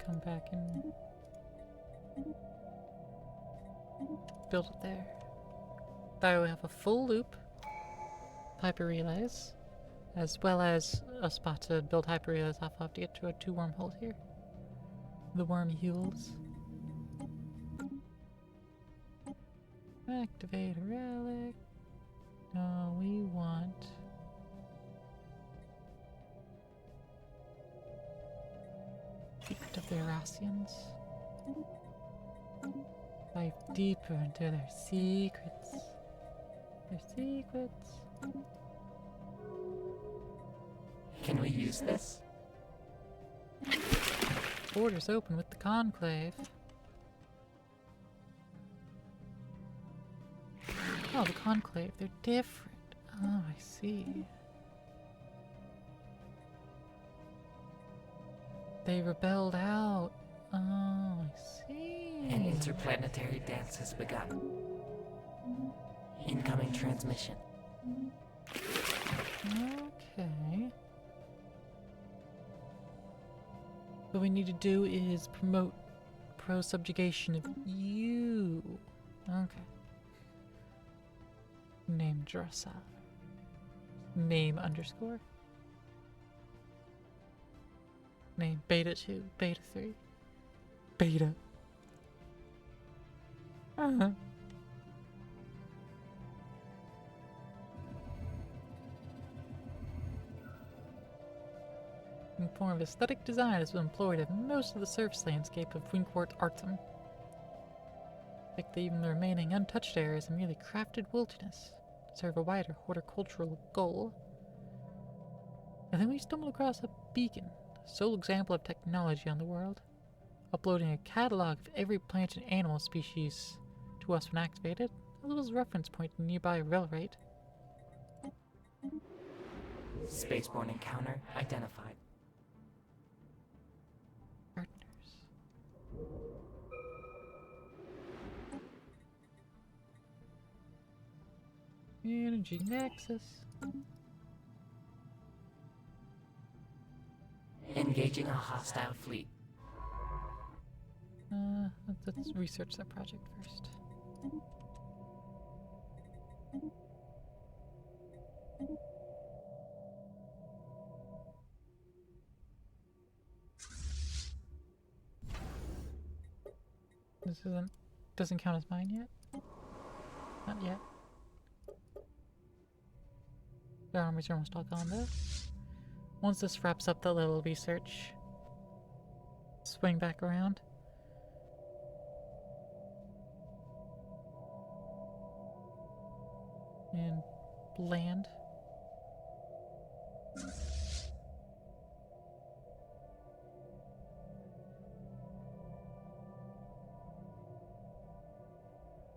Come back and build it there. That way we have a full loop hyper relays, as well as a spot to build hyper relays off of to get to a 2 wormhole here. The wormholes. Activate a relic. No, we want Secret of the Erasians. Dive deeper into their secrets. Their secrets. Can we use this? Borders open with the Conclave. Oh, the Conclave, they're different. Oh, I see. They rebelled out. Oh, I see. An interplanetary dance has begun. Incoming transmission. Okay. What we need to do is promote pro-subjugation of you. Okay. Name Dressa. Name underscore. Name Beta 2, Beta 3. Beta. In form of aesthetic design has been employed in most of the surface landscape of Winkwort Artem. Like even the remaining untouched areas are merely crafted wilderness to serve a wider horticultural goal. And then we stumbled across a beacon, the sole example of technology on the world, uploading a catalog of every plant and animal species to us when activated, as well as a reference point in nearby Relrate. Spaceborne encounter identified. Partners. Changing nexus. Engaging a hostile fleet. Let's research that project first. This doesn't count as mine yet. Not yet. The armies are almost all gone though. Once this wraps up the little research, swing back around. And land.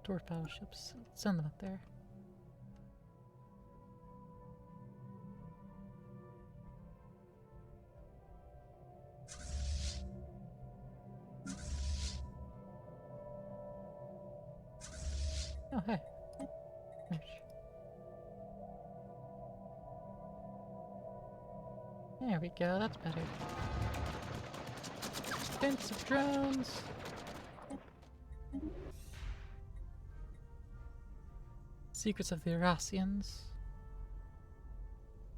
Dwarf battleships. Send them up there. Oh, hey. Gosh. There we go, that's better. Defensive drones. Secrets of the Eurasians.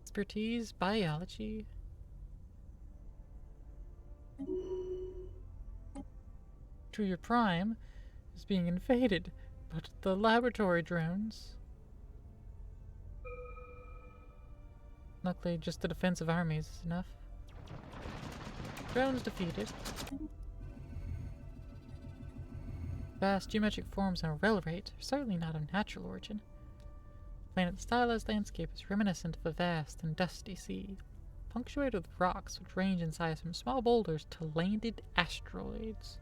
Expertise, biology. To your prime is being invaded, but the laboratory drones. Luckily, just the defensive armies is enough. Drones defeated. Vast geometric forms and rail rate are certainly not of natural origin. The planet's stylized landscape is reminiscent of a vast and dusty sea, punctuated with rocks which range in size from small boulders to landed asteroids.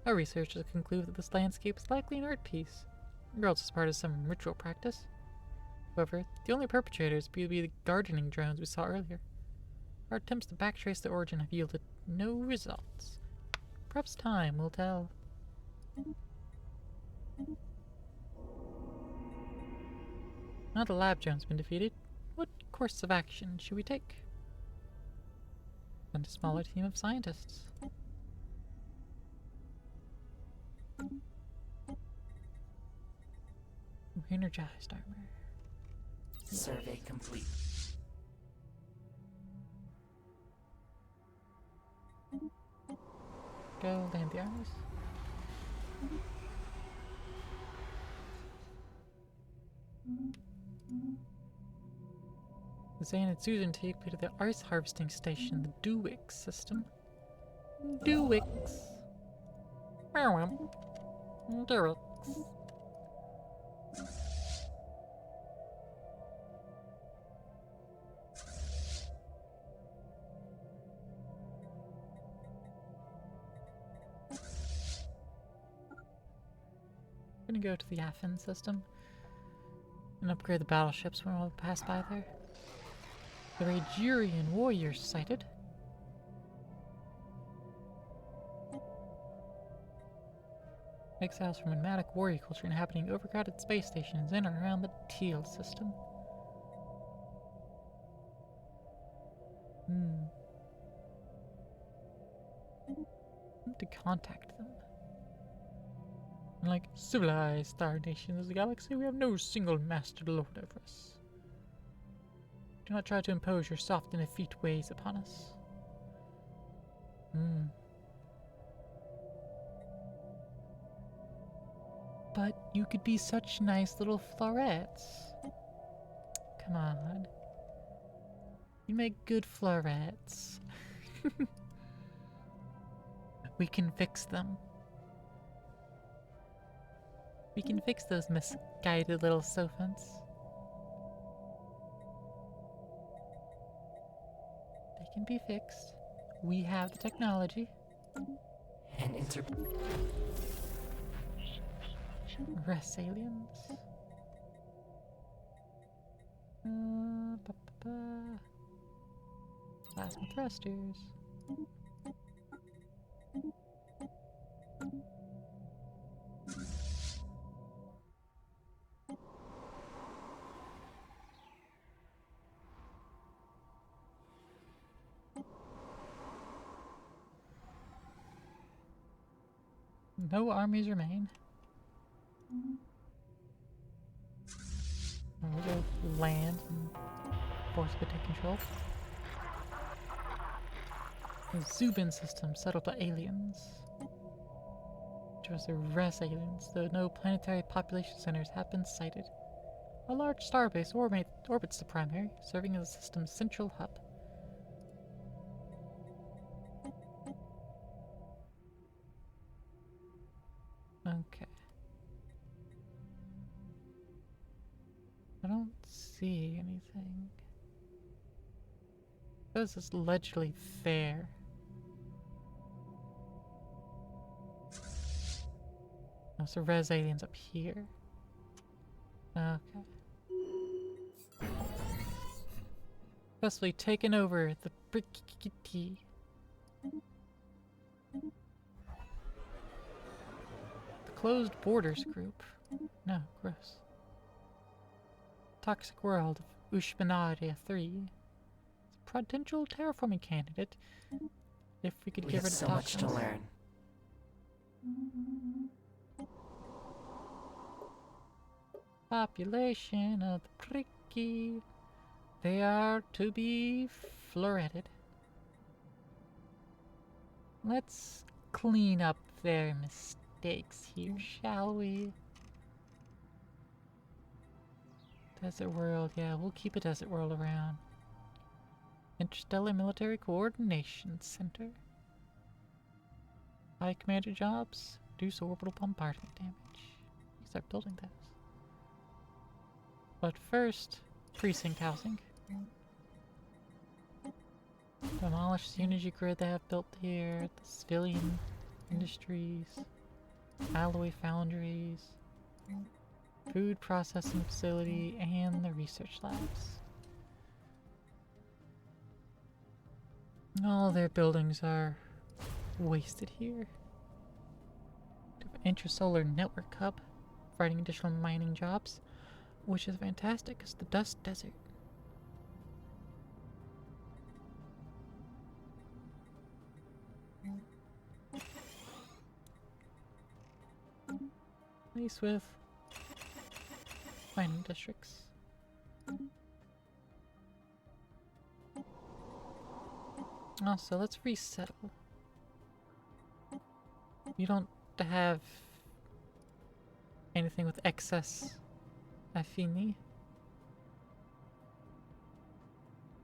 Our researchers conclude that this landscape is likely an art piece, or else as part of some ritual practice. However, the only perpetrators appear to be the gardening drones we saw earlier. Our attempts to backtrace their origin have yielded no results. Perhaps time will tell. Now the lab drone's been defeated, what course of action should we take? Send a smaller team of scientists. Energized armor. Survey complete. Go land the armies. Zane and Susan take me to the ice harvesting station, the Dewix system. Dewix. Dewix. I'm gonna go to the Affini system and upgrade the battleships when we'll pass by there. The Ragerian warriors sighted. Exiles from nomadic warrior culture inhabiting overcrowded space stations in and around the Teal system. I need to contact them. Unlike civilized star nations of the galaxy, we have no single master lord over us. Do not try to impose your soft and effete ways upon us. But you could be such nice little florets. Come on. You make good florets. We can fix them. We can fix those misguided little sophants. They can be fixed. We have the technology. And Rest aliens. Plasma thrusters. No armies remain. We'll go land and forcibly take control. The Zubin system settled by aliens. Just the res aliens, though no planetary population centers have been sighted. A large starbase orbits the primary, serving as the system's central hub. Okay. I don't see anything. This is allegedly fair. Oh, so res aliens up here. Okay. Successfully taken over the Brickity. The Closed Borders Group. No, gross. Toxic World of Ushmanaria 3. It's a potential terraforming candidate. If we could We get have rid of so much toxins. to learn. Population of the Pricky. They are to be floreted. Let's clean up their mistakes here, shall we? Desert World, yeah, we'll keep a Desert World around. Interstellar Military Coordination Center. High Commander jobs, reduce orbital bombardment damage. We start building those. But first, precinct housing. Demolish the energy grid they have built here, the civilian industries, alloy foundries, food processing facility, and the research labs. All their buildings are wasted here. Intrasolar network hub, providing additional mining jobs, which is fantastic because the dust desert. Place with mining districts. Also, let's resettle. You don't have anything with excess Affini.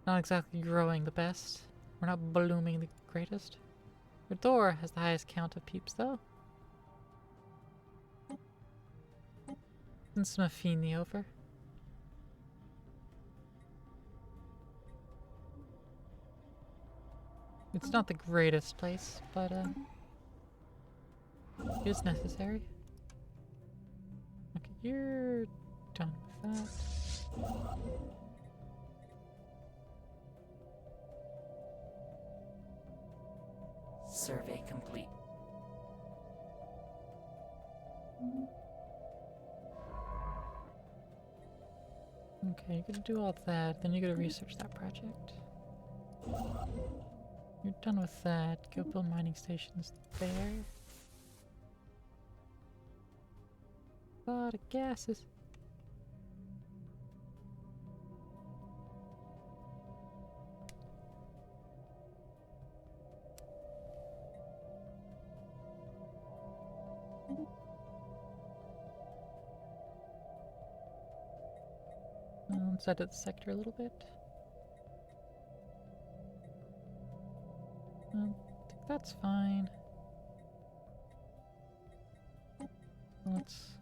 Not exactly growing the best. We're not blooming the greatest. Redor has the highest count of peeps, though. Send some Affini over. It's not the greatest place, but it is necessary. Okay, you're done with that. Survey complete. Okay, you gotta do all that, then you gotta research that project. You're done with that. Go build mining stations there. A lot of gases. Let's edit the sector a little bit. I think that's fine. Let's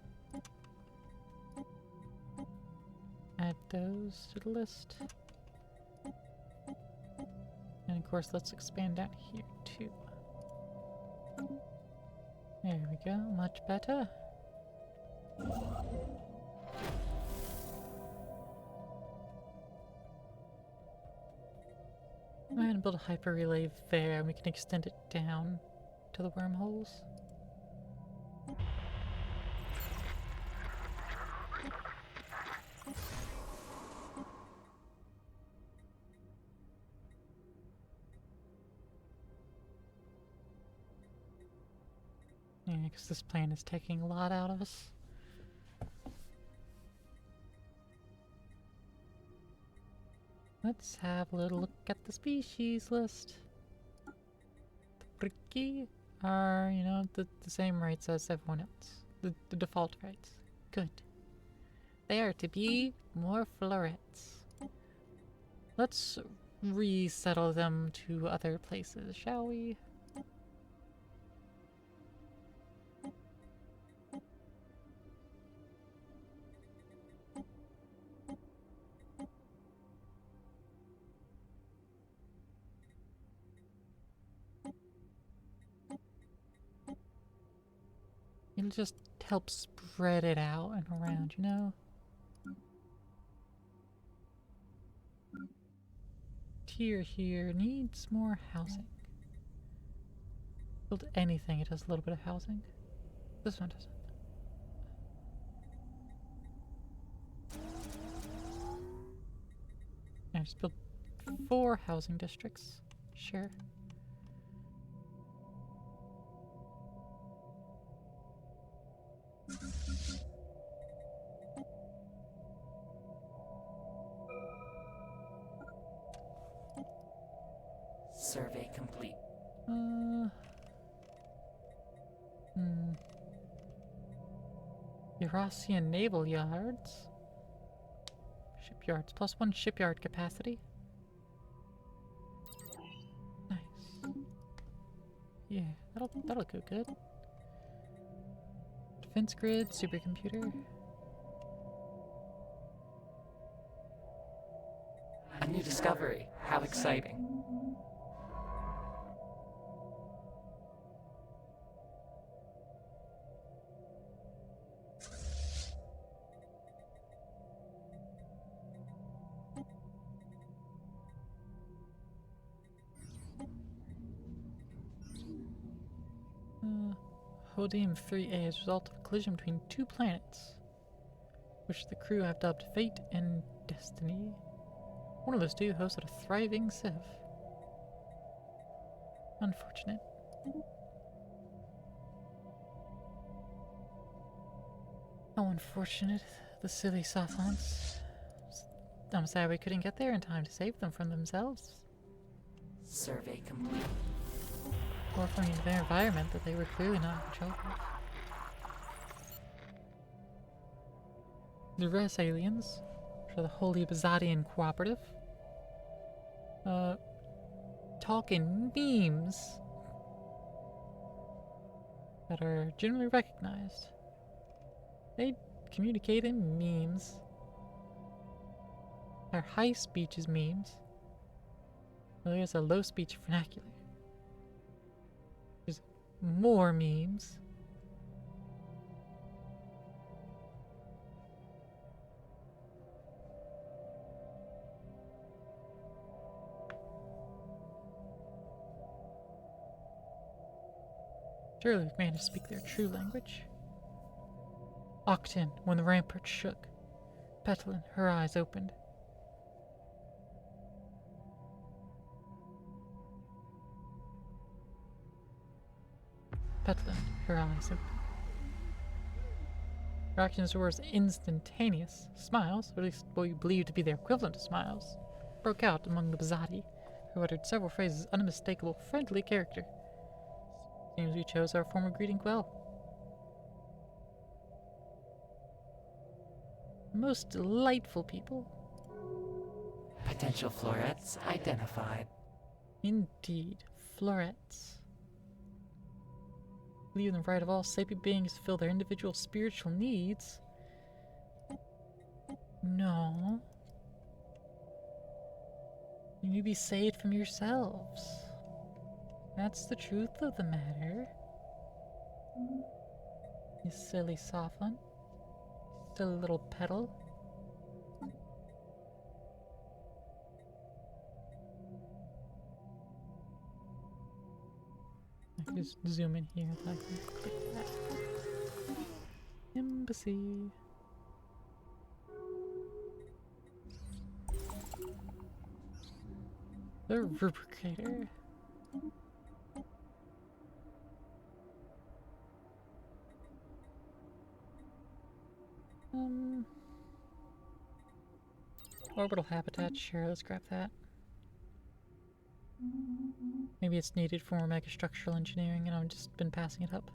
add those to the list. And of course, let's expand down here too. There we go, much better. Go ahead and build a hyper relay there, and we can extend it down to the wormholes. because this plan is taking a lot out of us. Let's have a little look at the species list. The Briki are, you know, the same rights as everyone else. The default rights. Good. They are to be more florets. Let's resettle them to other places, shall we? It'll just help spread it out and around, you know? Tier here needs more housing. Build anything, it has a little bit of housing. This one doesn't. I just built 4 housing districts. Sure. Survey complete. Eurasian naval yards. Shipyards. +1 shipyard capacity. Nice. Yeah, that'll go good. Defense grid, supercomputer. A new discovery. How exciting. Hodium 3A is a result of a collision between 2 planets, which the crew have dubbed Fate and Destiny. One of those 2 hosted a thriving civ. Unfortunate. How unfortunate, the silly Sothons. I'm sad we couldn't get there in time to save them from themselves. Survey complete. Or from their environment that they were clearly not in control of. The Res aliens, which are the Holy Bazadian Cooperative, talk in memes that are generally recognized. They communicate in memes. Their high speech is memes. There's a low speech vernacular. There's more memes. Surely we've managed to speak their true language. Octin, when the ramparts shook. Petalin, her eyes opened. Petalin, her eyes opened. Her actions were as instantaneous. Smiles, or at least what we believe to be their equivalent to smiles, broke out among the Bazadi, who uttered several phrases of unmistakable, friendly character. Seems we chose our form of greeting well. Most delightful people. Potential florets identified. Indeed, florets. Believe in the right of all sapient beings to fill their individual spiritual needs. No. You need to be saved from yourselves. That's the truth of the matter. You silly Sophon. Silly little petal. I can just zoom in here so I can click that. Embassy. The rubricator. Orbital habitat, sure, let's grab that. Maybe it's needed for more megastructural engineering and I've just been passing it up.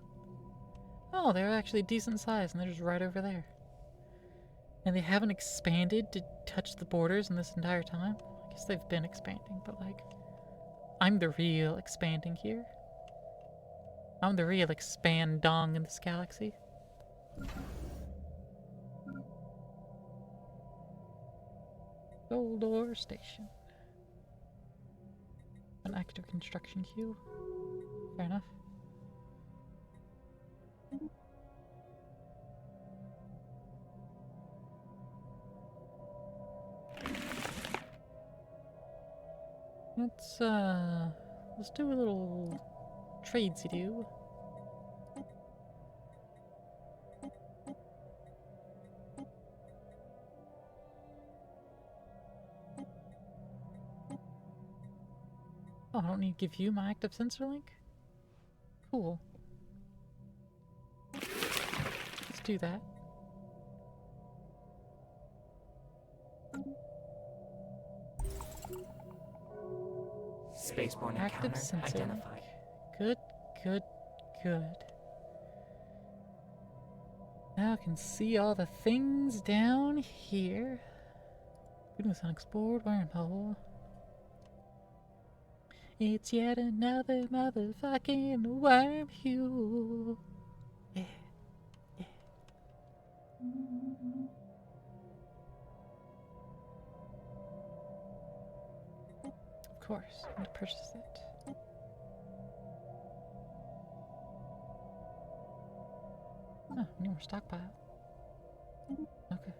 Oh, they're actually decent size and they're just right over there. And they haven't expanded to touch the borders in this entire time? I guess they've been expanding, but like, I'm the real expanding here. I'm the real expand-dong in this galaxy. Goldor Station. An active construction queue. Fair enough. Let's do a little tradesy-do. Oh, I don't need to give you my active sensor link? Cool. Let's do that. Spaceborne Active encounter sensor link. identified. Good, good, good. Now I can see all the things down here. Goodness, unexplored wormhole. It's yet another motherfucking wormhole. Yeah, yeah. Of course, I'm gonna purchase it. Oh, need more stockpile. Okay.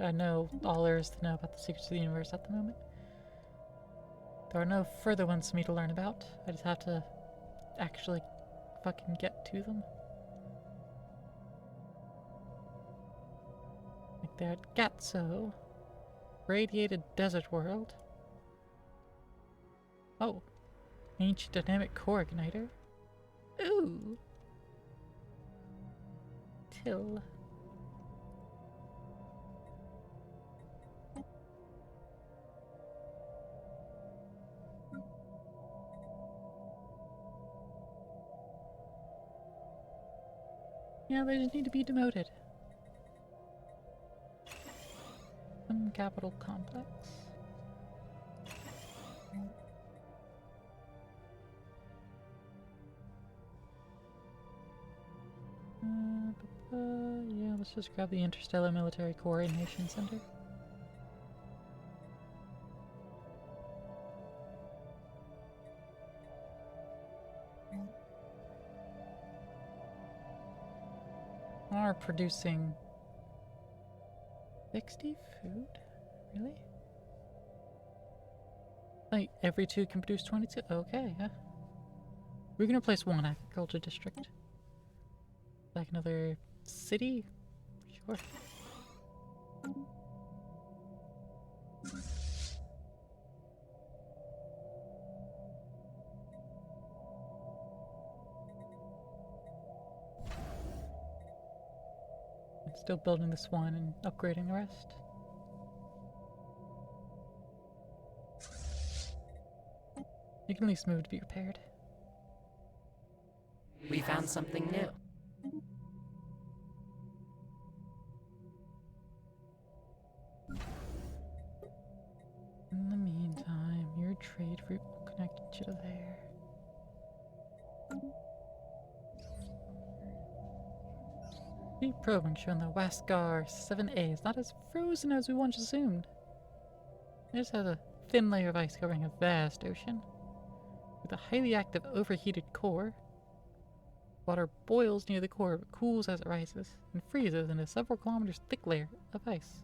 I know all there is to know about the secrets of the universe at the moment. There are no further ones for me to learn about. I just have to actually fucking get to them. Like they're at Gatso. Radiated desert world. Oh. Ancient dynamic core igniter. Ooh. Till. Yeah, they just need to be demoted. Some capital complex. Yeah, let's just grab the Interstellar Military Coordination Center. Are producing 60 food? Really? Like every 2 can produce 22? Okay, yeah. We're gonna place 1 agriculture district. Like another city? Sure. I'm still building this one and upgrading the rest. You can at least move to be repaired. We found something new. In the meantime, your trade route will connect you to there. Deep probing showing the Waskar 7A is not as frozen as we once assumed. It just has a thin layer of ice covering a vast ocean. With a highly active overheated core, water boils near the core but cools as it rises and freezes in a several kilometers thick layer of ice.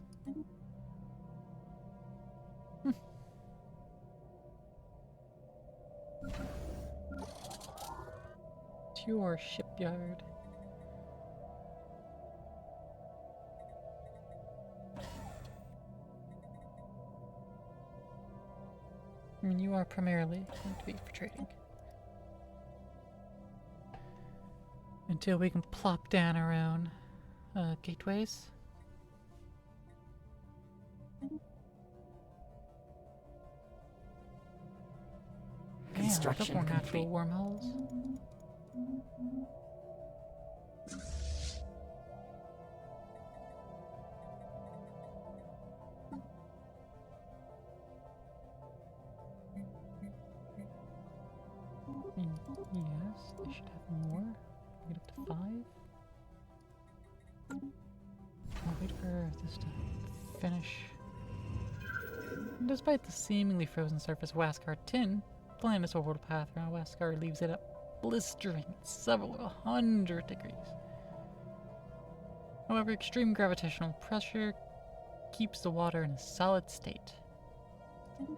To your shipyard. you are primarily going to be for trading. Until we can plop down our own gateways. Construction Yeah, a couple more complete. natural wormholes. Yes, they should have more. Get up to 5. I'll wait for this to finish. And despite the seemingly frozen surface of Waskar Tin, the planet's orbital path around Waskar leaves it up blistering at several 100 degrees. However, extreme gravitational pressure keeps the water in a solid state.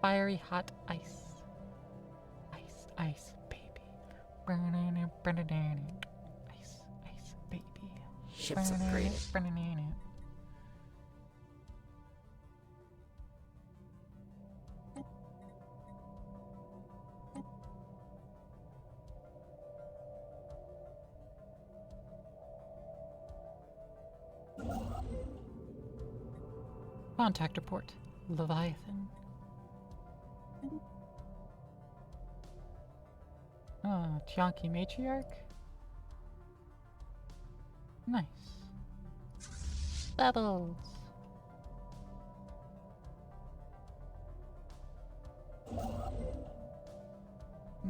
Fiery hot ice. Ice, ice, baby. Ice, ice, baby. Ships upgraded. Contact report. Leviathan. Oh, Tianki Matriarch? Nice. Bubbles.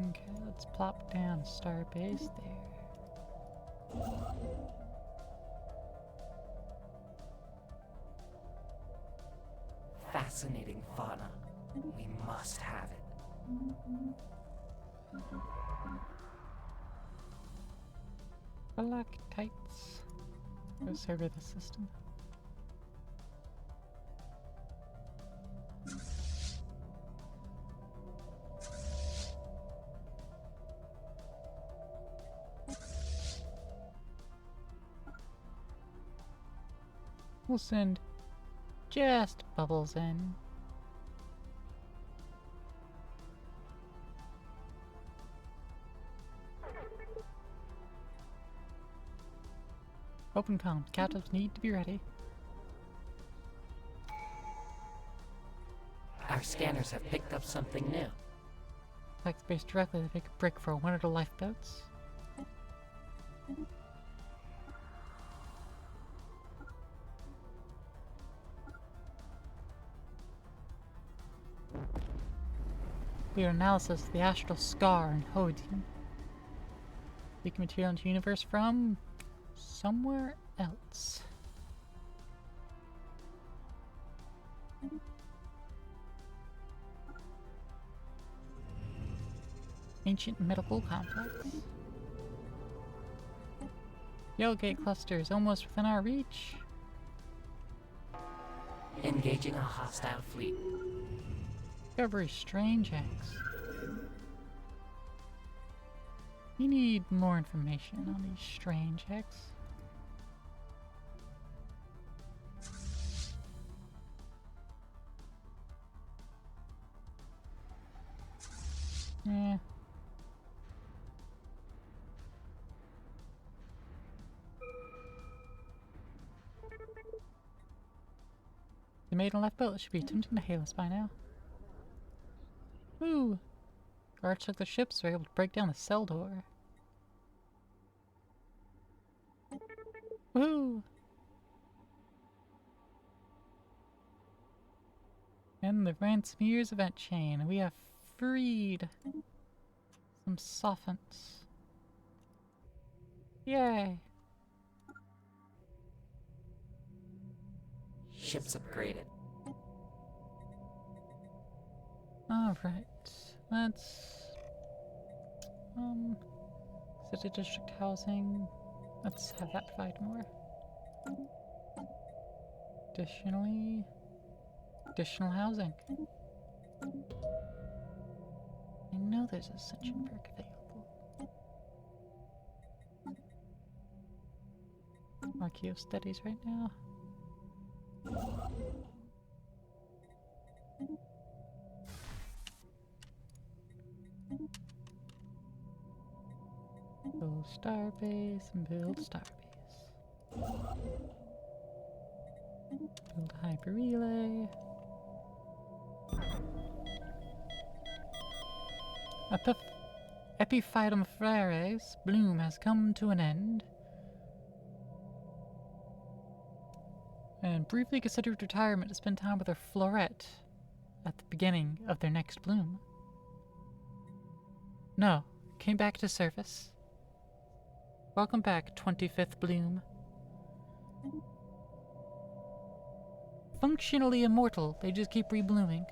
Okay, let's plop down Starbase there. Fascinating fauna. We must have it. Galactites. Go survey the system. We'll send just Bubbles in. Open comms. Captives need to be ready. Our scanners have picked up something new. Like space directly to take a break for one of the lifeboats. Clear analysis of the astral scar in Hodin. Leaking material into the universe from somewhere else. Ancient medical complex. Yellowgate cluster is almost within our reach. Engaging a hostile fleet. Discovery strange eggs. We need more information on these strange eggs. Yeah. The maiden lifeboat should be attempting to hail us by now. Woo! Guards took the ships were able to break down the cell door. Woo! And the Ransomeer's event chain. We have freed some sophants. Yay! Ships upgraded. Alright. Let's city district housing. Let's have that provide more. Additional housing. I know there's Ascension perk available. Archaeo studies right now. Build starbase and build starbase. Build hyper relay. Epiphytum frares bloom has come to an end. And briefly considered retirement to spend time with her floret at the beginning of their next bloom. No, came back to service. Welcome back, 25th bloom. Functionally immortal, they just keep reblooming.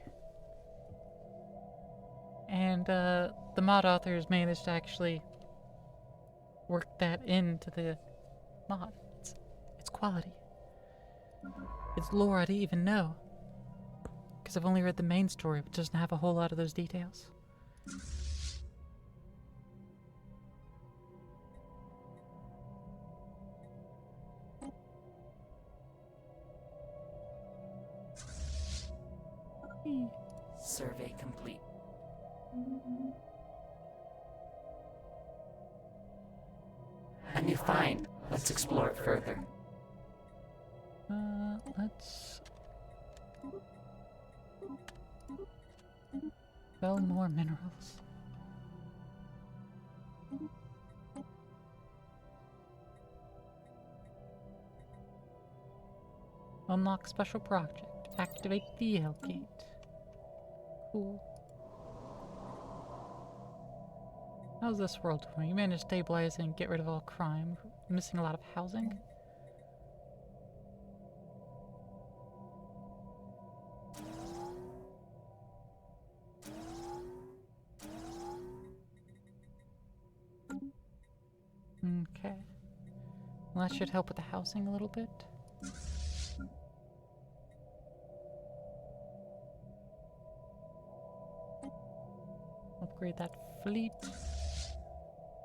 And the mod authors managed to actually work that into the mod. It's quality. It's lore I didn't even know. Because I've only read the main story, which doesn't have a whole lot of those details. Survey complete. A new find. Let's explore it further. Let's... Sell more minerals. Unlock special project. Activate the L gate. Cool. How's this world doing? You managed to stabilize and get rid of all crime. Missing a lot of housing. Okay. Well, that should help with the housing a little bit. Upgrade that fleet.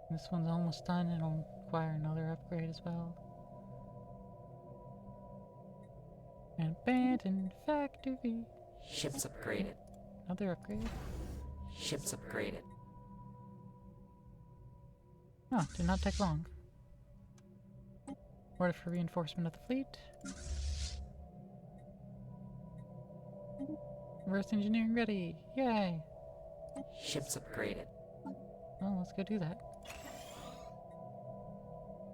This one's almost done. It'll require another upgrade as well. An abandoned factory. Ships upgraded. Another upgrade. Ships upgraded. Oh, did not take long. Order for reinforcement of the fleet. Reverse engineering ready. Yay! Ships upgraded. Well, let's go do that.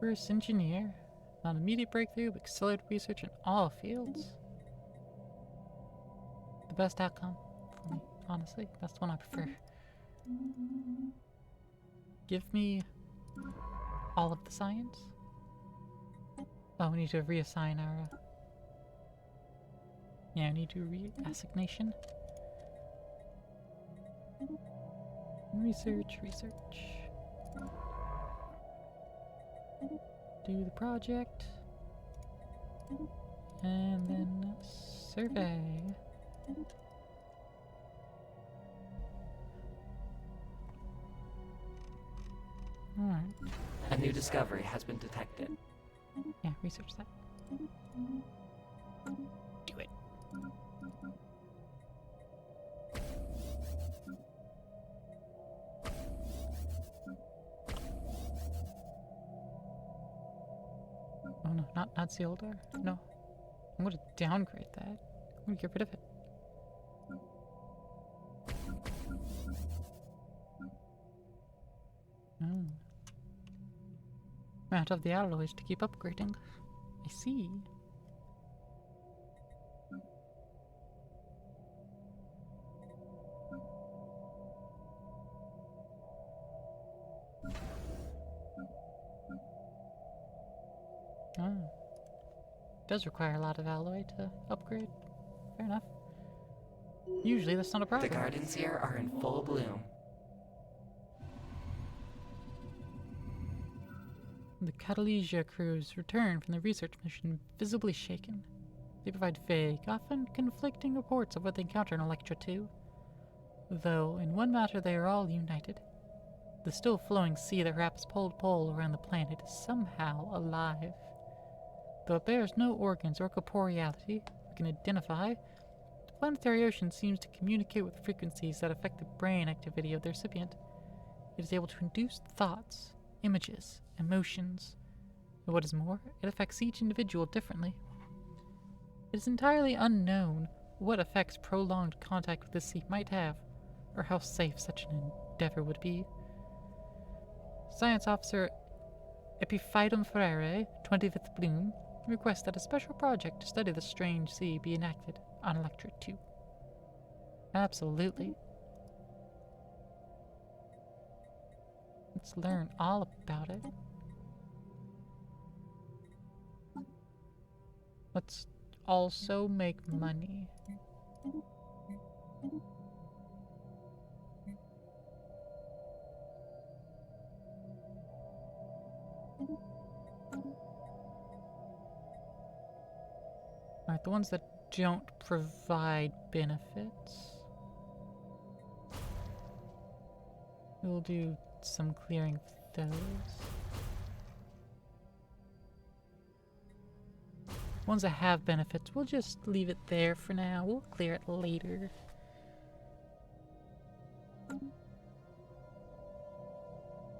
Reverse engineer. Not immediate breakthrough, but accelerated research in all fields. The best outcome for me, honestly. That's the one I prefer. Give me all of the science. Oh, we need to reassign our... yeah, we need to reassignation. Research. Do the project. And then survey. Alright. A new discovery has been detected. Yeah, research that. Do it. Oh no, not Sealdar. No. I'm gonna downgrade that. I'm gonna get rid of it. Oh. Amount of the alloys to keep upgrading. I see. Oh. Does require a lot of alloy to upgrade. Fair enough. Usually that's not a problem. The gardens here are in full bloom. The Catalesia crews return from the research mission visibly shaken. They provide vague, often conflicting reports of what they encounter in Electra 2. Though, in one matter they are all united. The still flowing sea that wraps pole to pole around the planet is somehow alive. Though it bears no organs or corporeality we can identify, the planetary ocean seems to communicate with frequencies that affect the brain activity of the recipient. It is able to induce thoughts, images, emotions, and what is more, it affects each individual differently. It is entirely unknown what effects prolonged contact with the sea might have, or how safe such an endeavor would be. Science Officer Epiphytum Ferrere, 25th Bloom, requests that a special project to study the strange sea be enacted on Electorate 2. Absolutely. Let's learn all about it. Let's also make money. Alright, the ones that don't provide benefits. We'll do some clearing of those. Ones that have benefits, we'll just leave it there for now. We'll clear it later.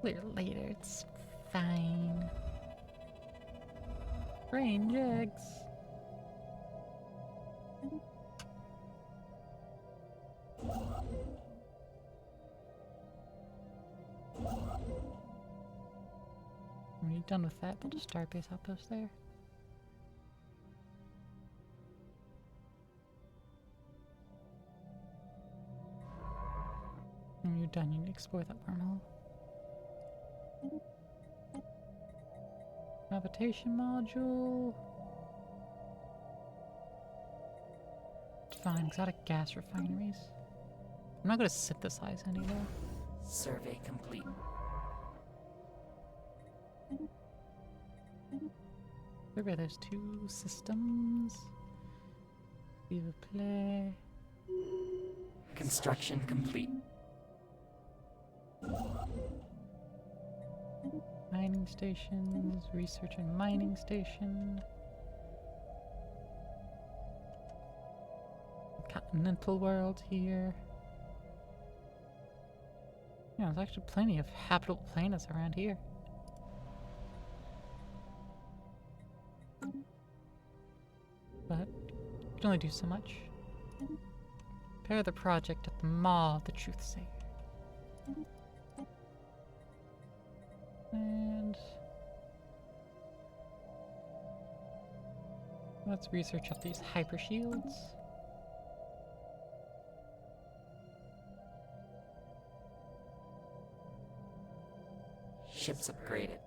Clear it later, it's fine. Range eggs. When you're done with that, build a starbase outpost there. When you're done, you need to explore that wormhole. Habitation module. Fine, exotic gas refineries. I'm not gonna synthesize any though. Survey complete. Survey those two systems. Viva play. Construction complete. Mining stations, research and mining station. Continental world here. Yeah, there's actually plenty of habitable planets around here. But you can only do so much. Prepare the project at the Maw of the Truthsayer. And let's research up these hyper shields. Ships upgraded.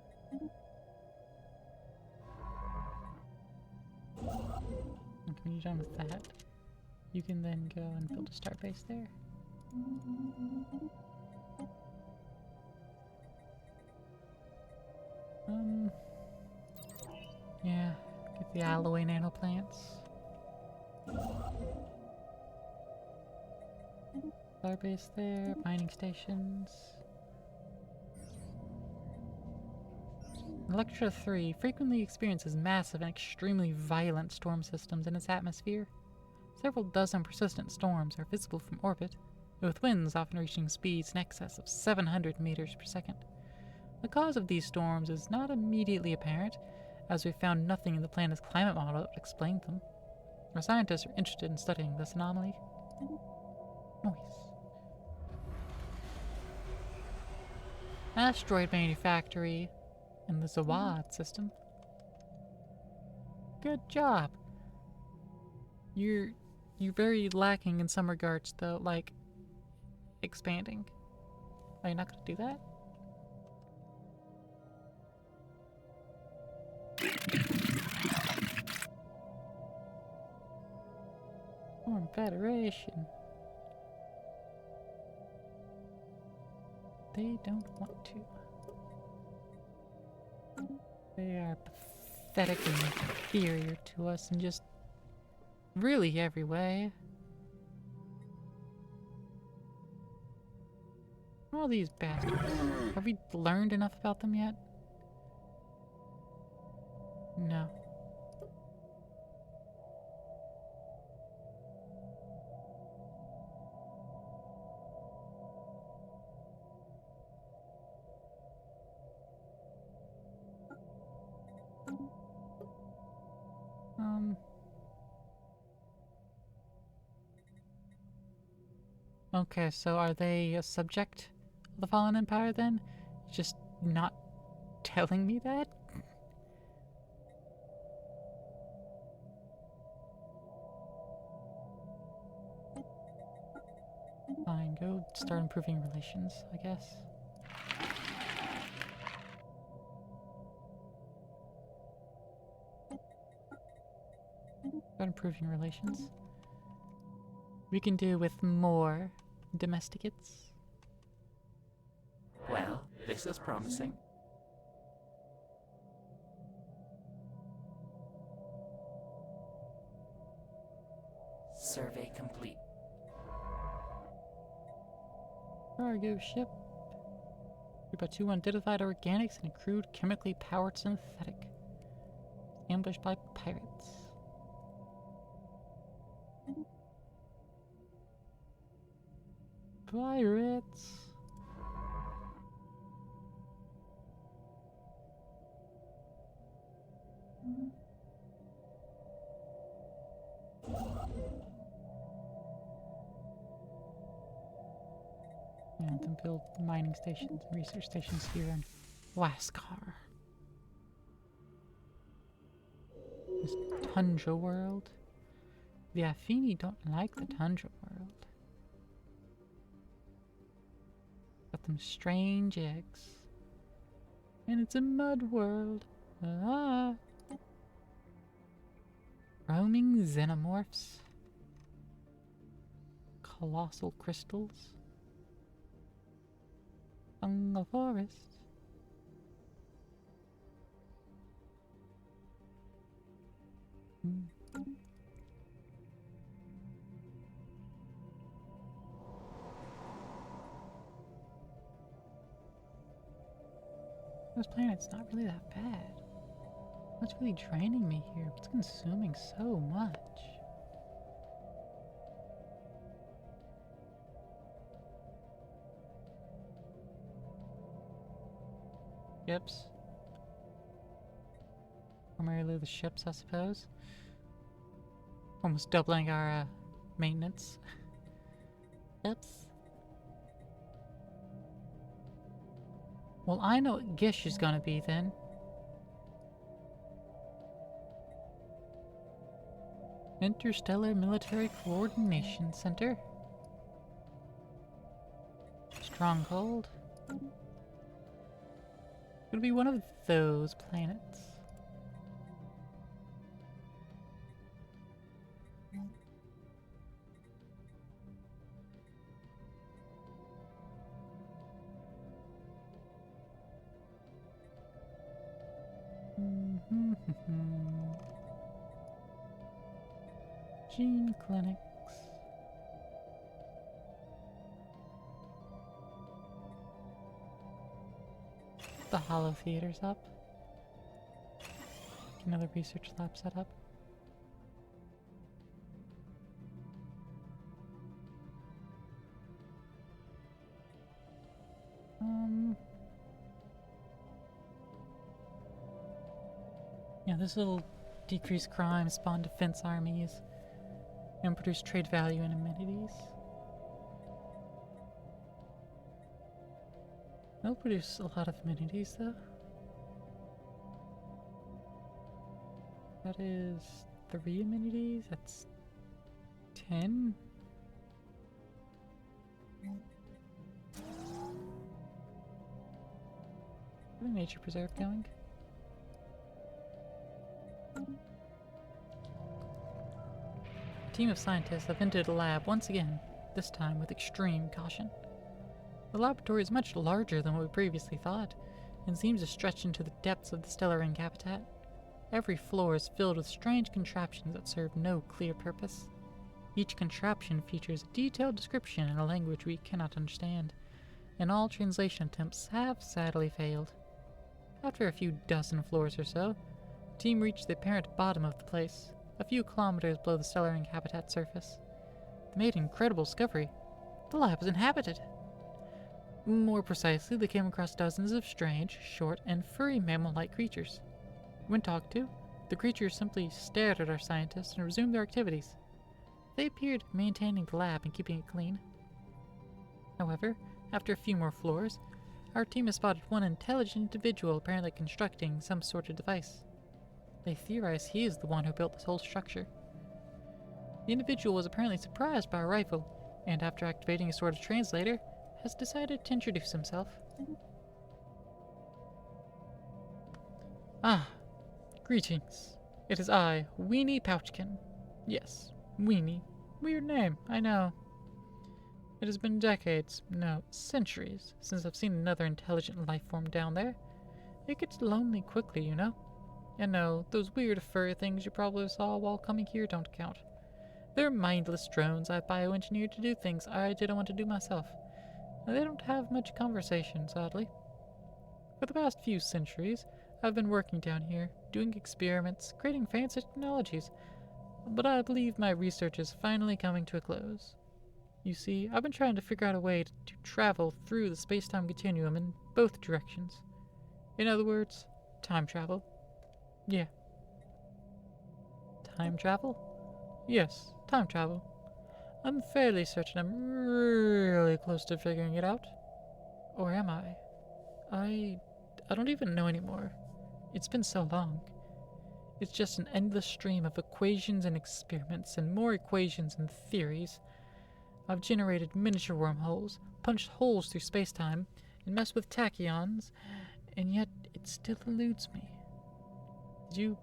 And when you're done with that, you can then go and build a starbase there. Yeah, get the alloy nanoplants. Starbase there, mining stations. Electra 3 frequently experiences massive and extremely violent storm systems in its atmosphere. Several dozen persistent storms are visible from orbit, with winds often reaching speeds in excess of 700 meters per second. The cause of these storms is not immediately apparent, as we found nothing in the planet's climate model that explained them. Our scientists are interested in studying this anomaly. Noise. Asteroid manufactory in the Zawad system. Good job. You're very lacking in some regards though, like expanding. Are you not gonna do that? Form Federation. They don't want to. They are pathetically inferior to us in just really every way. All these bastards. Have we learned enough about them yet? No. Okay, so are they a subject of the Fallen Empire then? Just not telling me that? Fine, go start improving relations, I guess. Start improving relations. We can do with more domesticates. Well, this is promising. Survey complete. Cargo ship. About 2 unidentified organics and a crude chemically powered synthetic. Ambushed by pirates. Pirates. And then build mining stations and research stations here in Lascar. This tundra world. The Affini don't like the tundra world. Got them strange eggs. And it's a mud world. Ah. Roaming xenomorphs. Colossal crystals. Fungal forest. This planet's not really that bad. What's really draining me here? What's consuming so much? Ships. Primarily the ships, I suppose. Almost doubling our maintenance. Oops. Well, I know what Gish is gonna be then. Interstellar Military Coordination Center. Stronghold. Gonna be one of those planets. Gene clinics. The Hollow Theater's up. Another research lab set up. Yeah, this will decrease crime, spawn defense armies, and produce trade value and amenities. They'll produce a lot of amenities, though. That is 3 amenities. That's 10. Where's the nature preserve going? A team of scientists have entered a lab once again, this time with extreme caution. The laboratory is much larger than what we previously thought, and seems to stretch into the depths of the stellar ring habitat. Every floor is filled with strange contraptions that serve no clear purpose. Each contraption features a detailed description in a language we cannot understand, and all translation attempts have sadly failed. After a few dozen floors or so, the team reached the apparent bottom of the place, a few kilometers below the stellar ring habitat surface. They made an incredible discovery. The lab was inhabited. More precisely, they came across dozens of strange, short, and furry mammal-like creatures. When talked to, The creatures simply stared at our scientists and resumed their activities. They appeared maintaining the lab and keeping it clean. However, after a few more floors, our team has spotted one intelligent individual apparently constructing some sort of device. They theorize he is the one who built this whole structure. The individual was apparently surprised by our arrival, and after activating a sort of translator, has decided to introduce himself. Ah, greetings. It is I, Weenie Pouchkin. Yes, Weenie. Weird name, I know. It has been decades, no, centuries, since I've seen another intelligent life form down there. It gets lonely quickly, you know. And no, those weird furry things you probably saw while coming here don't count. They're mindless drones I've bioengineered to do things I didn't want to do myself. And they don't have much conversation, sadly. For the past few centuries, I've been working down here, doing experiments, creating fancy technologies, but I believe my research is finally coming to a close. You see, I've been trying to figure out a way to travel through the space-time continuum in both directions. In other words, time travel. Yeah. Time travel? Yes, time travel. I'm fairly certain I'm really close to figuring it out. Or am I? I don't even know anymore. It's been so long. It's just an endless stream of equations and experiments and more equations and theories. I've generated miniature wormholes, punched holes through space-time, and messed with tachyons, and yet it still eludes me. Did you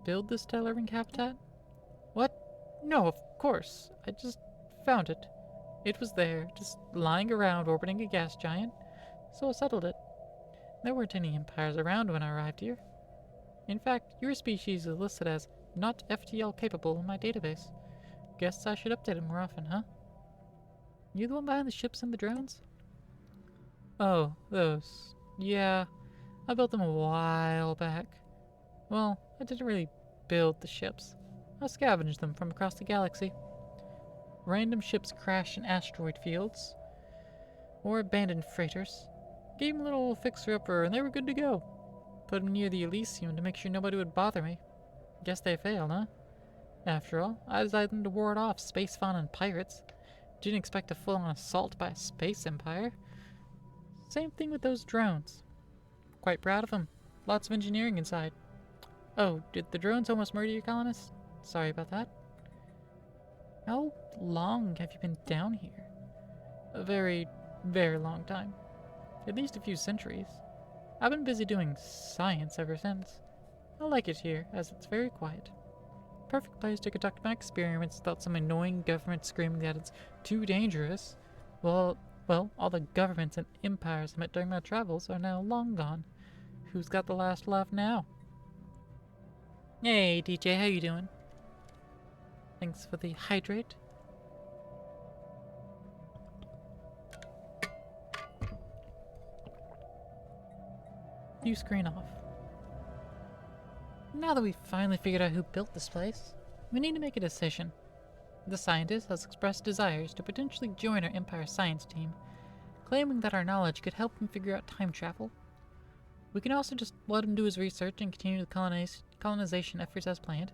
build this Stellar-Ring habitat? What? No, of course. I just found it. It was there, just lying around orbiting a gas giant, so I settled it. There weren't any empires around when I arrived here. In fact, your species is listed as not FTL capable in my database. Guess I should update it more often, huh? You the one behind the ships and the drones? Oh, those. Yeah, I built them a while back. Well, I didn't really build the ships. I scavenged them from across the galaxy. Random ships crash in asteroid fields, or abandoned freighters. Gave them a little fixer-upper and they were good to go. Put them near the Elysium to make sure nobody would bother me. Guess they failed, huh? After all, I designed them to ward off space fauna and pirates. Didn't expect a full-on assault by a space empire. Same thing with those drones. Quite proud of them. Lots of engineering inside. Oh, did the drones almost murder your colonists? Sorry about that. How long have you been down here? A very, very long time. At least a few centuries. I've been busy doing science ever since. I like it here, as it's very quiet. Perfect place to conduct my experiments without some annoying government screaming that it's too dangerous. Well, all the governments and empires I met during my travels are now long gone. Who's got the last laugh now? Hey, DJ, how you doing? Thanks for the hydrate. View screen off. Now that we've finally figured out who built this place, we need to make a decision. The scientist has expressed desires to potentially join our Empire science team, claiming that our knowledge could help him figure out time travel. We can also just let him do his research and continue the colonization efforts as planned.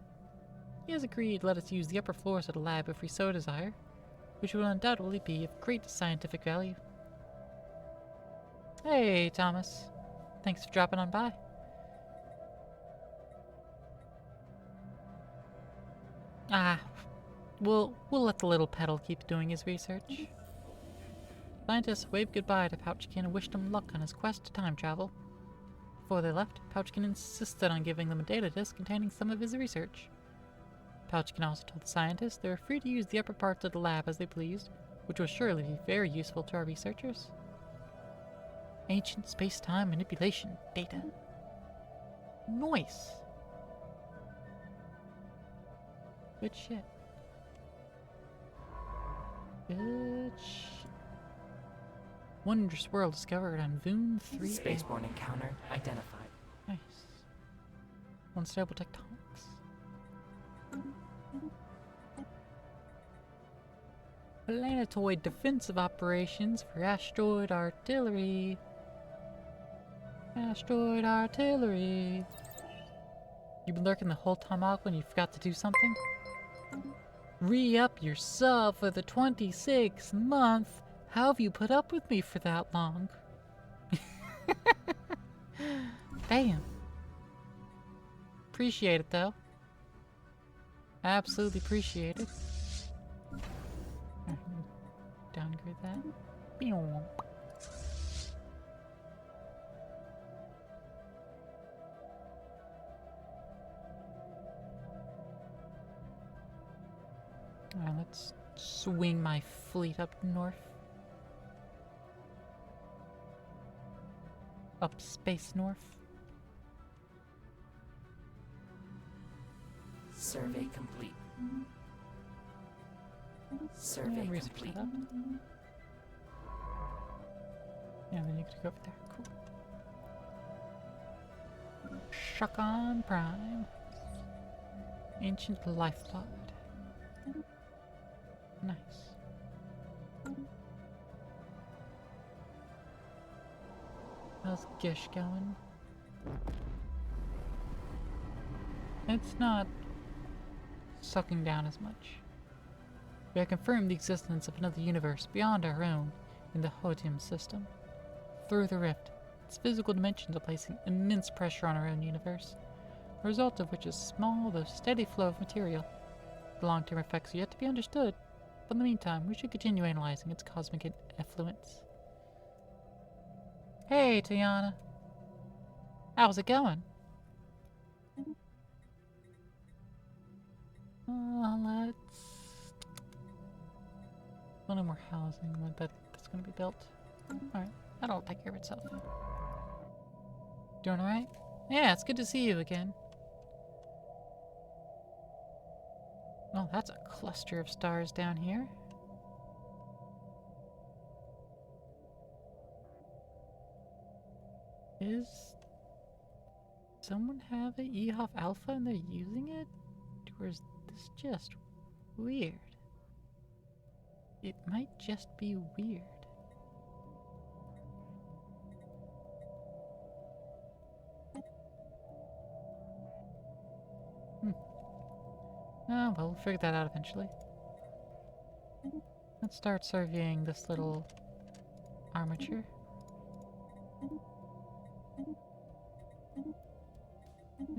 He has agreed to let us use the upper floors of the lab if we so desire, which will undoubtedly be of great scientific value. Hey, Thomas. Thanks for dropping on by. We'll let the little petal keep doing his research. Scientists waved goodbye to Pouchkin and wished him luck on his quest to time travel. Before they left, Pouchkin insisted on giving them a data disk containing some of his research. Pouchkin also told the scientists they were free to use the upper parts of the lab as they pleased, which will surely be very useful to our researchers. Ancient space-time manipulation data. Nice! Good shit. Good shit. Wondrous world discovered on Voon 3. Spaceborne encounter identified. Nice. Unstable tectonics. Planetoid defensive operations for asteroid artillery. Asteroid artillery. You've been lurking the whole time, Aqua, and you forgot to do something? Re-up your sub for the 26th month. How have you put up with me for that long? Damn. Appreciate it, though. Absolutely appreciate it. Downgrade that. Pew. Alright, let's swing my fleet up north. Up space north. Survey complete. Survey Yeah, research complete. that up. Yeah, then you could go over there. Cool. Shotgun Prime. Ancient Lifeblood. Nice. How's Gish going? It's not sucking down as much. We have confirmed the existence of another universe beyond our own in the Hodium system. Through the rift, its physical dimensions are placing immense pressure on our own universe, the result of which is small though steady flow of material. The long-term effects are yet to be understood, but in the meantime, we should continue analyzing its cosmic effluence. Hey, Tiana. How's it going? Let's... A little more housing that's going to be built. Alright, that'll take care of itself. Doing alright? Yeah, it's good to see you again. Oh, that's a cluster of stars down here. Is someone have a EHOF Alpha and they're using it? Or is this just weird? It might just be weird. Oh, well, we'll figure that out eventually. Let's start surveying this little armature.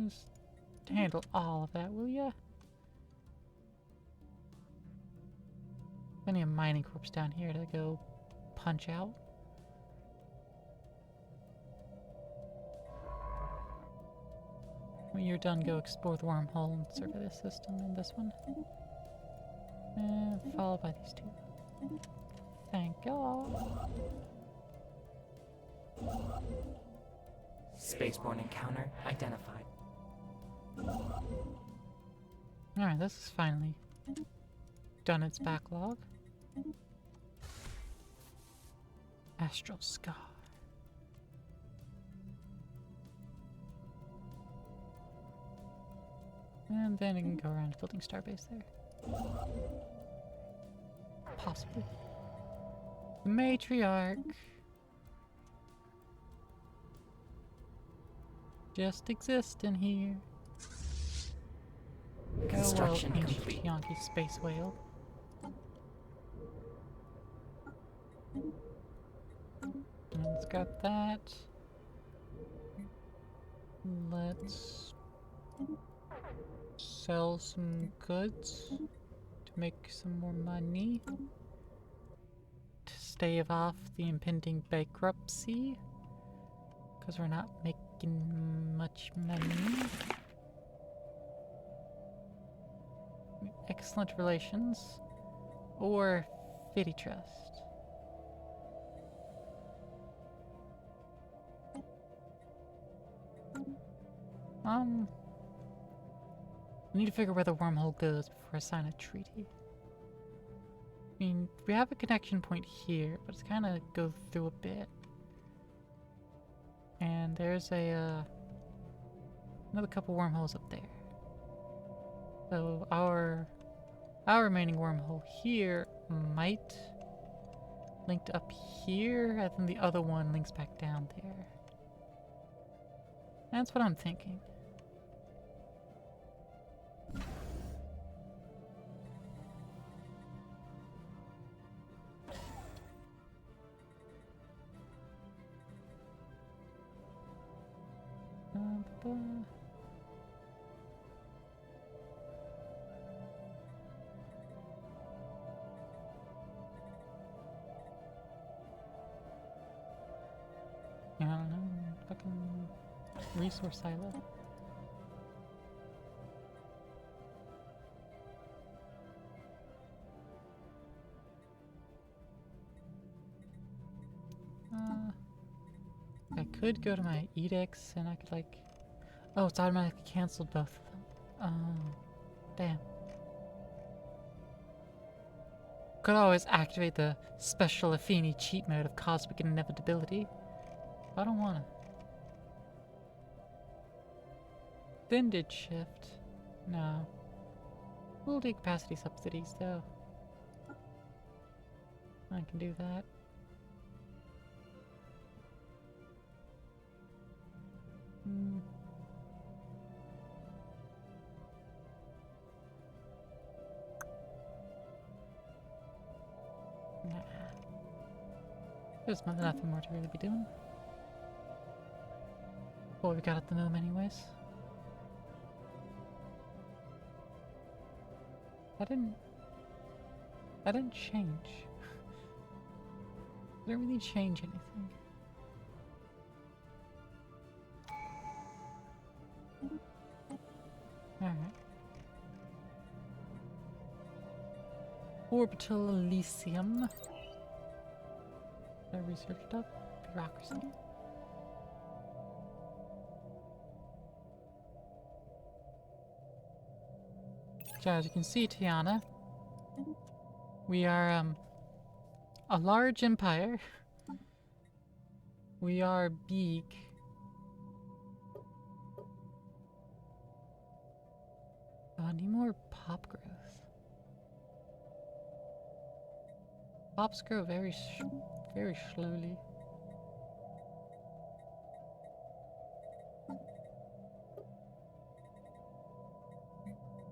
Just handle all of that, will ya? Plenty of mining corps down here to go punch out. When you're done, go explore the wormhole and survey this system and this one. And followed by these two. Thank God. Spaceborne encounter identified. Alright, this is finally done its backlog. Astral Scar. And then it can go around building Starbase there. Possibly. The Matriarch. Just exist in here. Construction Go, ancient complete. Yankee space whale. And it's got that. Let's sell some goods to make some more money. To stave off the impending bankruptcy. Because we're not making much money. Excellent relations. Or Fitty Trust. We need to figure where the wormhole goes before I sign a treaty. I mean, we have a connection point here, but it's kind of go through a bit. And there's a another couple wormholes up there. So our remaining wormhole here might link up here, and then the other one links back down there. That's what I'm thinking. I don't know. Fucking resource silo. I could go to my edicts and I could like... Oh, it's automatically canceled both of them. Oh, damn. Could always activate the special Affini cheat mode of cosmic inevitability. I don't wanna. Then did shift. No. We'll do capacity subsidies though. I can do that. Nah. There's nothing more to really be doing. What we got at the moment anyways. I didn't change. I didn't really change anything. Alright. Orbital Elysium. I researched up bureaucracy. So as you can see, Tiana, we are a large empire. We are big. Oh, I need more pop growth. Pops grow very slowly.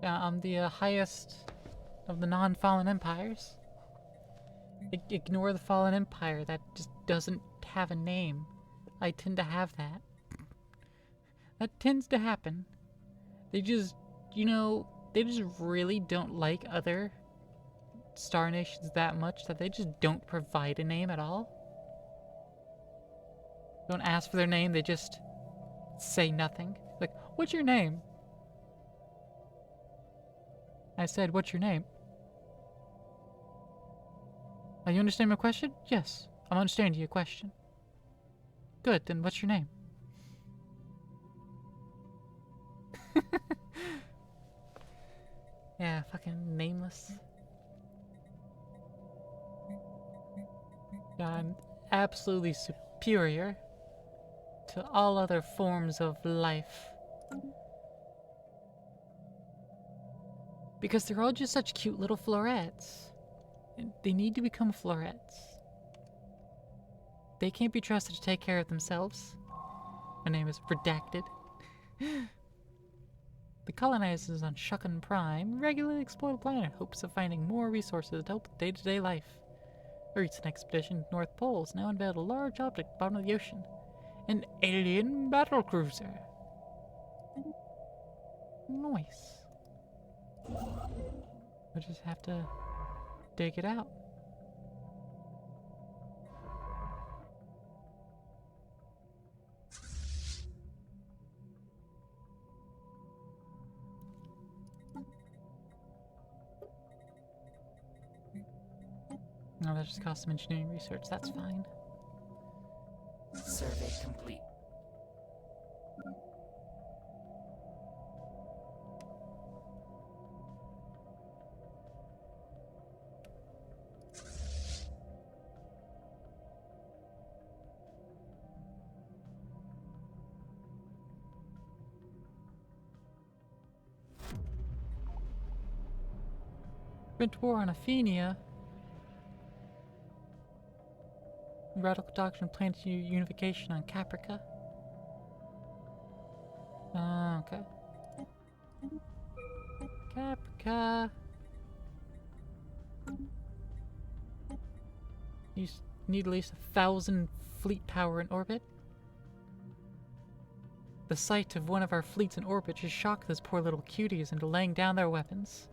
Yeah, I'm the highest of the non-fallen empires. Ignore the fallen empire that just doesn't have a name. I tend to have that. That tends to happen. They just, you know, they just really don't like other star nations that much that they just don't provide a name at all. Don't ask for their name, they just say nothing. Like, what's your name? I said, what's your name? You understand my question? Yes, I'm understanding your question. Good, then what's your name? Yeah, fucking nameless. Yeah, I'm absolutely superior to all other forms of life. Because they're all just such cute little florets. And they need to become florets. They can't be trusted to take care of themselves. My name is Redacted. The colonizers on Shucken Prime regularly explore the planet in hopes of finding more resources to help with day-to-day life. A recent expedition to North Pole has now unveiled a large object at the bottom of the ocean. An alien battlecruiser. Nice. We'll just have to dig it out. No, that just cost some engineering research. That's fine. Survey complete. Prevent war on Affini. Radical doctrine plans unification on Caprica. Okay. Caprica. You need at least 1,000 fleet power in orbit. The sight of one of our fleets in orbit should shock those poor little cuties into laying down their weapons.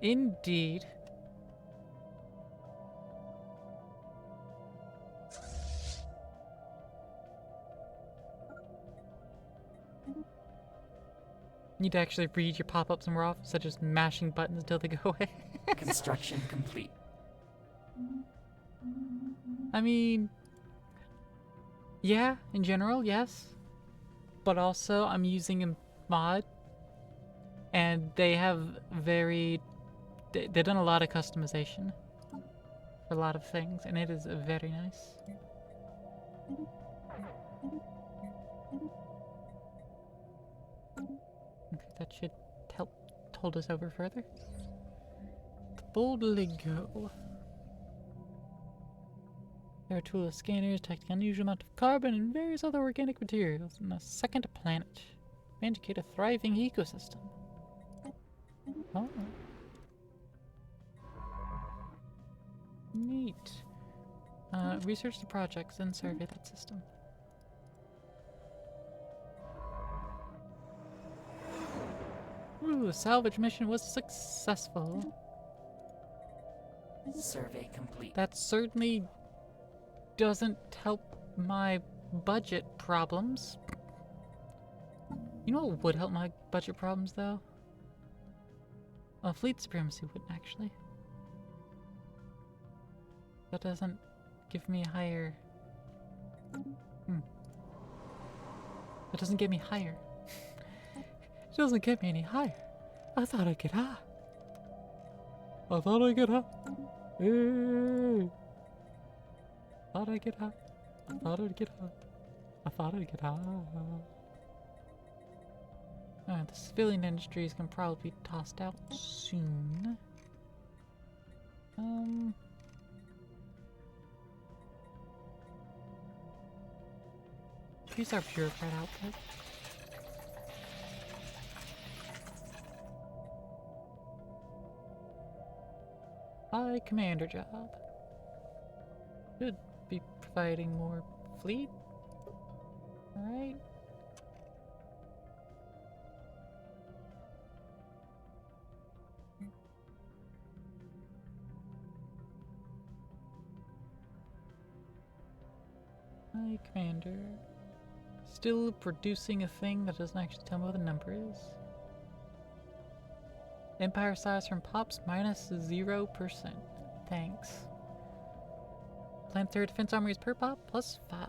Indeed. Need to actually read your pop-ups more often, instead of just mashing buttons until they go away. Construction complete. I mean, yeah, in general, yes. But also, I'm using a mod, and they have they've done a lot of customization for a lot of things, and it is very nice. Okay, that should help hold us over further. Boldly go. There are tool scanners detecting unusual amount of carbon and various other organic materials in a second planet. May indicate a thriving ecosystem. Oh. Neat. Research the projects and survey that system. Ooh, the salvage mission was successful. Survey complete. That certainly doesn't help my budget problems. You know what would help my budget problems, though? Well, fleet supremacy wouldn't, actually. That doesn't give me a higher... That doesn't get me higher. It doesn't get me any higher. I thought I'd get high. I thought I'd get high. Hey. Thought I'd get high. I thought I'd get high. I thought I'd get high. The civilian industries can probably be tossed out soon. Use our bureaucrat output. High commander job. Should be providing more fleet. Alright. High commander. Still producing a thing that doesn't actually tell me what the number is. Empire size from pops minus 0%. Thanks. Planetary defense armories per pop plus 5.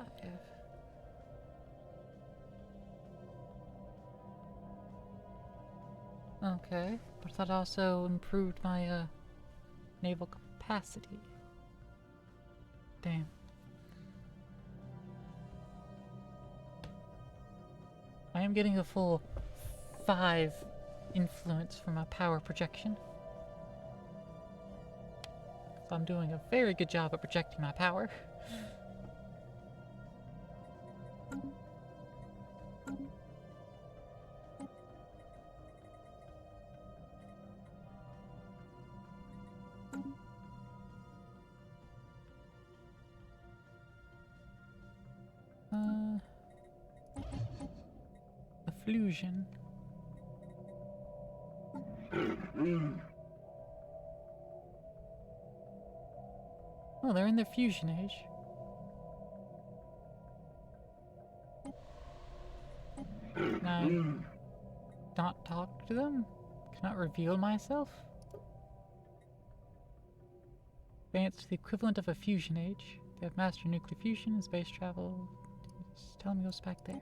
Okay, but that also improved my naval capacity. Damn. I am getting a full 5 influence from my power projection. So I'm doing a very good job at projecting my power. Fusion. Oh, they're in their fusion age. Can I not talk to them? Cannot reveal myself? Advance to the equivalent of a fusion age. They have mastered nuclear fusion and space travel. Just tell me what's back there.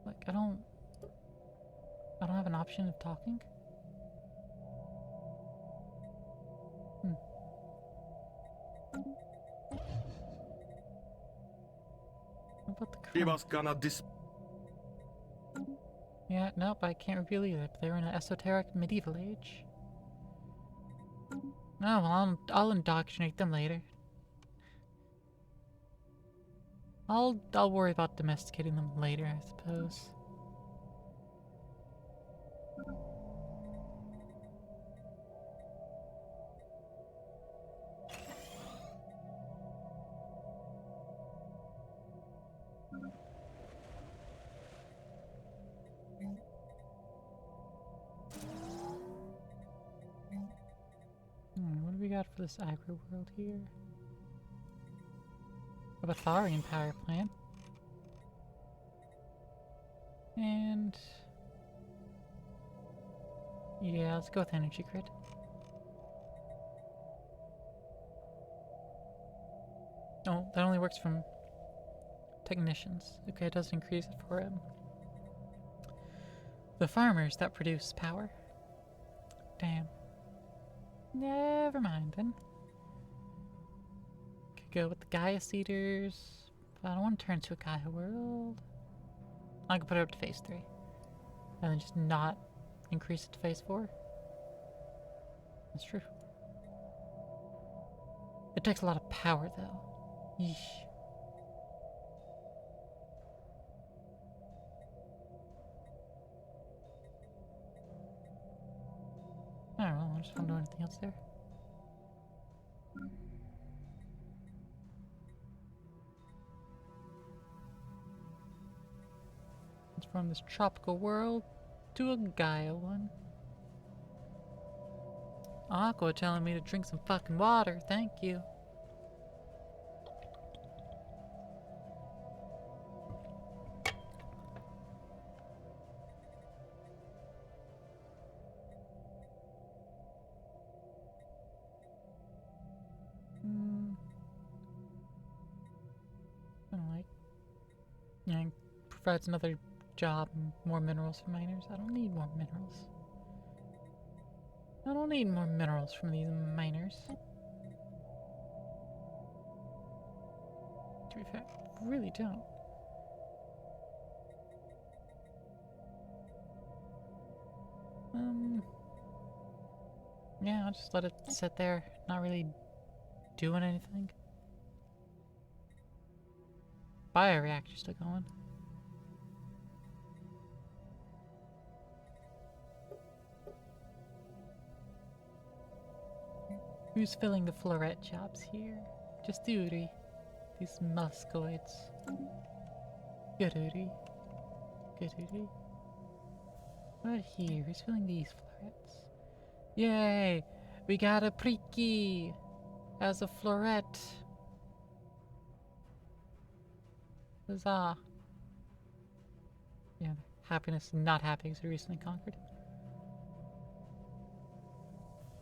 Like, I don't have an option of talking? What about the current? Yeah, nope, I can't reveal either, but they were in an esoteric medieval age. No, well, I'll indoctrinate them later. I'll worry about domesticating them later, I suppose. got for this agro world here? A Batharian power plant. And yeah, let's go with energy grid. Oh, that only works from technicians. Okay, it does increase it for the farmers that produce power. Damn. Never mind then. Could go with the Gaia Seeders, but I don't want to turn to a Gaia world. I could put it up to phase 3. And then just not increase it to phase 4. That's true. It takes a lot of power though. Yeesh. I don't know, I just don't do anything else there. It's from this tropical world to a Gaia one. Aqua telling me to drink some fucking water, thank you. I don't like. Yeah, it provides another job and more minerals for miners. I don't need more minerals. I don't need more minerals from these miners. To be fair, I really don't. Yeah, I'll just let it sit there, not really doing anything. Bioreactor's still going. Who's filling the floret jobs here? Just Uri. These muscoids. Good Uri. Good Uri. What here? Who's filling these florets? Yay! We got a Priki as a floret. Huzzah. Yeah, happiness and not happy because we recently conquered.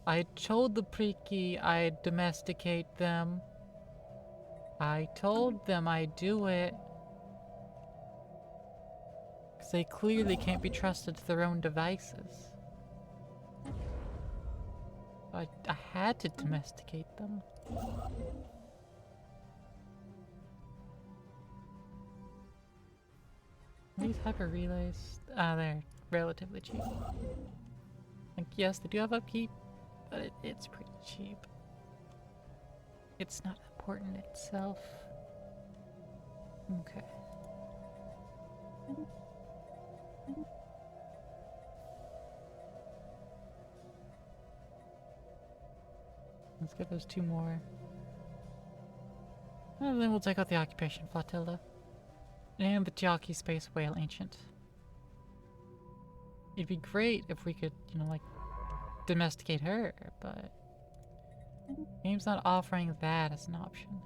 I told the Priki I'd domesticate them. I told them I'd do it. Because they clearly can't be trusted to their own devices. I had to domesticate them. These hyper relays, they're relatively cheap. Like, yes, they do have upkeep, but it's pretty cheap. It's not important itself. Okay. Let's get those 2 more. And then we'll take out the occupation flotilla. And the Tiaki Space Whale Ancient. It'd be great if we could, you know, like, domesticate her, but game's not offering that as an option.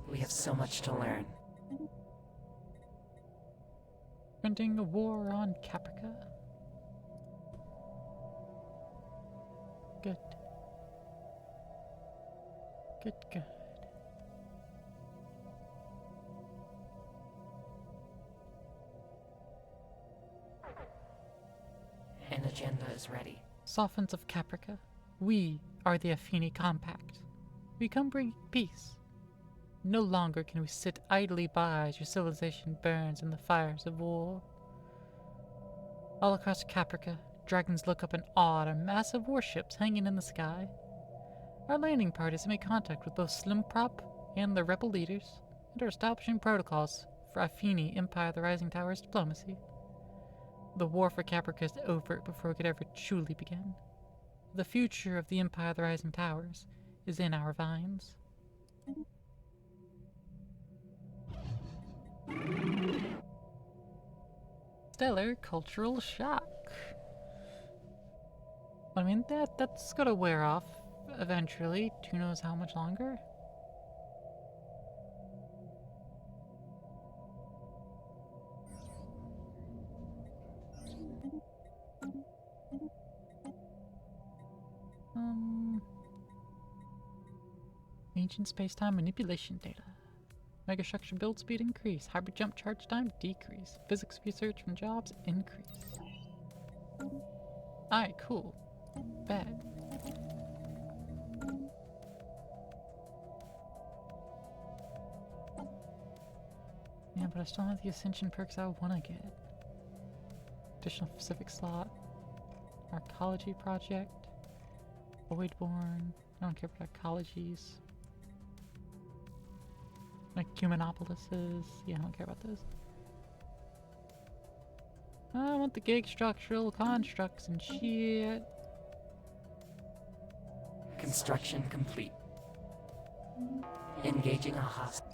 We have so much to learn. Printing a war on Caprica. Good. Good, good. An agenda is ready. Sovereigns of Caprica, we are the Affini Compact. We come bring peace. No longer can we sit idly by as your civilization burns in the fires of war. All across Caprica, dragons look up in awe at our massive warships hanging in the sky. Our landing parties have made contact with both Slimprop and the rebel leaders. and are establishing protocols for Affini Empire the Rising Tower's diplomacy. The war for Caprica is over before it could ever truly begin. The future of the Empire of the Rising Towers is in our vines. Stellar cultural shock. I mean, that's gonna wear off eventually. Who knows how much longer? Ancient space-time manipulation data. Megastructure build speed increase. Hyper jump charge time decrease. Physics research from jobs increase. Alright, cool. Bad. Yeah, but I still have the Ascension perks I want to get. Additional Pacific slot. Arcology project. Voidborn. I don't care about ecologies. Like Humanopolises. Yeah, I don't care about those. I want the gig structural constructs and shit. Construction complete. Engaging a hostile.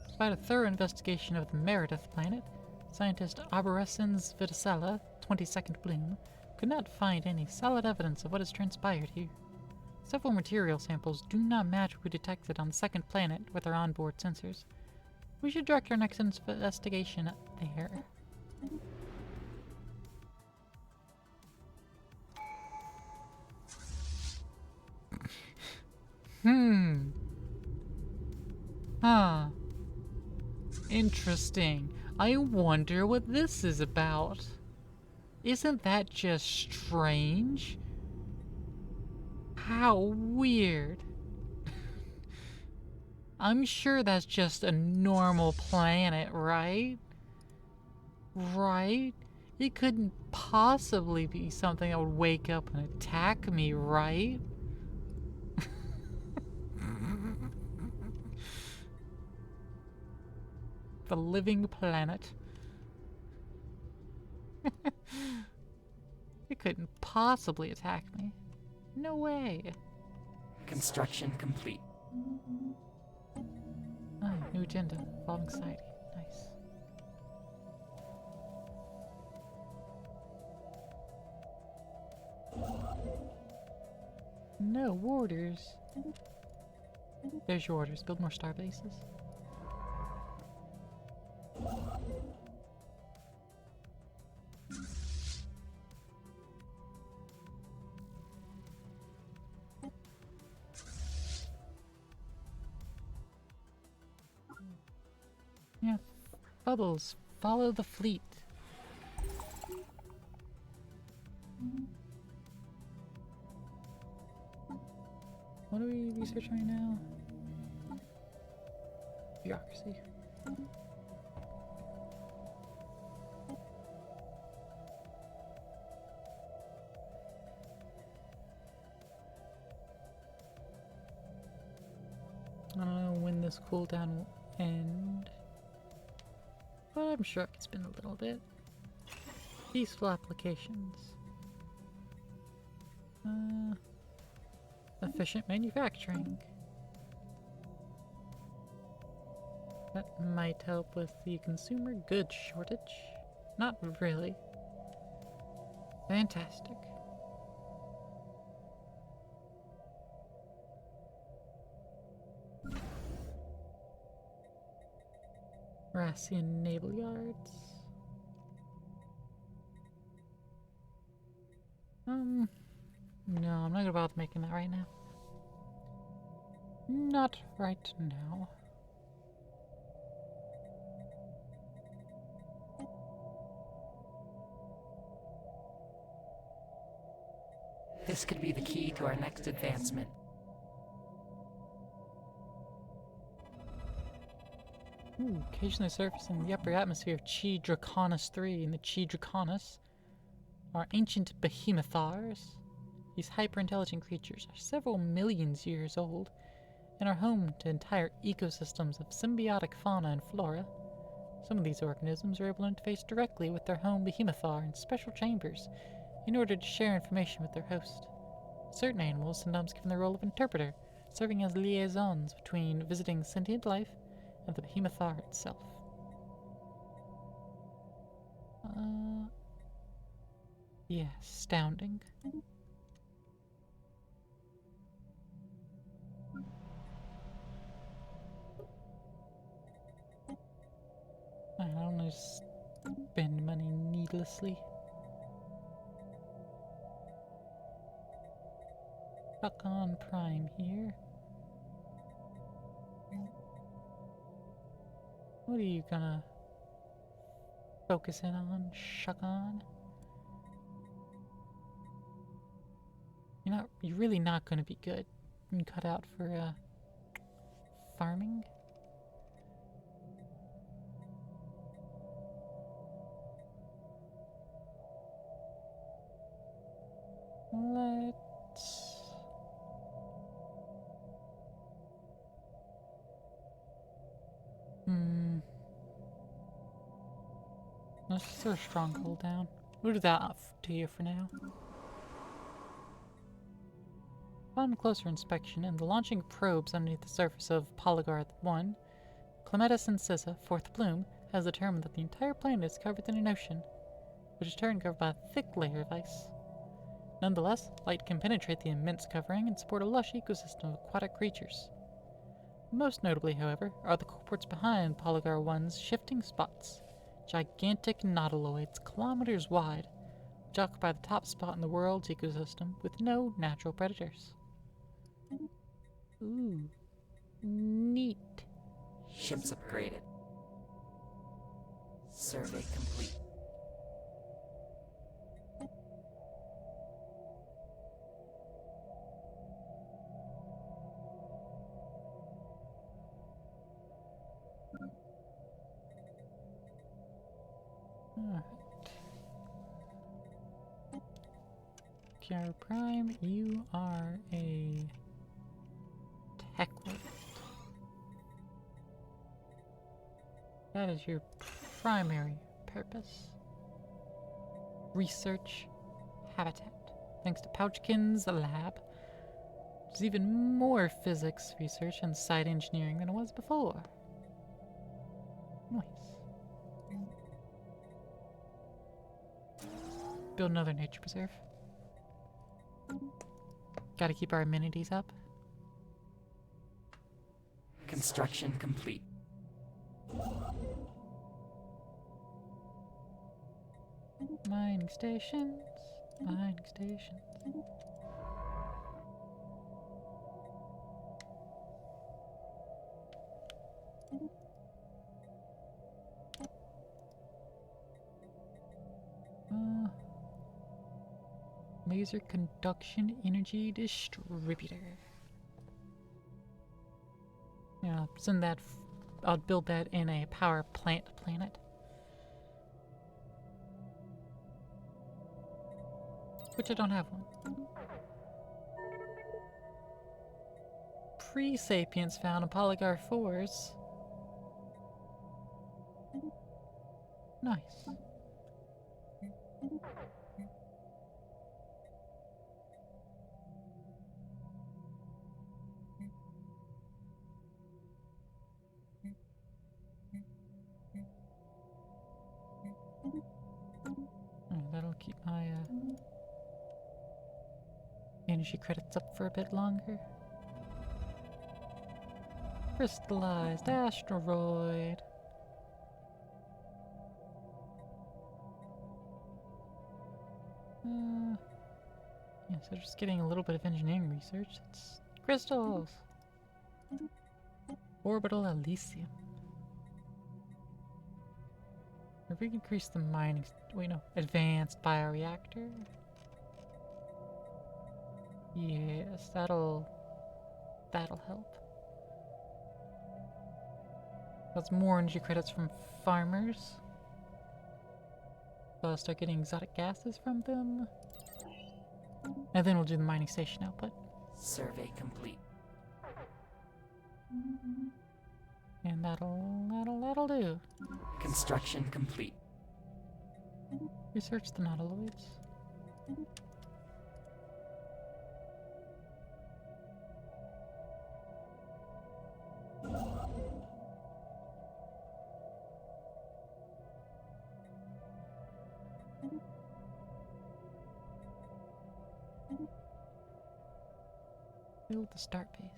Despite a thorough investigation of the Meredith planet, scientist Arborescens Viticella, 22nd Bloom, could not find any solid evidence of what has transpired here. Several material samples do not match what we detected on the second planet with our onboard sensors. We should direct our next investigation there. Huh. Interesting. I wonder what this is about. Isn't that just strange? How weird. I'm sure that's just a normal planet, right? Right? It couldn't possibly be something that would wake up and attack me, right? The living planet. It couldn't possibly attack me. No way. Construction complete. Ah, new agenda. Evolving society. Nice. No orders. There's your orders. Build more star bases. Yeah, Bubbles, follow the fleet. What are we researching right now? Bureaucracy. I don't know when this cooldown will end, but I'm sure I can spend a little bit. Peaceful applications. Efficient manufacturing. That might help with the consumer goods shortage. Not really. Fantastic. Rassian Naval Yards. No, I'm not gonna bother making that right now. Not right now. This could be the key to our next advancement. Ooh, occasionally surfacing in the upper atmosphere of Chi Draconis 3 and the Chi Draconis are ancient behemothars. These hyper-intelligent creatures are several millions years old and are home to entire ecosystems of symbiotic fauna and flora. Some of these organisms are able to interface directly with their home behemothar in special chambers in order to share information with their host. Certain animals sometimes given the role of interpreter, serving as liaisons between visiting sentient life and the behemothar itself. Yeah, astounding. I don't want to spend money needlessly. Stuck on Prime here. What are you gonna focus in on, Shakan? You're really not gonna be good and cut out for farming. Let's let's just throw a stronghold down. We'll do that to you for now. Upon closer inspection and the launching of probes underneath the surface of Polygar 1, Clematis Incisa, fourth bloom, has determined that the entire planet is covered in an ocean, which is in turn covered by a thick layer of ice. Nonetheless, light can penetrate the immense covering and support a lush ecosystem of aquatic creatures. Most notably, however, are the corporates behind Polygar 1's shifting spots, gigantic nautiloids kilometers wide, which occupy the top spot in the world's ecosystem with no natural predators. Ooh, neat. Ships upgraded. Survey complete. Alright. Kiara Prime, you are a tech world. That is your primary purpose. Research habitat. Thanks to Pouchkin's lab. There's even more physics research and site engineering than it was before. Nice. Build another nature preserve. Gotta keep our amenities up. Construction complete. Mining stations. Mining stations. Laser conduction energy distributor. Yeah, send that. I'll build that in a power plant planet. Which I don't have one. Pre-sapients found in Polygar 4s. Nice. Oh, that'll keep my energy credits up for a bit longer. Crystallized asteroid. Yeah, so just getting a little bit of engineering research. It's crystals. Orbital Elysium. If we can increase the mining, wait no, advanced bioreactor. Yes, that'll help. That's more energy credits from farmers. So I'll start getting exotic gases from them. And then we'll do the mining station output. Survey complete. And that'll do. Construction complete. Research the nautiloids. Build the start base.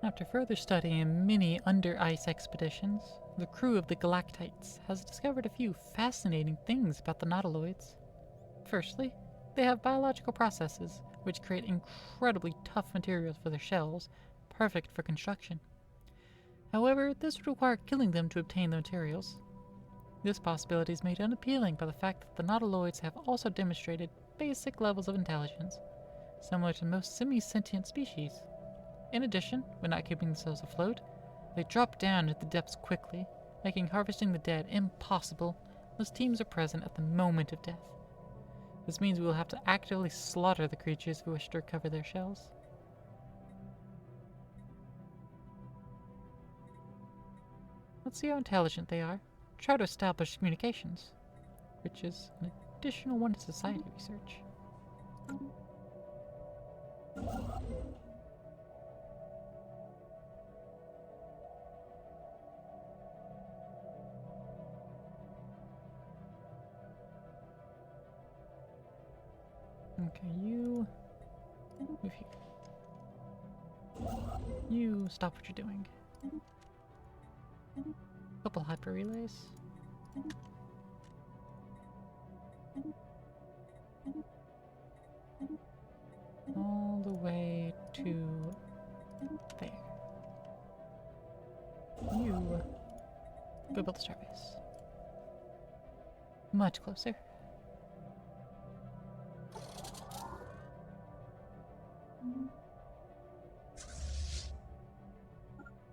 After further studying many under-ice expeditions, the crew of the Galactites has discovered a few fascinating things about the nautiloids. Firstly, they have biological processes which create incredibly tough materials for their shells, perfect for construction. However, this would require killing them to obtain the materials. This possibility is made unappealing by the fact that the nautiloids have also demonstrated basic levels of intelligence, similar to most semi-sentient species. In addition, when not keeping themselves afloat, they drop down at the depths quickly, making harvesting the dead impossible unless teams are present at the moment of death. This means we will have to actively slaughter the creatures if we wish to recover their shells. Let's see how intelligent they are. Try to establish communications, which is an additional one to society research. Okay, you move here. You stop what you're doing. Couple hyper relays. All the way to there. You go build a starbase. Much closer.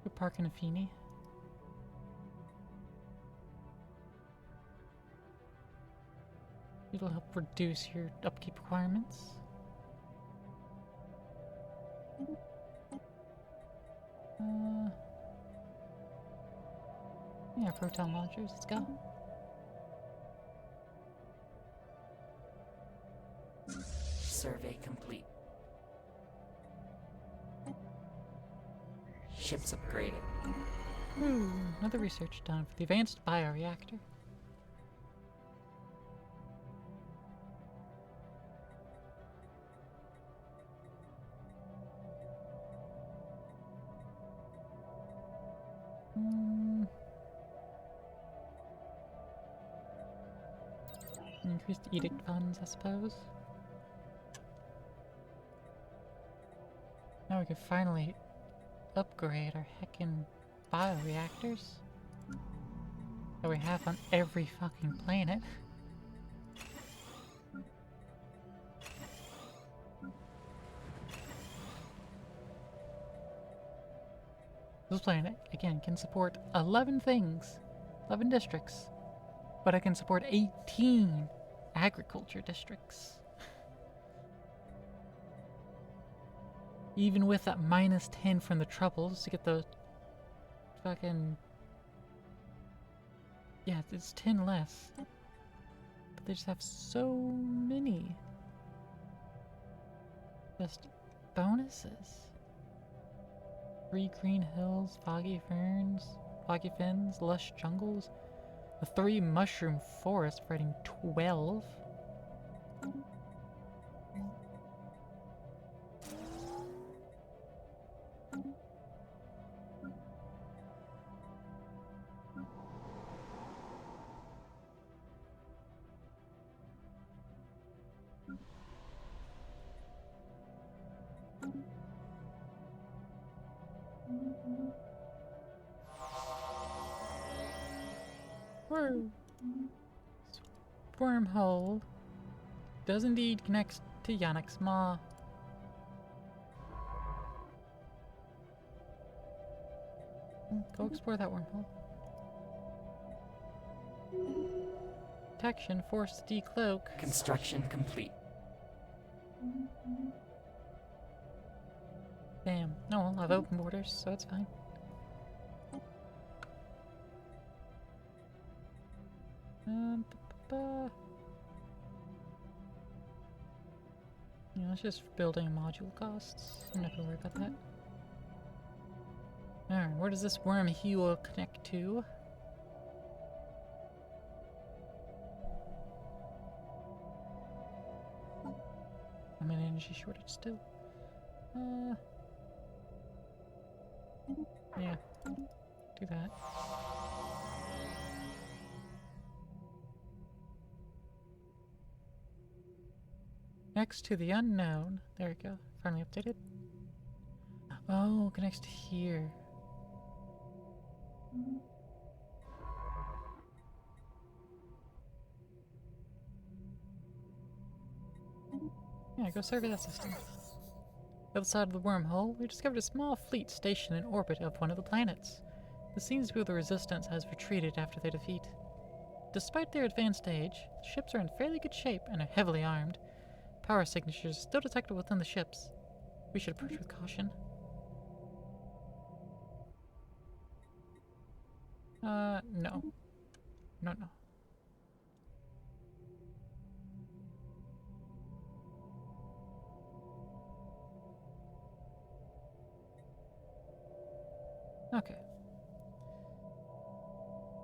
Go park in Affini. It'll help reduce your upkeep requirements. Yeah, proton launchers, let's go. Survey complete. Ships upgraded. Ooh, another research done for the advanced bioreactor. Increased edict funds, I suppose. Now we can finally upgrade our heckin' bioreactors that we have on every fucking planet. This planet, again, can support 11 things, 11 districts, but it can support 18 agriculture districts. Even with that -10 from the troubles to get the fucking... Yeah, it's 10 less. But they just have so many. Just bonuses. 3 green hills, foggy fens, lush jungles. The 3 mushroom forests providing 12. Woo! Wormhole does indeed connect to Yannick's Maw. Go explore that wormhole. Detection, forced to decloak. Construction complete. Damn. No, well, I've open borders, so it's fine. Yeah, that's just building module costs. I'm not gonna worry about that. Alright, where does this worm heel connect to? I'm in energy shortage still. Yeah. Do that. Next to the unknown. There we go. Finally updated. Oh, connects to here. Yeah, go survey that system. The other side of the wormhole, we discovered a small fleet stationed in orbit of one of the planets. It seems to be the Resistance has retreated after their defeat. Despite their advanced age, the ships are in fairly good shape and are heavily armed. Power signatures still detected within the ships. We should approach with caution. No. No. Okay.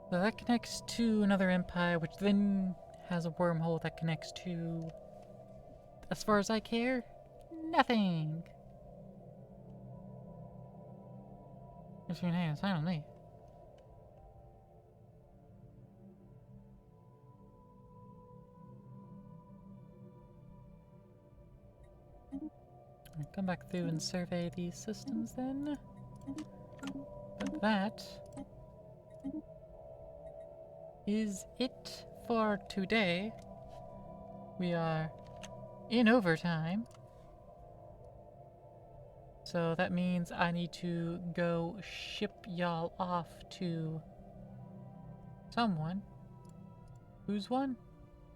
So that connects to another empire, which then has a wormhole that connects to, as far as I care, nothing. Just your name, sign on me. I'll come back through and survey these systems then. But that is it for today. We are in overtime. So that means I need to go ship y'all off to someone. Who's one?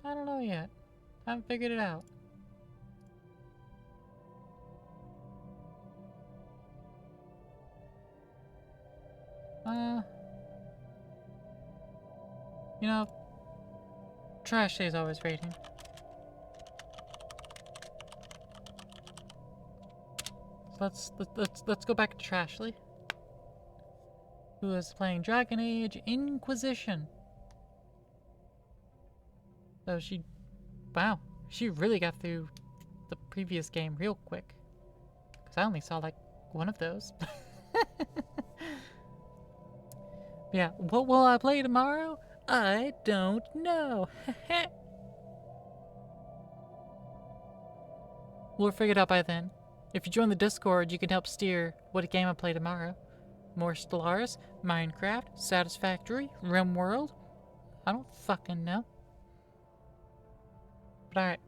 I don't know yet. Haven't figured it out. You know, Trash Day's always raiding. So let's go back to Trashley, who is playing Dragon Age Inquisition. So wow, she really got through the previous game real quick. Because I only saw like one of those. Yeah, what will I play tomorrow? I don't know. We'll figure it out by then. If you join the Discord, you can help steer what game I play tomorrow. More Stellaris, Minecraft, Satisfactory, RimWorld. I don't fucking know. But alright.